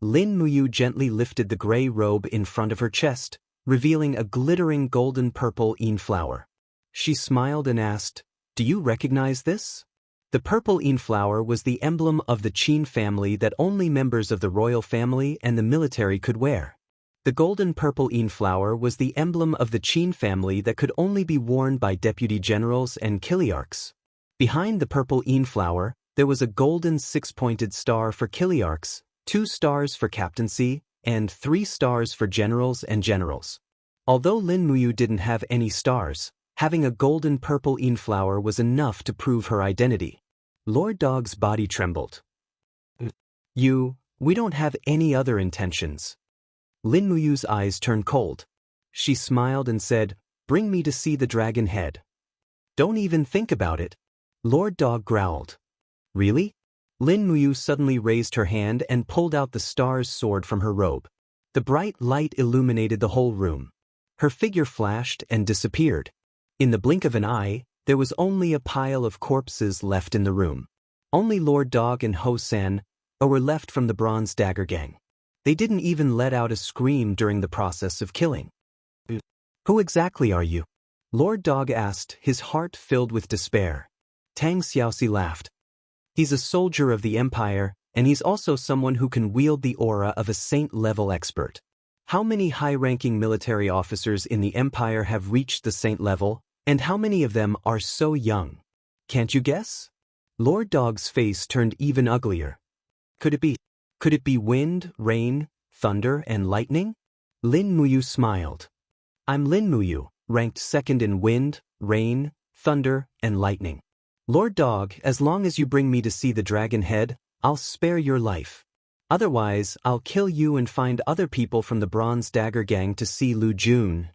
Lin Muyu gently lifted the gray robe in front of her chest, revealing a glittering golden-purple Yin flower. She smiled and asked, "Do you recognize this?" The purple Yin flower was the emblem of the Qin family that only members of the royal family and the military could wear. The golden purple Yin flower was the emblem of the Qin family that could only be worn by deputy generals and kiliarchs. Behind the purple Yin flower, there was a golden six-pointed star for kiliarchs, 2 stars for captaincy, and 3 stars for generals and generals. Although Lin Muyu didn't have any stars, having a golden purple Yin flower was enough to prove her identity. Lord Dog's body trembled. We don't have any other intentions. Lin Muyu's eyes turned cold. She smiled and said, "Bring me to see the dragon head." "Don't even think about it." Lord Dog growled. "Really?" Lin Muyu suddenly raised her hand and pulled out the star's sword from her robe. The bright light illuminated the whole room. Her figure flashed and disappeared. In the blink of an eye, there was only a pile of corpses left in the room. Only Lord Dog and Ho San were left from the Bronze Dagger Gang. They didn't even let out a scream during the process of killing. "Who exactly are you?" Lord Dog asked, his heart filled with despair. Tang Xiaoxi laughed. "He's a soldier of the Empire, and he's also someone who can wield the aura of a saint-level expert. How many high-ranking military officers in the Empire have reached the saint level, and how many of them are so young? Can't you guess?" Lord Dog's face turned even uglier. Could it be wind, rain, thunder, and lightning? Lin Muyu smiled. "I'm Lin Muyu, ranked second in wind, rain, thunder, and lightning. Lord Dog, as long as you bring me to see the dragon head, I'll spare your life. Otherwise, I'll kill you and find other people from the Bronze Dagger Gang to see Lu Jun."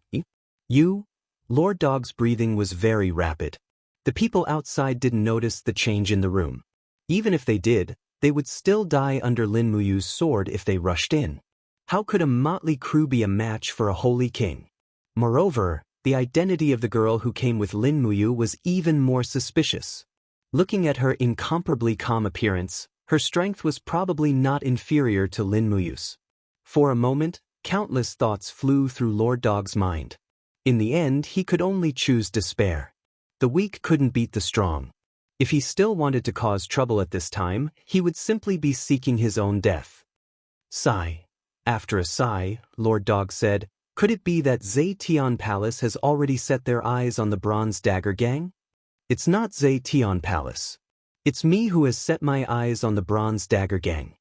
"You?" Lord Dog's breathing was very rapid. The people outside didn't notice the change in the room. Even if they did, they would still die under Lin Muyu's sword if they rushed in. How could a motley crew be a match for a holy king? Moreover, the identity of the girl who came with Lin Muyu was even more suspicious. Looking at her incomparably calm appearance, her strength was probably not inferior to Lin Muyu's. For a moment, countless thoughts flew through Lord Dog's mind. In the end, he could only choose despair. The weak couldn't beat the strong. If he still wanted to cause trouble at this time, he would simply be seeking his own death. Sigh. After a sigh, Lord Dog said, "Could it be that Zetian Palace has already set their eyes on the Bronze Dagger Gang? It's not Zetian Palace. It's me who has set my eyes on the Bronze Dagger Gang."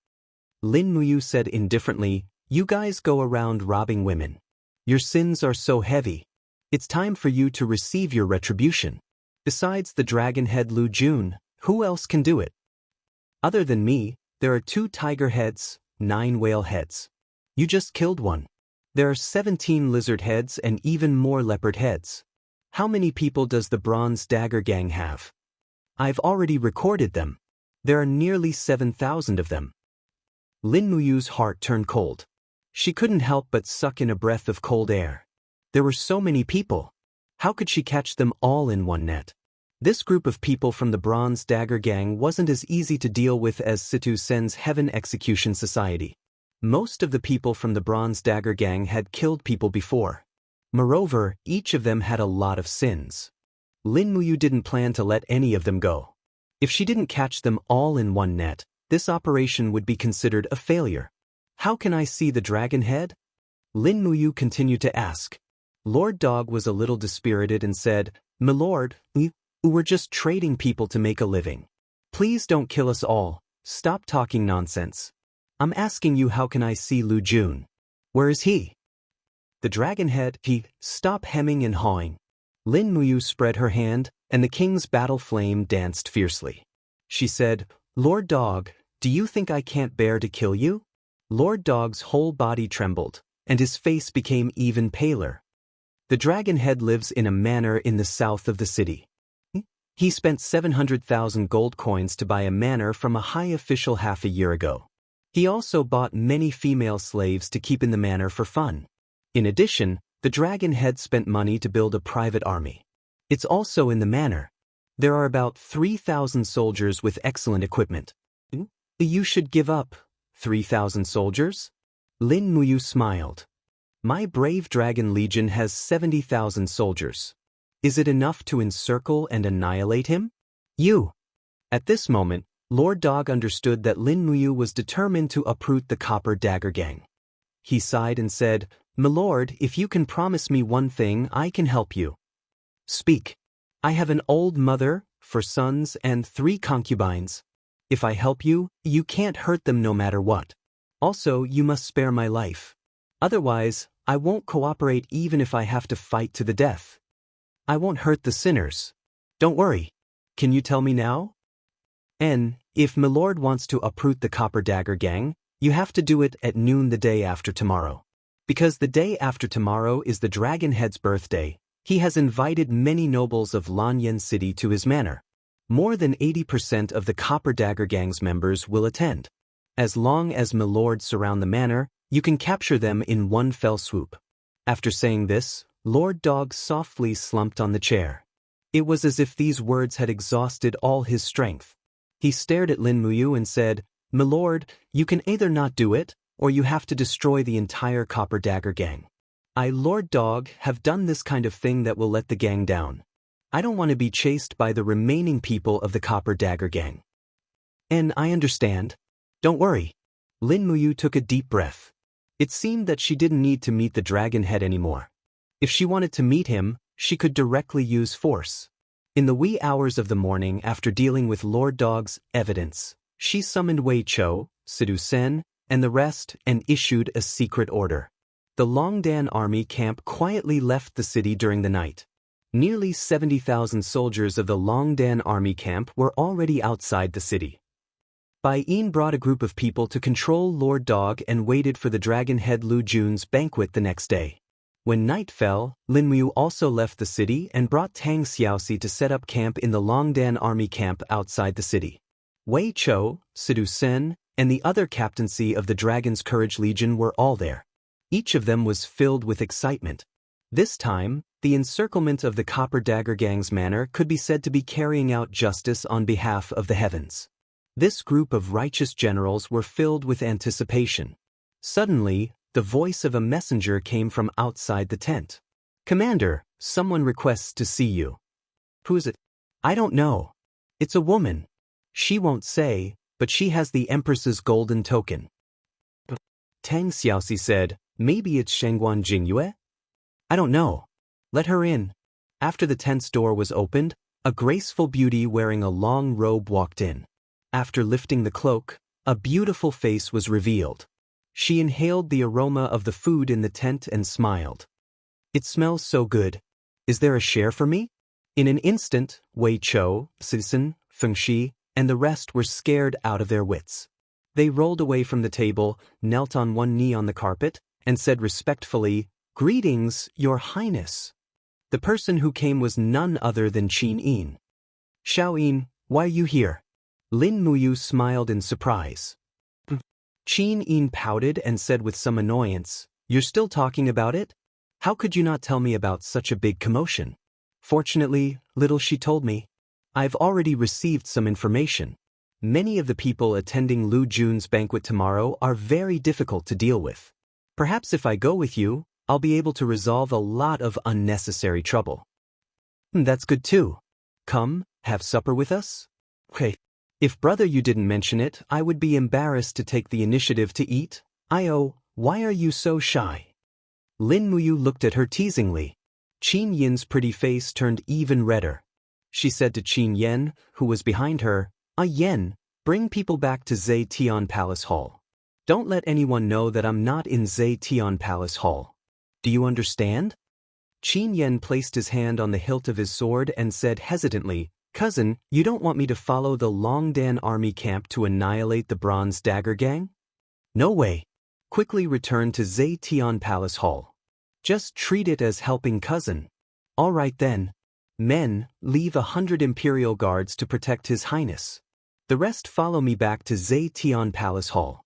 Lin Muyu said indifferently, "You guys go around robbing women. Your sins are so heavy. It's time for you to receive your retribution. Besides the dragon head Lu Jun, who else can do it? Other than me, there are 2 tiger heads, 9 whale heads. You just killed one. There are 17 lizard heads and even more leopard heads. How many people does the Bronze Dagger Gang have? I've already recorded them. There are nearly 7,000 of them." Lin Muyu's heart turned cold. She couldn't help but suck in a breath of cold air. There were so many people. How could she catch them all in one net? This group of people from the Bronze Dagger Gang wasn't as easy to deal with as Situ Sen's Heaven Execution Society. Most of the people from the Bronze Dagger Gang had killed people before. Moreover, each of them had a lot of sins. Lin Muyu didn't plan to let any of them go. If she didn't catch them all in one net, this operation would be considered a failure. "How can I see the dragon head?" Lin Muyu continued to ask. Lord Dog was a little dispirited and said, "Milord, we're just trading people to make a living. Please don't kill us all. Stop talking nonsense. I'm asking you, how can I see Lu Jun? Where is he?" The dragon head, stop hemming and hawing. Lin Muyu spread her hand, and the king's battle flame danced fiercely. She said, Lord Dog, do you think I can't bear to kill you? Lord Dog's whole body trembled, and his face became even paler. The dragon head lives in a manor in the south of the city. He spent 700,000 gold coins to buy a manor from a high official half a year ago. He also bought many female slaves to keep in the manor for fun. In addition, the dragon head spent money to build a private army. It's also in the manor. There are about 3,000 soldiers with excellent equipment. You should give up. 3,000 soldiers? Lin Muyu smiled. My brave dragon legion has 70,000 soldiers. Is it enough to encircle and annihilate him? You. At this moment, Lord Dog understood that Lin Muyu was determined to uproot the Copper Dagger Gang. He sighed and said, My lord, if you can promise me one thing, I can help you. Speak. I have an old mother, 4 sons, and 3 concubines. If I help you, you can't hurt them no matter what. Also, you must spare my life. Otherwise, I won't cooperate even if I have to fight to the death. I won't hurt the sinners. Don't worry. Can you tell me now? If my lord wants to uproot the Copper Dagger Gang, you have to do it at noon the day after tomorrow. Because the day after tomorrow is the Dragon Head's birthday, he has invited many nobles of Lanyan City to his manor. More than 80% of the Copper Dagger Gang's members will attend. As long as my lords surround the manor, you can capture them in one fell swoop. After saying this, Lord Dog softly slumped on the chair. It was as if these words had exhausted all his strength. He stared at Lin Muyu and said, My lord, you can either not do it, or you have to destroy the entire Copper Dagger Gang. I, Lord Dog, have done this kind of thing that will let the gang down. I don't want to be chased by the remaining people of the Copper Dagger Gang. And I understand. Don't worry. Lin Muyu took a deep breath. It seemed that she didn't need to meet the dragon head anymore. If she wanted to meet him, she could directly use force. In the wee hours of the morning after dealing with Lord Dog's evidence, she summoned Wei Chou, Sidu Sen, and the rest and issued a secret order. The Longdan army camp quietly left the city during the night. Nearly 70,000 soldiers of the Longdan army camp were already outside the city. Bai Yin brought a group of people to control Lord Dog and waited for the Dragon Head Lu Jun's banquet the next day. When night fell, Lin Muyu also left the city and brought Tang Xiaoxi to set up camp in the Longdan army camp outside the city. Wei Chou, Sidu Sen, and the other captaincy of the Dragon's Courage Legion were all there. Each of them was filled with excitement. This time, the encirclement of the Copper Dagger Gang's manor could be said to be carrying out justice on behalf of the heavens. This group of righteous generals were filled with anticipation. Suddenly, the voice of a messenger came from outside the tent. Commander, someone requests to see you. Who is it? I don't know. It's a woman. She won't say, but she has the Empress's golden token. Tang Xiaoxi said, Maybe it's Shengguan Jingyue? I don't know. Let her in. After the tent's door was opened, a graceful beauty wearing a long robe walked in. After lifting the cloak, a beautiful face was revealed. She inhaled the aroma of the food in the tent and smiled. It smells so good. Is there a share for me? In an instant, Wei Chou, Citizen, Fengxi, and the rest were scared out of their wits. They rolled away from the table, knelt on one knee on the carpet, and said respectfully, Greetings, Your Highness. The person who came was none other than Qin Yin. Xiao Yin, why are you here? Lin Muyu smiled in surprise. Qin Yin pouted and said with some annoyance, You're still talking about it? How could you not tell me about such a big commotion? Fortunately, little she told me. I've already received some information. Many of the people attending Lu Jun's banquet tomorrow are very difficult to deal with. Perhaps if I go with you, I'll be able to resolve a lot of unnecessary trouble. That's good too. Come, have supper with us? Okay. If brother you didn't mention it, I would be embarrassed to take the initiative to eat. Why are you so shy? Lin Muyu looked at her teasingly. Qin Yin's pretty face turned even redder. She said to Qin Yen, who was behind her, Yen, bring people back to Zetian Palace Hall. Don't let anyone know that I'm not in Zetian Palace Hall. Do you understand? Qin Yen placed his hand on the hilt of his sword and said hesitantly, Cousin, you don't want me to follow the Longdan army camp to annihilate the Bronze Dagger Gang? No way. Quickly return to Zetian Palace Hall. Just treat it as helping cousin. All right then. Men, leave 100 Imperial Guards to protect His Highness. The rest follow me back to Zetian Palace Hall.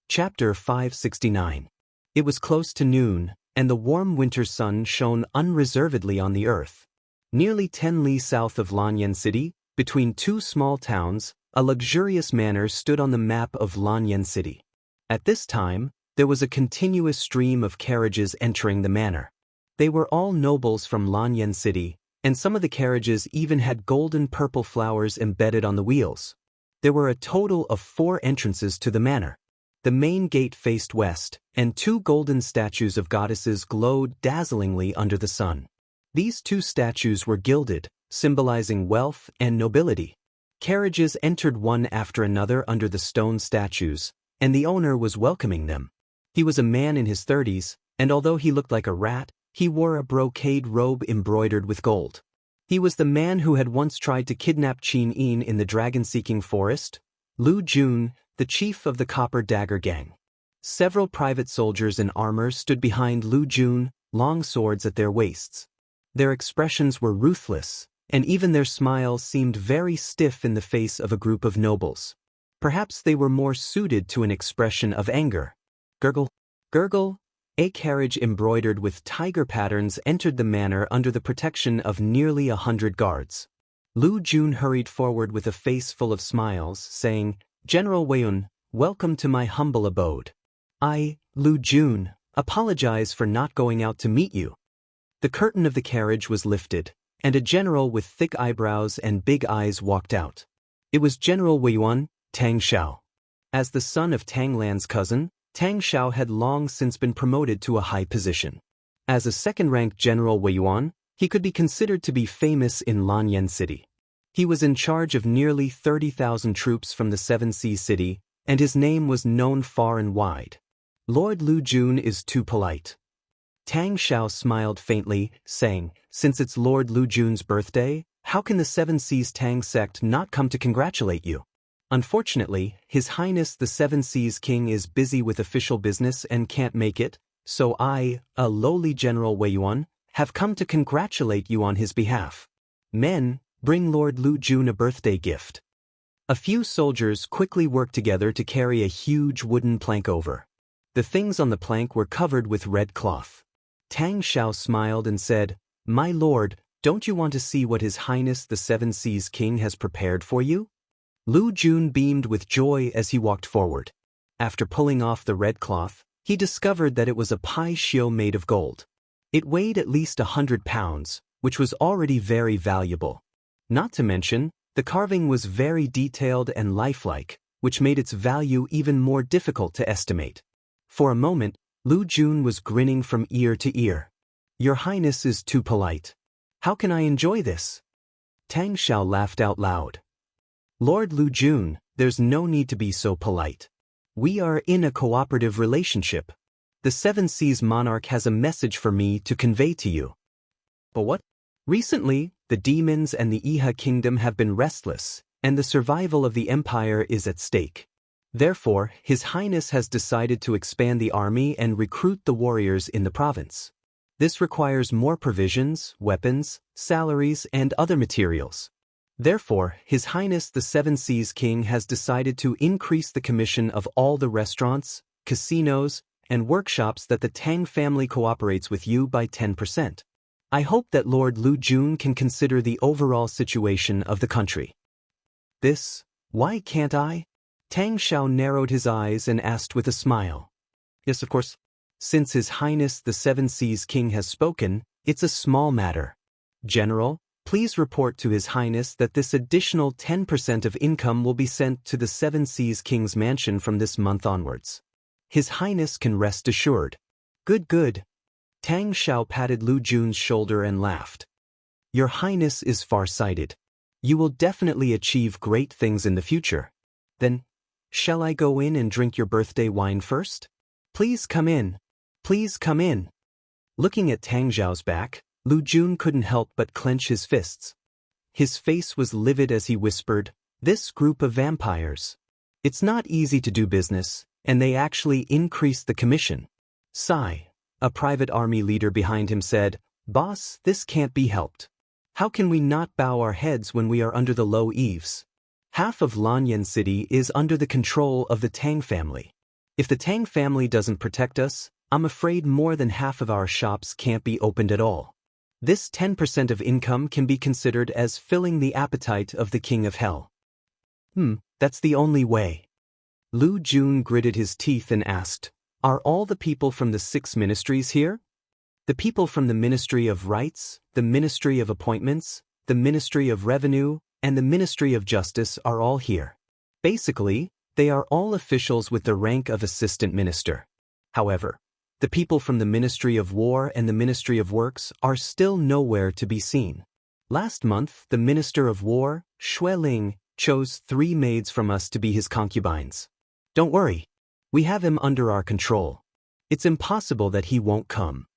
Chapter 569. It was close to noon, and the warm winter sun shone unreservedly on the earth. Nearly 10 li south of Lanyan City, between two small towns, a luxurious manor stood on the map of Lanyan City. At this time, there was a continuous stream of carriages entering the manor. They were all nobles from Lanyan City, and some of the carriages even had golden purple flowers embedded on the wheels. There were a total of 4 entrances to the manor. The main gate faced west, and 2 golden statues of goddesses glowed dazzlingly under the sun. These 2 statues were gilded, symbolizing wealth and nobility. Carriages entered one after another under the stone statues, and the owner was welcoming them. He was a man in his 30s, and although he looked like a rat, he wore a brocade robe embroidered with gold. He was the man who had once tried to kidnap Qin Yin in the dragon-seeking forest, Lu Jun, the chief of the Copper Dagger Gang. Several private soldiers in armor stood behind Lu Jun, long swords at their waists. Their expressions were ruthless, and even their smiles seemed very stiff in the face of a group of nobles. Perhaps they were more suited to an expression of anger. Gurgle, gurgle. A carriage embroidered with tiger patterns entered the manor under the protection of nearly 100 guards. Lu Jun hurried forward with a face full of smiles, saying, General Weiyun, welcome to my humble abode. I, Lu Jun, apologize for not going out to meet you. The curtain of the carriage was lifted, and a general with thick eyebrows and big eyes walked out. It was General Weiyuan, Tang Xiao. As the son of Tang Lan's cousin, Tang Xiao had long since been promoted to a high position. As a second-ranked General Weiyuan, he could be considered to be famous in Lanyan City. He was in charge of nearly 30,000 troops from the Seven Seas City, and his name was known far and wide. Lord Lu Jun is too polite. Tang Xiao smiled faintly, saying, Since it's Lord Lu Jun's birthday, how can the Seven Seas Tang sect not come to congratulate you? Unfortunately, His Highness the Seven Seas King is busy with official business and can't make it, so I, a lowly General Weiyuan, have come to congratulate you on his behalf. Men, bring Lord Lu Jun a birthday gift. A few soldiers quickly worked together to carry a huge wooden plank over. The things on the plank were covered with red cloth. Tang Xiao smiled and said, My lord, don't you want to see what His Highness the Seven Seas King has prepared for you? Lu Jun beamed with joy as he walked forward. After pulling off the red cloth, he discovered that it was a pai xiu made of gold. It weighed at least 100 pounds, which was already very valuable. Not to mention, the carving was very detailed and lifelike, which made its value even more difficult to estimate. For a moment, Lu Jun was grinning from ear to ear. Your Highness is too polite. How can I enjoy this? Tang Xiao laughed out loud. Lord Lu Jun, there's no need to be so polite. We are in a cooperative relationship. The Seven Seas Monarch has a message for me to convey to you. But what? Recently, the demons and the Iha kingdom have been restless, and the survival of the empire is at stake. Therefore, His Highness has decided to expand the army and recruit the warriors in the province. This requires more provisions, weapons, salaries, and other materials. Therefore, His Highness the Seven Seas King has decided to increase the commission of all the restaurants, casinos, and workshops that the Tang family cooperates with you by 10%. I hope that Lord Lu Jun can consider the overall situation of the country. This, why can't I? Tang Xiao narrowed his eyes and asked with a smile. Yes, of course. Since His Highness the Seven Seas King has spoken, it's a small matter. General, please report to His Highness that this additional 10% of income will be sent to the Seven Seas King's mansion from this month onwards. His Highness can rest assured. Good, good. Tang Xiao patted Lu Jun's shoulder and laughed. Your Highness is far-sighted. You will definitely achieve great things in the future. Then, Shall I go in and drink your birthday wine first? Please come in. Please come in. Looking at Tang Zhao's back, Lu Jun couldn't help but clench his fists. His face was livid as he whispered, "This group of vampires. It's not easy to do business, and they actually increased the commission." Sai, a private army leader behind him, said, "Boss, this can't be helped. How can we not bow our heads when we are under the low eaves? Half of Lanyan City is under the control of the Tang family. If the Tang family doesn't protect us, I'm afraid more than half of our shops can't be opened at all. This 10% of income can be considered as filling the appetite of the King of Hell." That's the only way. Lu Jun gritted his teeth and asked, "Are all the people from the 6 ministries here? The people from the Ministry of Rights, the Ministry of Appointments, the Ministry of Revenue, and the Ministry of Justice are all here. Basically, they are all officials with the rank of assistant minister. However, the people from the Ministry of War and the Ministry of Works are still nowhere to be seen. Last month, the Minister of War, Xueling, chose 3 maids from us to be his concubines. Don't worry, we have him under our control. It's impossible that he won't come."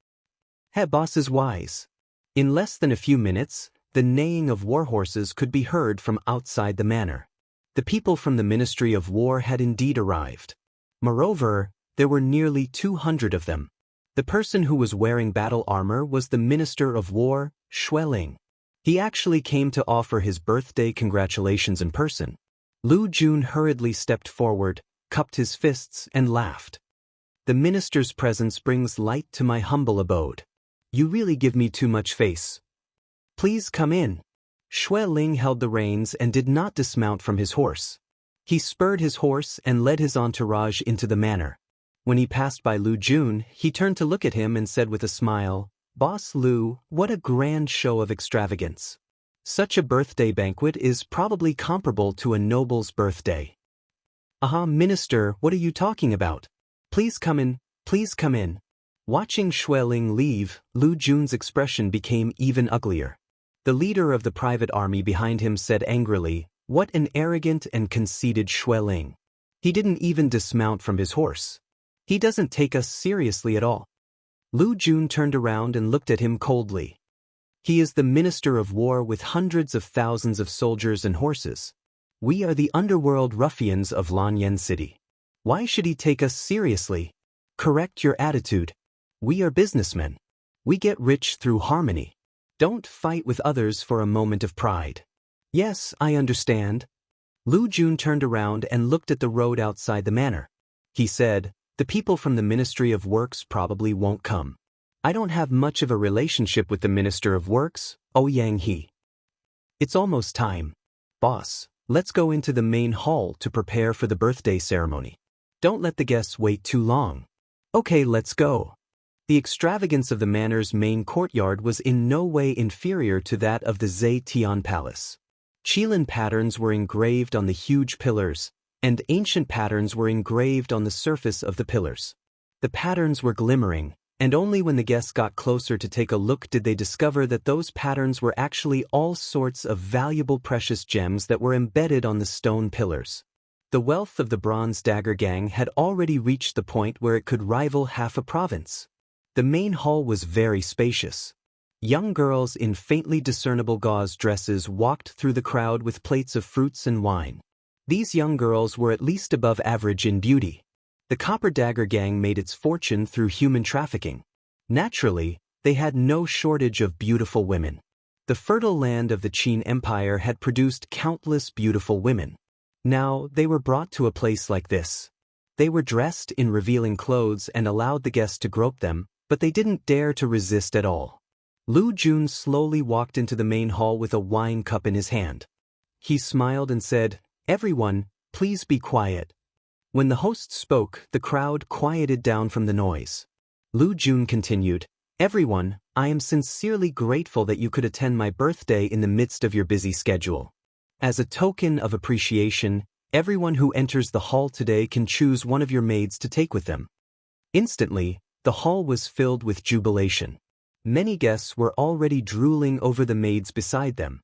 Head boss is wise. In less than a few minutes, the neighing of war horses could be heard from outside the manor. The people from the Ministry of War had indeed arrived. Moreover, there were nearly 200 of them. The person who was wearing battle armor was the Minister of War, Xueling. He actually came to offer his birthday congratulations in person. Lu Jun hurriedly stepped forward, cupped his fists, and laughed. "The minister's presence brings light to my humble abode. You really give me too much face. Please come in." Xueling held the reins and did not dismount from his horse. He spurred his horse and led his entourage into the manor. When he passed by Lu Jun, he turned to look at him and said with a smile, "Boss Lu, what a grand show of extravagance. Such a birthday banquet is probably comparable to a noble's birthday." Minister, what are you talking about? Please come in, please come in." Watching Xueling leave, Lu Jun's expression became even uglier. The leader of the private army behind him said angrily, "What an arrogant and conceited Xueling. He didn't even dismount from his horse. He doesn't take us seriously at all." Lu Jun turned around and looked at him coldly. "He is the Minister of War with hundreds of thousands of soldiers and horses. We are the underworld ruffians of Lanyan City. Why should he take us seriously? Correct your attitude. We are businessmen. We get rich through harmony. Don't fight with others for a moment of pride." "Yes, I understand." Lu Jun turned around and looked at the road outside the manor. He said, "The people from the Ministry of Works probably won't come. I don't have much of a relationship with the Minister of Works, Yang He. It's almost time. Boss, let's go into the main hall to prepare for the birthday ceremony. Don't let the guests wait too long." "Okay, let's go." The extravagance of the manor's main courtyard was in no way inferior to that of the Zetian Palace. Qilin patterns were engraved on the huge pillars, and ancient patterns were engraved on the surface of the pillars. The patterns were glimmering, and only when the guests got closer to take a look did they discover that those patterns were actually all sorts of valuable precious gems that were embedded on the stone pillars. The wealth of the Bronze Dagger Gang had already reached the point where it could rival half a province. The main hall was very spacious. Young girls in faintly discernible gauze dresses walked through the crowd with plates of fruits and wine. These young girls were at least above average in beauty. The Copper Dagger Gang made its fortune through human trafficking. Naturally, they had no shortage of beautiful women. The fertile land of the Qin Empire had produced countless beautiful women. Now, they were brought to a place like this. They were dressed in revealing clothes and allowed the guests to grope them, but they didn't dare to resist at all. Lu Jun slowly walked into the main hall with a wine cup in his hand. He smiled and said, "Everyone, please be quiet." When the host spoke, the crowd quieted down from the noise. Lu Jun continued, "Everyone, I am sincerely grateful that you could attend my birthday in the midst of your busy schedule. As a token of appreciation, everyone who enters the hall today can choose one of your maids to take with them." Instantly, the hall was filled with jubilation. Many guests were already drooling over the maids beside them.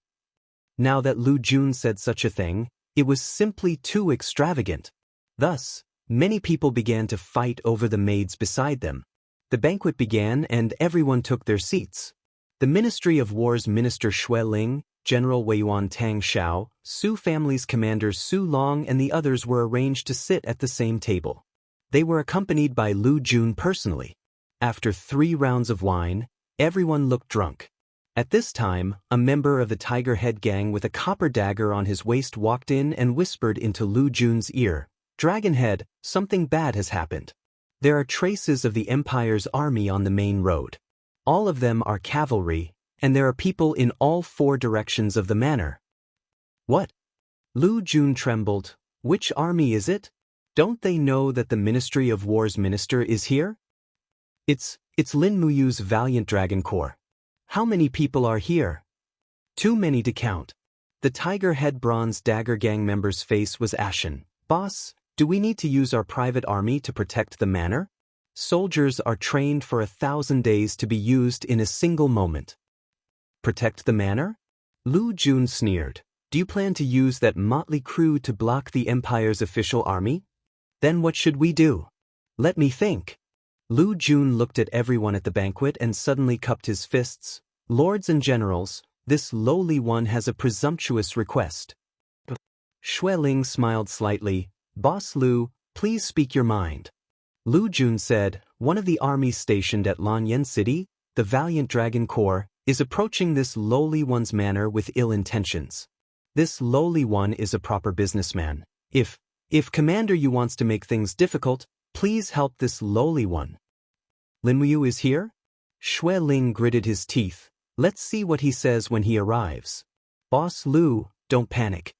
Now that Lu Jun said such a thing, it was simply too extravagant. Thus, many people began to fight over the maids beside them. The banquet began and everyone took their seats. The Ministry of War's Minister Xue Ling, General Weiyuan Tang Xiao, Su family's commander Su Long and the others were arranged to sit at the same table. They were accompanied by Lu Jun personally. After 3 rounds of wine, everyone looked drunk. At this time, a member of the Tiger Head gang with a copper dagger on his waist walked in and whispered into Lu Jun's ear, "Dragonhead, something bad has happened. There are traces of the Empire's army on the main road. All of them are cavalry, and there are people in all 4 directions of the manor." "What?" Lu Jun trembled. "Which army is it? Don't they know that the Ministry of War's minister is here?" It's Lin Muyu's Valiant Dragon Corps. How many people are here?" "Too many to count." The Tiger Head Bronze Dagger Gang member's face was ashen. "Boss, do we need to use our private army to protect the manor? Soldiers are trained for 1,000 days to be used in a single moment." "Protect the manor?" Lu Jun sneered. "Do you plan to use that motley crew to block the Empire's official army? Then what should we do? Let me think." Lu Jun looked at everyone at the banquet and suddenly cupped his fists. "Lords and generals, this lowly one has a presumptuous request." Xue Ling smiled slightly. "Boss Lu, please speak your mind." Lu Jun said, "One of the armies stationed at Lanyan City, the Valiant Dragon Corps, is approaching this lowly one's manor with ill intentions. This lowly one is a proper businessman. If Commander Yu wants to make things difficult, please help this lowly one." "Lin Muyu is here?" Xue Ling gritted his teeth. "Let's see what he says when he arrives." "Boss Lu, don't panic."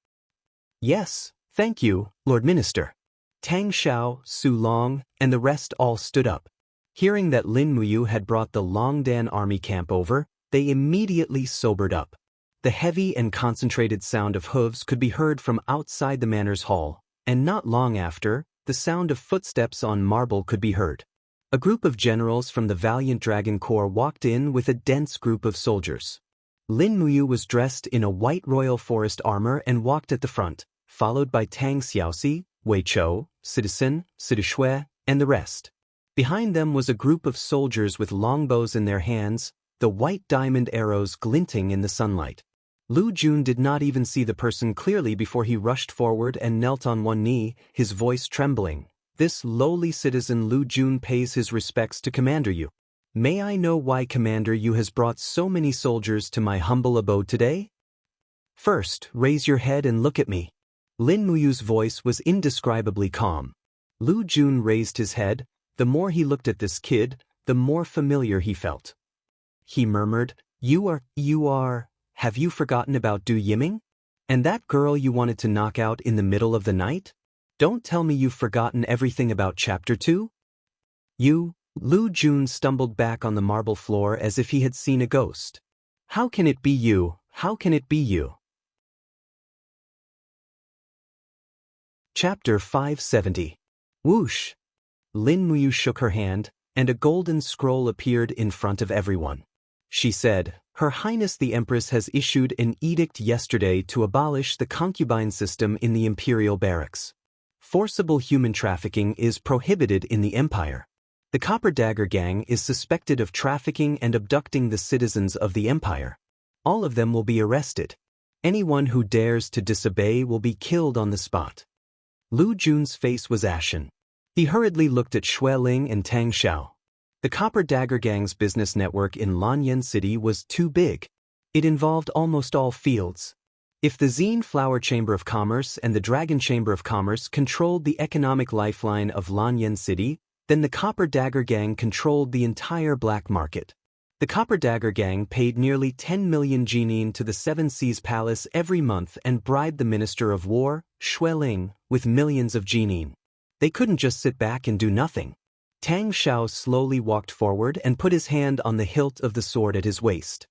"Yes, thank you, Lord Minister." Tang Xiao, Su Long, and the rest all stood up. Hearing that Lin Muyu had brought the Longdan army camp over, they immediately sobered up. The heavy and concentrated sound of hooves could be heard from outside the manor's hall, and not long after, the sound of footsteps on marble could be heard. A group of generals from the Valiant Dragon Corps walked in with a dense group of soldiers. Lin Muyu was dressed in a white royal forest armor and walked at the front, followed by Tang Xiaoxi, Wei Chou, Citizen, Shui, and the rest. Behind them was a group of soldiers with longbows in their hands, the white diamond arrows glinting in the sunlight. Lu Jun did not even see the person clearly before he rushed forward and knelt on one knee, his voice trembling. "This lowly citizen Lu Jun pays his respects to Commander Yu. May I know why Commander Yu has brought so many soldiers to my humble abode today? First, raise your head and look at me." Lin Muyu's voice was indescribably calm. Lu Jun raised his head. The more he looked at this kid, the more familiar he felt. He murmured, You are, have you forgotten about Du Yiming? And that girl you wanted to knock out in the middle of the night? Don't tell me you've forgotten everything about Chapter 2? Lu Jun stumbled back on the marble floor as if he had seen a ghost. How can it be you? How can it be you? Chapter 570. Whoosh! Lin Muyu shook her hand, and a golden scroll appeared in front of everyone. She said, Her Highness the Empress has issued an edict yesterday to abolish the concubine system in the imperial barracks. Forcible human trafficking is prohibited in the empire. The Copper Dagger Gang is suspected of trafficking and abducting the citizens of the empire. All of them will be arrested. Anyone who dares to disobey will be killed on the spot. Lu Jun's face was ashen. He hurriedly looked at Xue Ling and Tang Xiao. The Copper Dagger Gang's business network in Lanyan City was too big. It involved almost all fields. If the Zine Flower Chamber of Commerce and the Dragon Chamber of Commerce controlled the economic lifeline of Lanyan City, then the Copper Dagger Gang controlled the entire black market. The Copper Dagger Gang paid nearly 10 million jinin to the Seven Seas Palace every month and bribed the Minister of War, Xue Ling, with millions of jinin. They couldn't just sit back and do nothing. Tang Xiao slowly walked forward and put his hand on the hilt of the sword at his waist.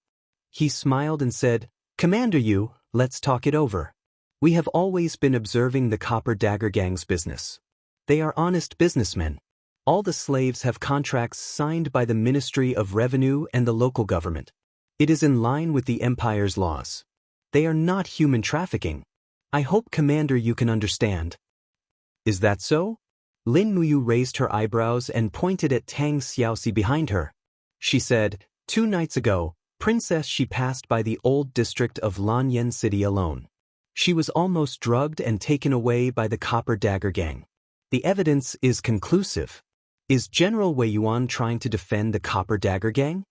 He smiled and said, Commander Yu, let's talk it over. We have always been observing the Copper Dagger Gang's business. They are honest businessmen. All the slaves have contracts signed by the Ministry of Revenue and the local government. It is in line with the Empire's laws. They are not human trafficking. I hope Commander you can understand. Is that so? Lin Muyu raised her eyebrows and pointed at Tang Xiaoxi behind her. She said, 2 nights ago, Princess, she passed by the old district of Lanyan City alone. She was almost drugged and taken away by the Copper Dagger Gang. The evidence is conclusive. Is General Wei Yuan trying to defend the Copper Dagger Gang?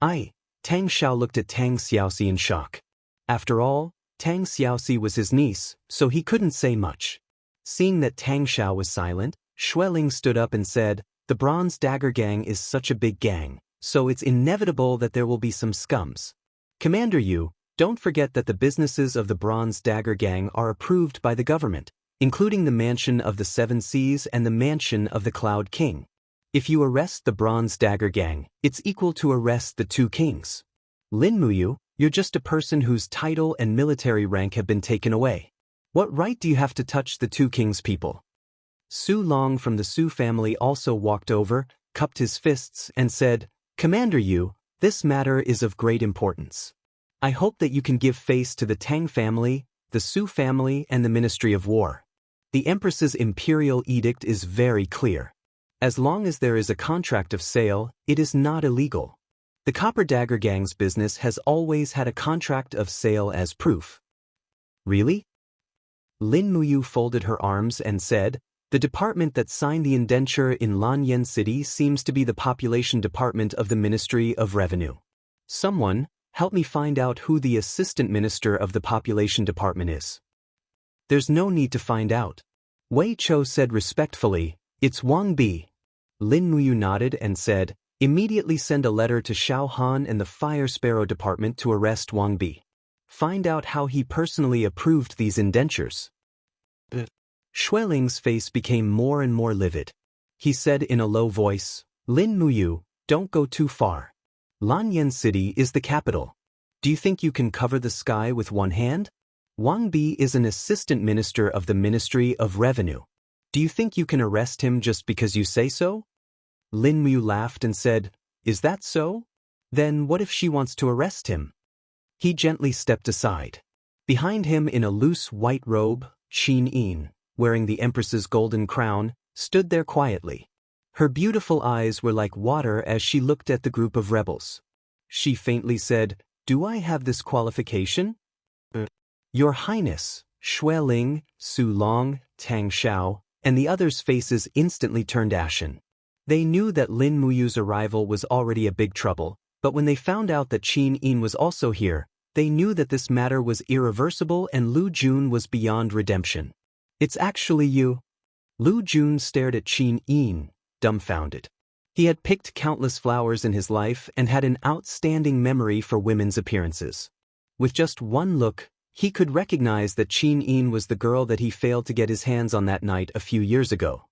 Tang Xiao looked at Tang Xiaoxi in shock. After all, Tang Xiaoxi was his niece, so he couldn't say much. Seeing that Tang Xiao was silent, Xueling stood up and said, the Bronze Dagger Gang is such a big gang, so it's inevitable that there will be some scums. Commander Yu, don't forget that the businesses of the Bronze Dagger Gang are approved by the government, including the Mansion of the Seven Seas and the Mansion of the Cloud King. If you arrest the Bronze Dagger Gang, it's equal to arrest the 2 kings. Lin Muyu, you're just a person whose title and military rank have been taken away. What right do you have to touch the 2 kings' people? Su Long from the Su family also walked over, cupped his fists, and said, Commander Yu, this matter is of great importance. I hope that you can give face to the Tang family, the Su family, and the Ministry of War. The Empress's imperial edict is very clear. As long as there is a contract of sale, it is not illegal. The Copper Dagger Gang's business has always had a contract of sale as proof. Really? Lin Muyu folded her arms and said, the department that signed the indenture in Lanyan City seems to be the population department of the Ministry of Revenue. Someone, help me find out who the assistant minister of the population department is. There's no need to find out. Wei Chou said respectfully, it's Wang Bi. Lin Muyu nodded and said, immediately send a letter to Xiao Han and the Fire Sparrow Department to arrest Wang Bi. Find out how he personally approved these indentures. Xueling's face became more and more livid. He said in a low voice, Lin Muyu, don't go too far. Lanyan City is the capital. Do you think you can cover the sky with one hand? Wang Bi is an assistant minister of the Ministry of Revenue. Do you think you can arrest him just because you say so? Lin Muyu laughed and said, is that so? Then what if she wants to arrest him? He gently stepped aside. Behind him in a loose white robe, Qin Yin, wearing the Empress's golden crown, stood there quietly. Her beautiful eyes were like water as she looked at the group of rebels. She faintly said, do I have this qualification? Your Highness, Xueling, Su Long, Tang Xiao, and the others' faces instantly turned ashen. They knew that Lin Muyu's arrival was already a big trouble, but when they found out that Qin Yin was also here, they knew that this matter was irreversible and Lu Jun was beyond redemption. It's actually you. Lu Jun stared at Qin Yin, dumbfounded. He had picked countless flowers in his life and had an outstanding memory for women's appearances. With just one look, he could recognize that Qin Yin was the girl that he failed to get his hands on that night a few years ago.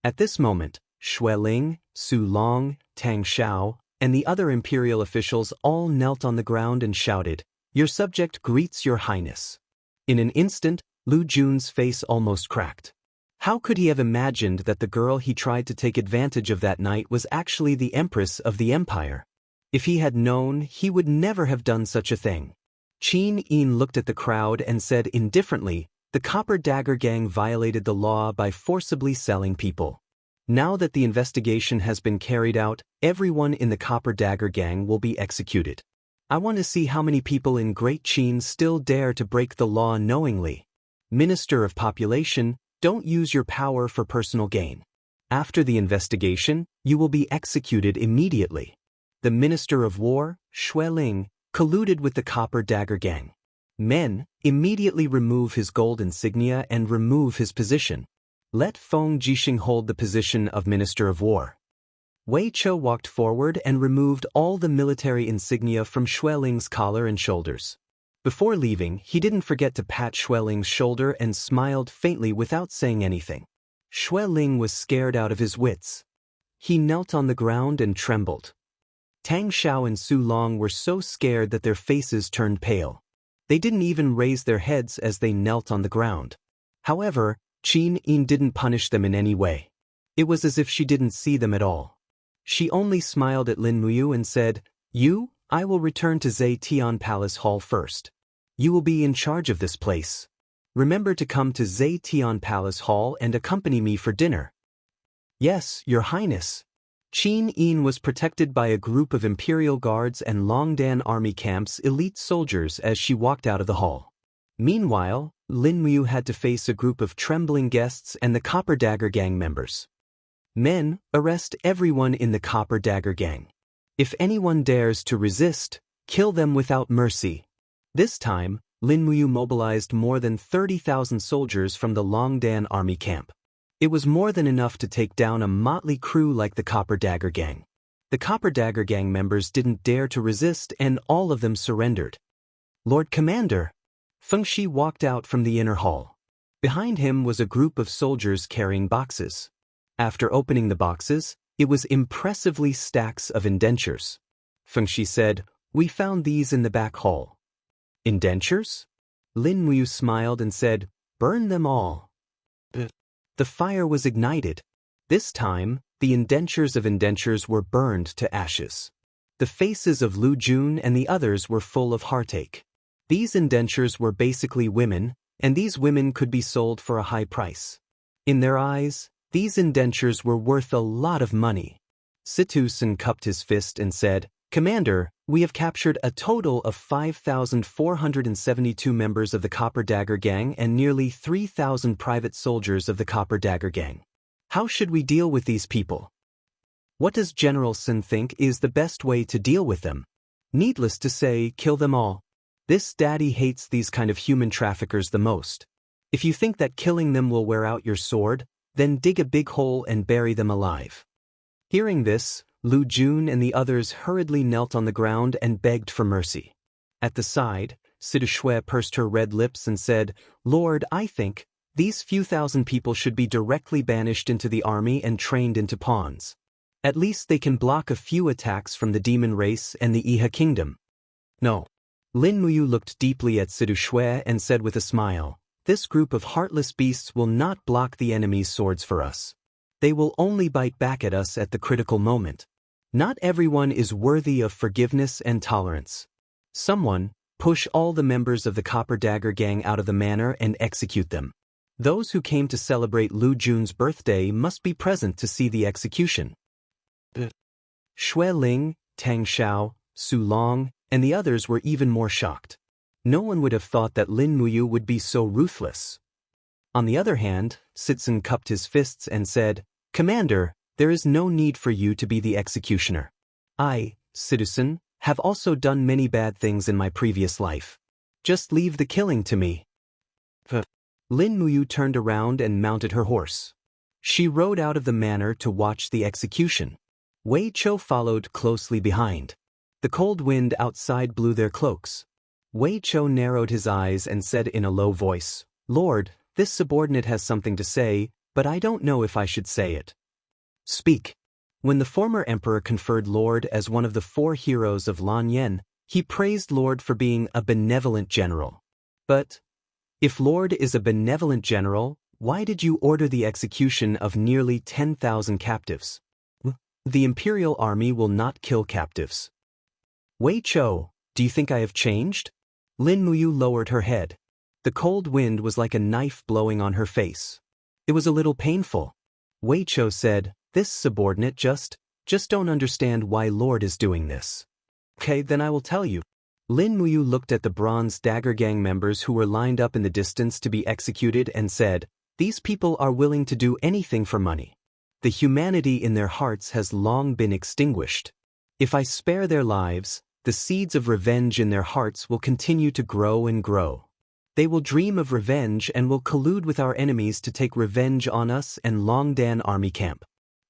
At this moment, Xueling, Su Long, Tang Xiao, and the other imperial officials all knelt on the ground and shouted, your subject greets your highness. In an instant, Lu Jun's face almost cracked. How could he have imagined that the girl he tried to take advantage of that night was actually the Empress of the Empire? If he had known, he would never have done such a thing. Qin Yin looked at the crowd and said indifferently, the Copper Dagger Gang violated the law by forcibly selling people. Now that the investigation has been carried out, everyone in the Copper Dagger Gang will be executed. I want to see how many people in Great Qin still dare to break the law knowingly. Minister of Population, don't use your power for personal gain. After the investigation, you will be executed immediately. The Minister of War, Xueling, colluded with the Copper Dagger Gang. Men, immediately remove his gold insignia and remove his position. Let Feng Jixing hold the position of Minister of War. Wei Chou walked forward and removed all the military insignia from Xueling's collar and shoulders. Before leaving, he didn't forget to pat Xueling's shoulder and smiled faintly without saying anything. Xueling was scared out of his wits. He knelt on the ground and trembled. Tang Xiao and Su Long were so scared that their faces turned pale. They didn't even raise their heads as they knelt on the ground. However, Qin Yin didn't punish them in any way. It was as if she didn't see them at all. She only smiled at Lin Muyu and said, I will return to Zetian Palace Hall first. You will be in charge of this place. Remember to come to Zetian Palace Hall and accompany me for dinner. Yes, Your Highness. Qin Yin was protected by a group of Imperial Guards and Longdan Army Camp's elite soldiers as she walked out of the hall. Meanwhile, Lin Muyu had to face a group of trembling guests and the Copper Dagger Gang members. Men, arrest everyone in the Copper Dagger Gang. If anyone dares to resist, kill them without mercy. This time, Lin Muyu mobilized more than 30,000 soldiers from the Longdan Army Camp. It was more than enough to take down a motley crew like the Copper Dagger Gang. The Copper Dagger Gang members didn't dare to resist and all of them surrendered. Lord Commander! Feng Shi walked out from the inner hall. Behind him was a group of soldiers carrying boxes. After opening the boxes, it was impressively stacks of indentures. Feng Shi said, "We found these in the back hall." Indentures? Lin Muyu smiled and said, "Burn them all." The fire was ignited. This time, the indentures of indentures were burned to ashes. The faces of Lu Jun and the others were full of heartache. These indentures were basically women, and these women could be sold for a high price. In their eyes, these indentures were worth a lot of money. Situsen cupped his fist and said, "Commander, we have captured a total of 5,472 members of the Copper Dagger Gang and nearly 3,000 private soldiers of the Copper Dagger Gang. How should we deal with these people? What does General Sun think is the best way to deal with them? Needless to say, kill them all. This daddy hates these kind of human traffickers the most. If you think that killing them will wear out your sword, then dig a big hole and bury them alive." Hearing this, Lu Jun and the others hurriedly knelt on the ground and begged for mercy. At the side, Sidu Shui pursed her red lips and said, "Lord, I think these few thousand people should be directly banished into the army and trained into pawns. At least they can block a few attacks from the demon race and the Iha kingdom." No. Lin Muyu looked deeply at Sidu Shui and said with a smile, "This group of heartless beasts will not block the enemy's swords for us. They will only bite back at us at the critical moment. Not everyone is worthy of forgiveness and tolerance. Someone, push all the members of the Copper Dagger Gang out of the manor and execute them. Those who came to celebrate Lu Jun's birthday must be present to see the execution." Shui Ling, Tang Xiao, Su Long, and the others were even more shocked. No one would have thought that Lin Muyu would be so ruthless. On the other hand, Sitsun cupped his fists and said, "Commander, there is no need for you to be the executioner. I, Citizen, have also done many bad things in my previous life. Just leave the killing to me." Lin Muyu turned around and mounted her horse. She rode out of the manor to watch the execution. Wei Chou followed closely behind. The cold wind outside blew their cloaks. Wei Chou narrowed his eyes and said in a low voice, "Lord, this subordinate has something to say, but I don't know if I should say it." "Speak." When the former emperor conferred Lord as one of the 4 heroes of Lan Yen, he praised Lord for being a benevolent general. But, if Lord is a benevolent general, why did you order the execution of nearly 10,000 captives? The imperial army will not kill captives. Wei Chou, do you think I have changed? Lin Muyu lowered her head. The cold wind was like a knife blowing on her face. It was a little painful. Wei Chou said, "This subordinate just don't understand why Lord is doing this." "Okay, then I will tell you." Lin Muyu looked at the Bronze Dagger Gang members who were lined up in the distance to be executed and said, "These people are willing to do anything for money. The humanity in their hearts has long been extinguished. If I spare their lives, the seeds of revenge in their hearts will continue to grow and grow. They will dream of revenge and will collude with our enemies to take revenge on us and Longdan Army Camp.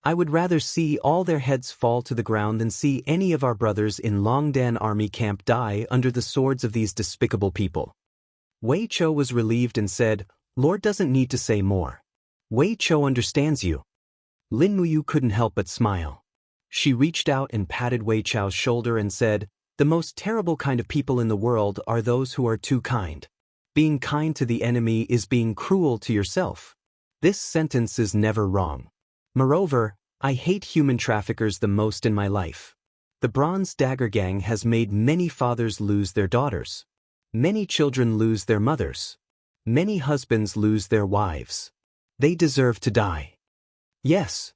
I would rather see all their heads fall to the ground than see any of our brothers in Longdan Army Camp die under the swords of these despicable people." Wei Chou was relieved and said, "Lord doesn't need to say more. Wei Chou understands you." Lin Muyu couldn't help but smile. She reached out and patted Wei Chou's shoulder and said, "The most terrible kind of people in the world are those who are too kind. Being kind to the enemy is being cruel to yourself. This sentence is never wrong. Moreover, I hate human traffickers the most in my life. The Bronze Dagger Gang has made many fathers lose their daughters. Many children lose their mothers. Many husbands lose their wives. They deserve to die. Yes.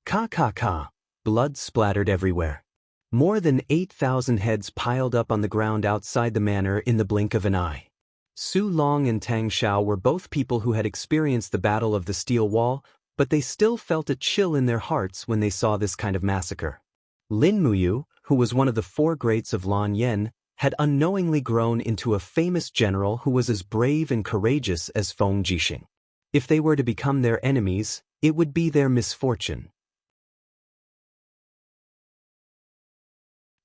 Ka ka ka. Blood splattered everywhere. More than 8,000 heads piled up on the ground outside the manor in the blink of an eye. Su Long and Tang Xiao were both people who had experienced the Battle of the Steel Wall, but they still felt a chill in their hearts when they saw this kind of massacre. Lin Muyu, who was one of the four greats of Lan Yen, had unknowingly grown into a famous general who was as brave and courageous as Feng Jixing. If they were to become their enemies, it would be their misfortune.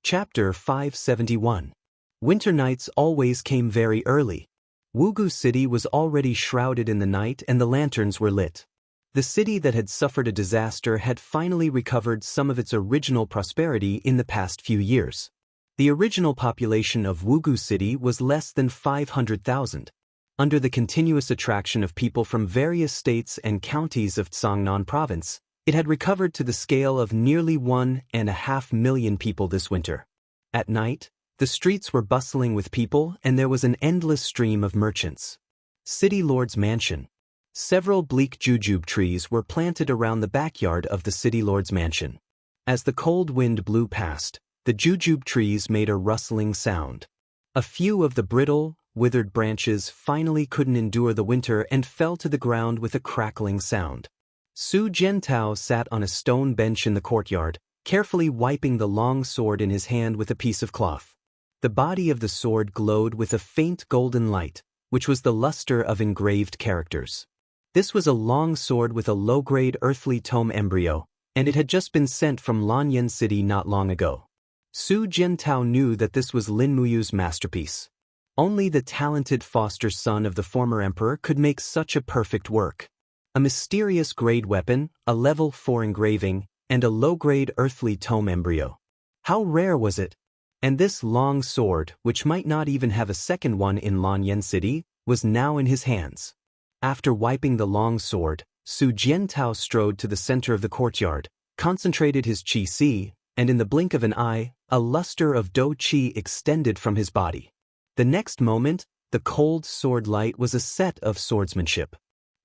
Chapter 571. Winter nights always came very early. Wugu City was already shrouded in the night and the lanterns were lit. The city that had suffered a disaster had finally recovered some of its original prosperity in the past few years. The original population of Wugu City was less than 500,000. Under the continuous attraction of people from various states and counties of Tsangnan province, it had recovered to the scale of nearly 1.5 million people this winter. At night, the streets were bustling with people and there was an endless stream of merchants. City Lord's mansion. Several bleak jujube trees were planted around the backyard of the City Lord's mansion. As the cold wind blew past, the jujube trees made a rustling sound. A few of the brittle, withered branches finally couldn't endure the winter and fell to the ground with a crackling sound. Su Jiantao sat on a stone bench in the courtyard, carefully wiping the long sword in his hand with a piece of cloth. The body of the sword glowed with a faint golden light, which was the luster of engraved characters. This was a long sword with a low-grade earthly tome embryo, and it had just been sent from Lanyan City not long ago. Su Jiantao knew that this was Lin Muyu's masterpiece. Only the talented foster son of the former emperor could make such a perfect work. A mysterious grade weapon, a level 4 engraving, and a low-grade earthly tome embryo. How rare was it? And this long sword, which might not even have a second one in Lanyan City, was now in his hands. After wiping the long sword, Su Jiantao strode to the center of the courtyard, concentrated his qi si, and in the blink of an eye, a luster of dou qi extended from his body. The next moment, the cold sword light was a set of swordsmanship.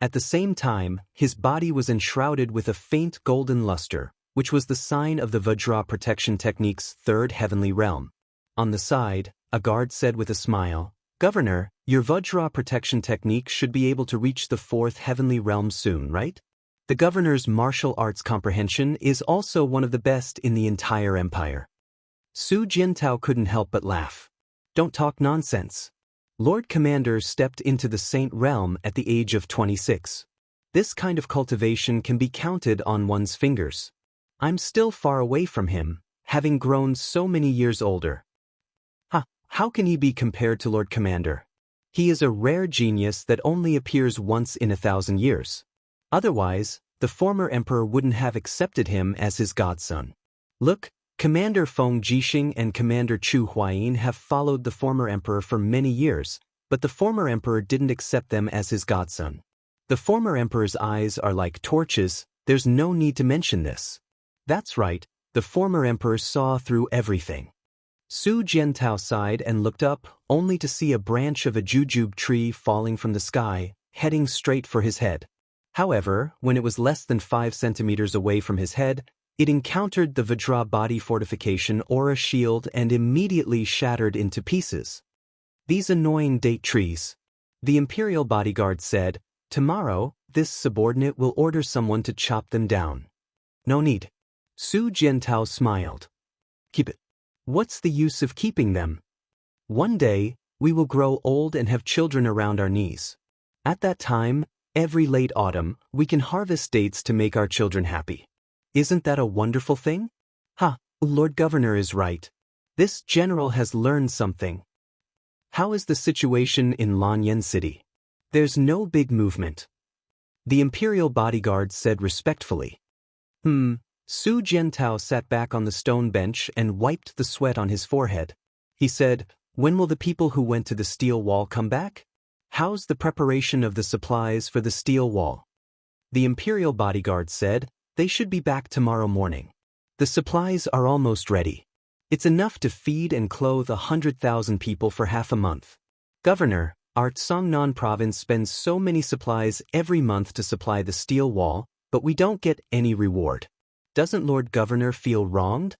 At the same time, his body was enshrouded with a faint golden luster, which was the sign of the Vajra protection technique's third heavenly realm. On the side, a guard said with a smile, "Governor, your Vajra protection technique should be able to reach the fourth heavenly realm soon, right?" The governor's martial arts comprehension is also one of the best in the entire empire. Su Jiantao couldn't help but laugh. Don't talk nonsense. Lord Commander stepped into the Saint Realm at the age of 26. This kind of cultivation can be counted on one's fingers. I'm still far away from him, having grown so many years older. How can he be compared to Lord Commander? He is a rare genius that only appears once in 1,000 years. Otherwise, the former emperor wouldn't have accepted him as his godson. Look, Commander Feng Jixing and Commander Chu Huayin have followed the former emperor for many years, but the former emperor didn't accept them as his godson. The former emperor's eyes are like torches, there's no need to mention this. That's right, the former emperor saw through everything. Su Jiantao sighed and looked up, only to see a branch of a jujube tree falling from the sky, heading straight for his head. However, when it was less than 5 centimeters away from his head, it encountered the Vajra body fortification aura shield and immediately shattered into pieces. These annoying date trees. The imperial bodyguard said, "Tomorrow, this subordinate will order someone to chop them down." "No need." Su Jiantao smiled. "Keep it. What's the use of keeping them? One day, we will grow old and have children around our knees. At that time, every late autumn, we can harvest dates to make our children happy. Isn't that a wonderful thing?" Lord Governor is right. This general has learned something. How is the situation in Lanyan City? There's no big movement. The imperial bodyguard said respectfully. Su Jiantao sat back on the stone bench and wiped the sweat on his forehead. He said, "When will the people who went to the steel wall come back? How's the preparation of the supplies for the steel wall?" The imperial bodyguard said, "They should be back tomorrow morning. The supplies are almost ready. It's enough to feed and clothe 100,000 people for half a month. Governor, Our Tsangnan province spends so many supplies every month to supply the steel wall, but we don't get any reward. Doesn't Lord Governor feel wronged?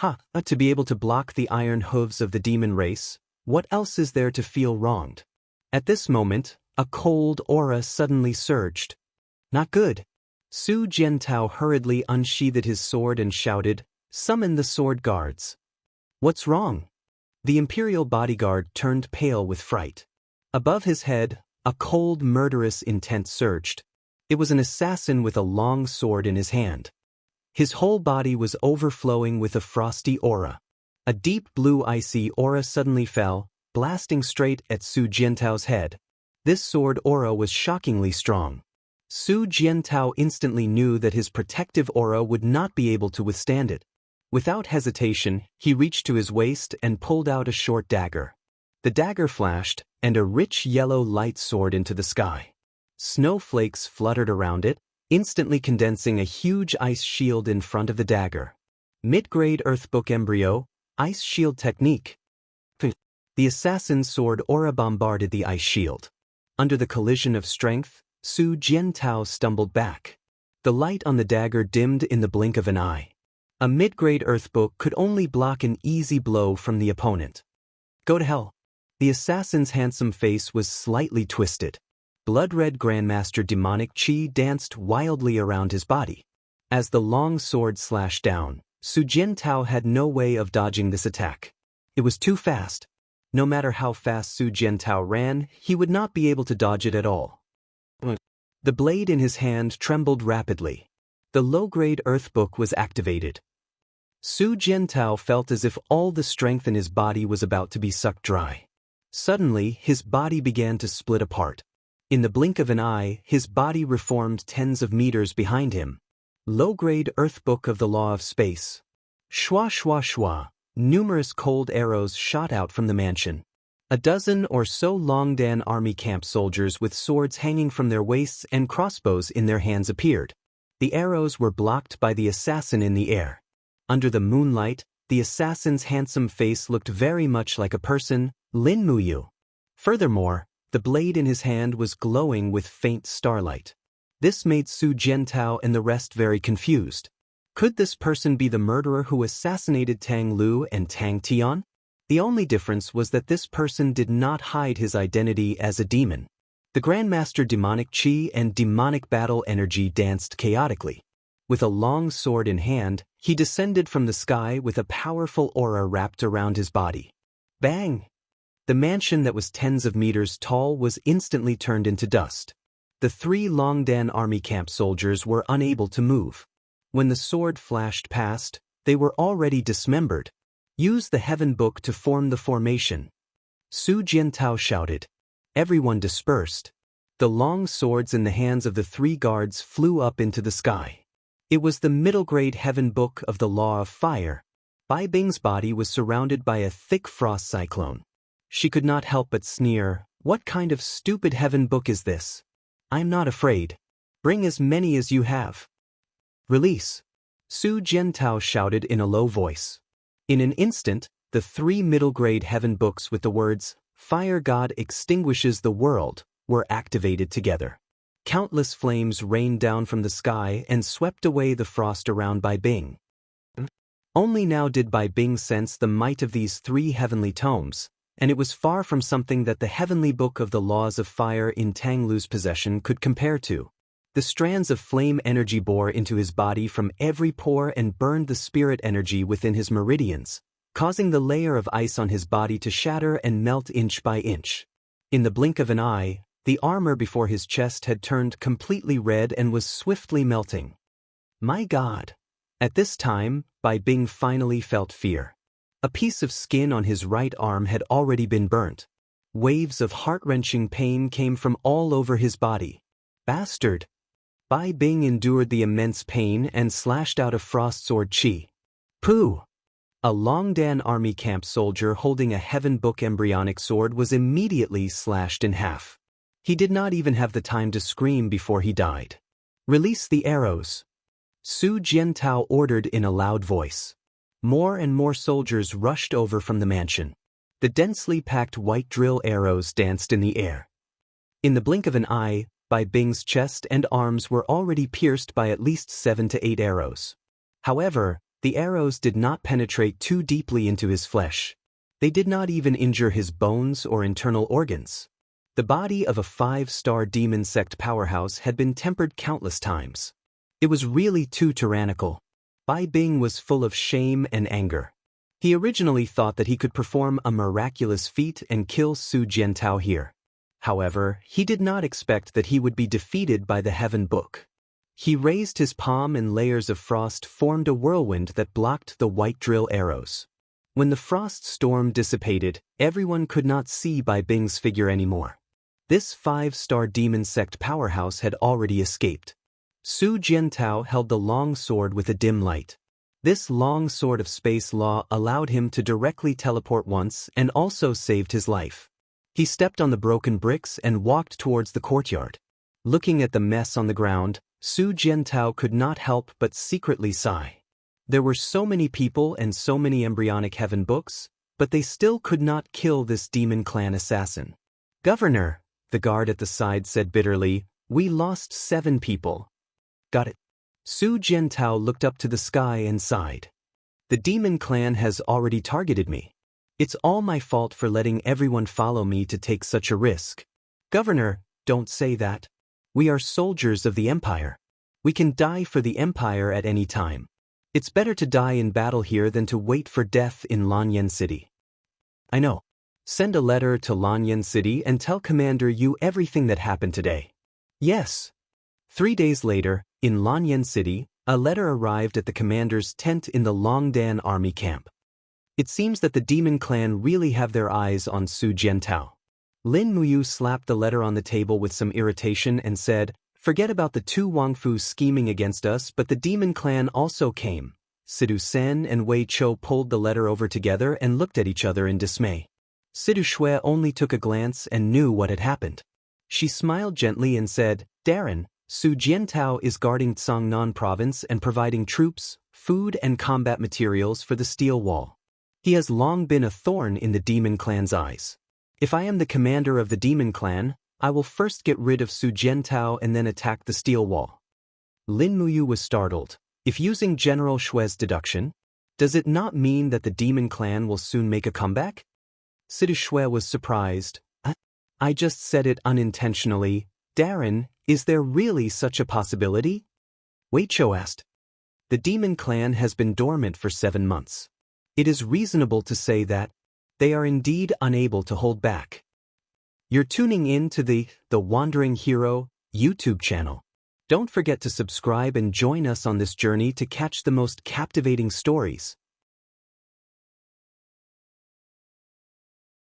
To be able to block the iron hooves of the demon race, what else is there to feel wronged? At this moment, a cold aura suddenly surged. Not good. Su Jiantao hurriedly unsheathed his sword and shouted, "Summon the sword guards." What's wrong? The imperial bodyguard turned pale with fright. Above his head, a cold, murderous intent surged. It was an assassin with a long sword in his hand. His whole body was overflowing with a frosty aura. A deep blue icy aura suddenly fell, blasting straight at Su Jiantao's head. This sword aura was shockingly strong. Su Jiantao instantly knew that his protective aura would not be able to withstand it. Without hesitation, he reached to his waist and pulled out a short dagger. The dagger flashed, and a rich yellow light soared into the sky. Snowflakes fluttered around it, instantly condensing a huge ice shield in front of the dagger. Mid-grade Earthbook embryo, ice shield technique. The assassin's sword aura bombarded the ice shield. Under the collision of strength, Su Jiantao stumbled back. The light on the dagger dimmed in the blink of an eye. A mid-grade Earthbook could only block an easy blow from the opponent. Go to hell. The assassin's handsome face was slightly twisted. Blood-red Grandmaster demonic chi danced wildly around his body. As the long sword slashed down, Su Jiantao had no way of dodging this attack. It was too fast. No matter how fast Su Jiantao ran, he would not be able to dodge it at all. The blade in his hand trembled rapidly. The low-grade Earthbook was activated. Su Jiantao felt as if all the strength in his body was about to be sucked dry. Suddenly, his body began to split apart. In the blink of an eye, his body reformed tens of meters behind him. Low-grade Earthbook of the Law of Space. Shwa shwa shwa, numerous cold arrows shot out from the mansion. A dozen or so Longdan army camp soldiers with swords hanging from their waists and crossbows in their hands appeared. The arrows were blocked by the assassin in the air. Under the moonlight, the assassin's handsome face looked very much like a person, Lin Muyu. Furthermore, the blade in his hand was glowing with faint starlight. This made Su Jiantao and the rest very confused. Could this person be the murderer who assassinated Tang Lu and Tang Tian? The only difference was that this person did not hide his identity as a demon. The Grandmaster demonic chi and demonic battle energy danced chaotically. With a long sword in hand, he descended from the sky with a powerful aura wrapped around his body. Bang! The mansion that was tens of meters tall was instantly turned into dust. The 3 Longdan army camp soldiers were unable to move. When the sword flashed past, they were already dismembered. Use the Heaven Book to form the formation. Su Jiantao shouted. Everyone dispersed. The long swords in the hands of the 3 guards flew up into the sky. It was the middle-grade Heaven Book of the Law of Fire. Bai Bing's body was surrounded by a thick frost cyclone. She could not help but sneer, "What kind of stupid Heaven Book is this? I'm not afraid. Bring as many as you have." Release. Su Jiantao shouted in a low voice. In an instant, the 3 middle-grade Heaven Books with the words, "Fire God extinguishes the world," were activated together. Countless flames rained down from the sky and swept away the frost around Bai Bing. Only now did Bai Bing sense the might of these 3 heavenly tomes, and it was far from something that the Heavenly Book of the Laws of Fire in Tang Lu's possession could compare to. The strands of flame energy bore into his body from every pore and burned the spirit energy within his meridians, causing the layer of ice on his body to shatter and melt inch by inch. In the blink of an eye, the armor before his chest had turned completely red and was swiftly melting. My God! At this time, Bai Bing finally felt fear. A piece of skin on his right arm had already been burnt. Waves of heart-wrenching pain came from all over his body. Bastard! Bai Bing endured the immense pain and slashed out a frost sword chi. Pooh! A Longdan army camp soldier holding a Heaven Book embryonic sword was immediately slashed in half. He did not even have the time to scream before he died. Release the arrows. Su Jiantao ordered in a loud voice. More and more soldiers rushed over from the mansion. The densely packed white drill arrows danced in the air. In the blink of an eye, Bai Bing's chest and arms were already pierced by at least 7 to 8 arrows. However, the arrows did not penetrate too deeply into his flesh. They did not even injure his bones or internal organs. The body of a 5-star demon sect powerhouse had been tempered countless times. It was really too tyrannical. Bai Bing was full of shame and anger. He originally thought that he could perform a miraculous feat and kill Su Jiantao here. However, he did not expect that he would be defeated by the Heaven Book. He raised his palm and layers of frost formed a whirlwind that blocked the white drill arrows. When the frost storm dissipated, everyone could not see Bai Bing's figure anymore. This 5-star demon sect powerhouse had already escaped. Su Jiantao held the long sword with a dim light. This long sword of space law allowed him to directly teleport once and also saved his life. He stepped on the broken bricks and walked towards the courtyard. Looking at the mess on the ground, Su Jiantao could not help but secretly sigh. There were so many people and so many embryonic heaven books, but they still could not kill this demon clan assassin. "Governor," the guard at the side said bitterly, "we lost 7 people." "Got it." Su Jiantao looked up to the sky and sighed. "The demon clan has already targeted me. It's all my fault for letting everyone follow me to take such a risk." "Governor, don't say that. We are soldiers of the Empire. We can die for the Empire at any time. It's better to die in battle here than to wait for death in Lanyan City." "I know. Send a letter to Lanyan City and tell Commander Yu everything that happened today." "Yes." 3 days later, in Lanyan City, a letter arrived at the commander's tent in the Longdan army camp. It seems that the demon clan really have their eyes on Su Jiantao. Lin Muyu slapped the letter on the table with some irritation and said, "Forget about the 2 Wangfu scheming against us, but the demon clan also came." Sidu Sen and Wei Chou pulled the letter over together and looked at each other in dismay. Sidu Shui only took a glance and knew what had happened. She smiled gently and said, "Darren, Su Jiantao is guarding Tsangnan province and providing troops, food and combat materials for the steel wall. He has long been a thorn in the demon clan's eyes. If I am the commander of the demon clan, I will first get rid of Su Jiantao and then attack the steel wall." Lin Muyu was startled. If using General Shui's deduction, does it not mean that the demon clan will soon make a comeback? Sidu Shui was surprised. I just said it unintentionally. Darren, is there really such a possibility?" Wei Chou asked. "The demon clan has been dormant for 7 months. It is reasonable to say that they are indeed unable to hold back." You're tuning in to the Wandering Hero YouTube channel. Don't forget to subscribe and join us on this journey to catch the most captivating stories.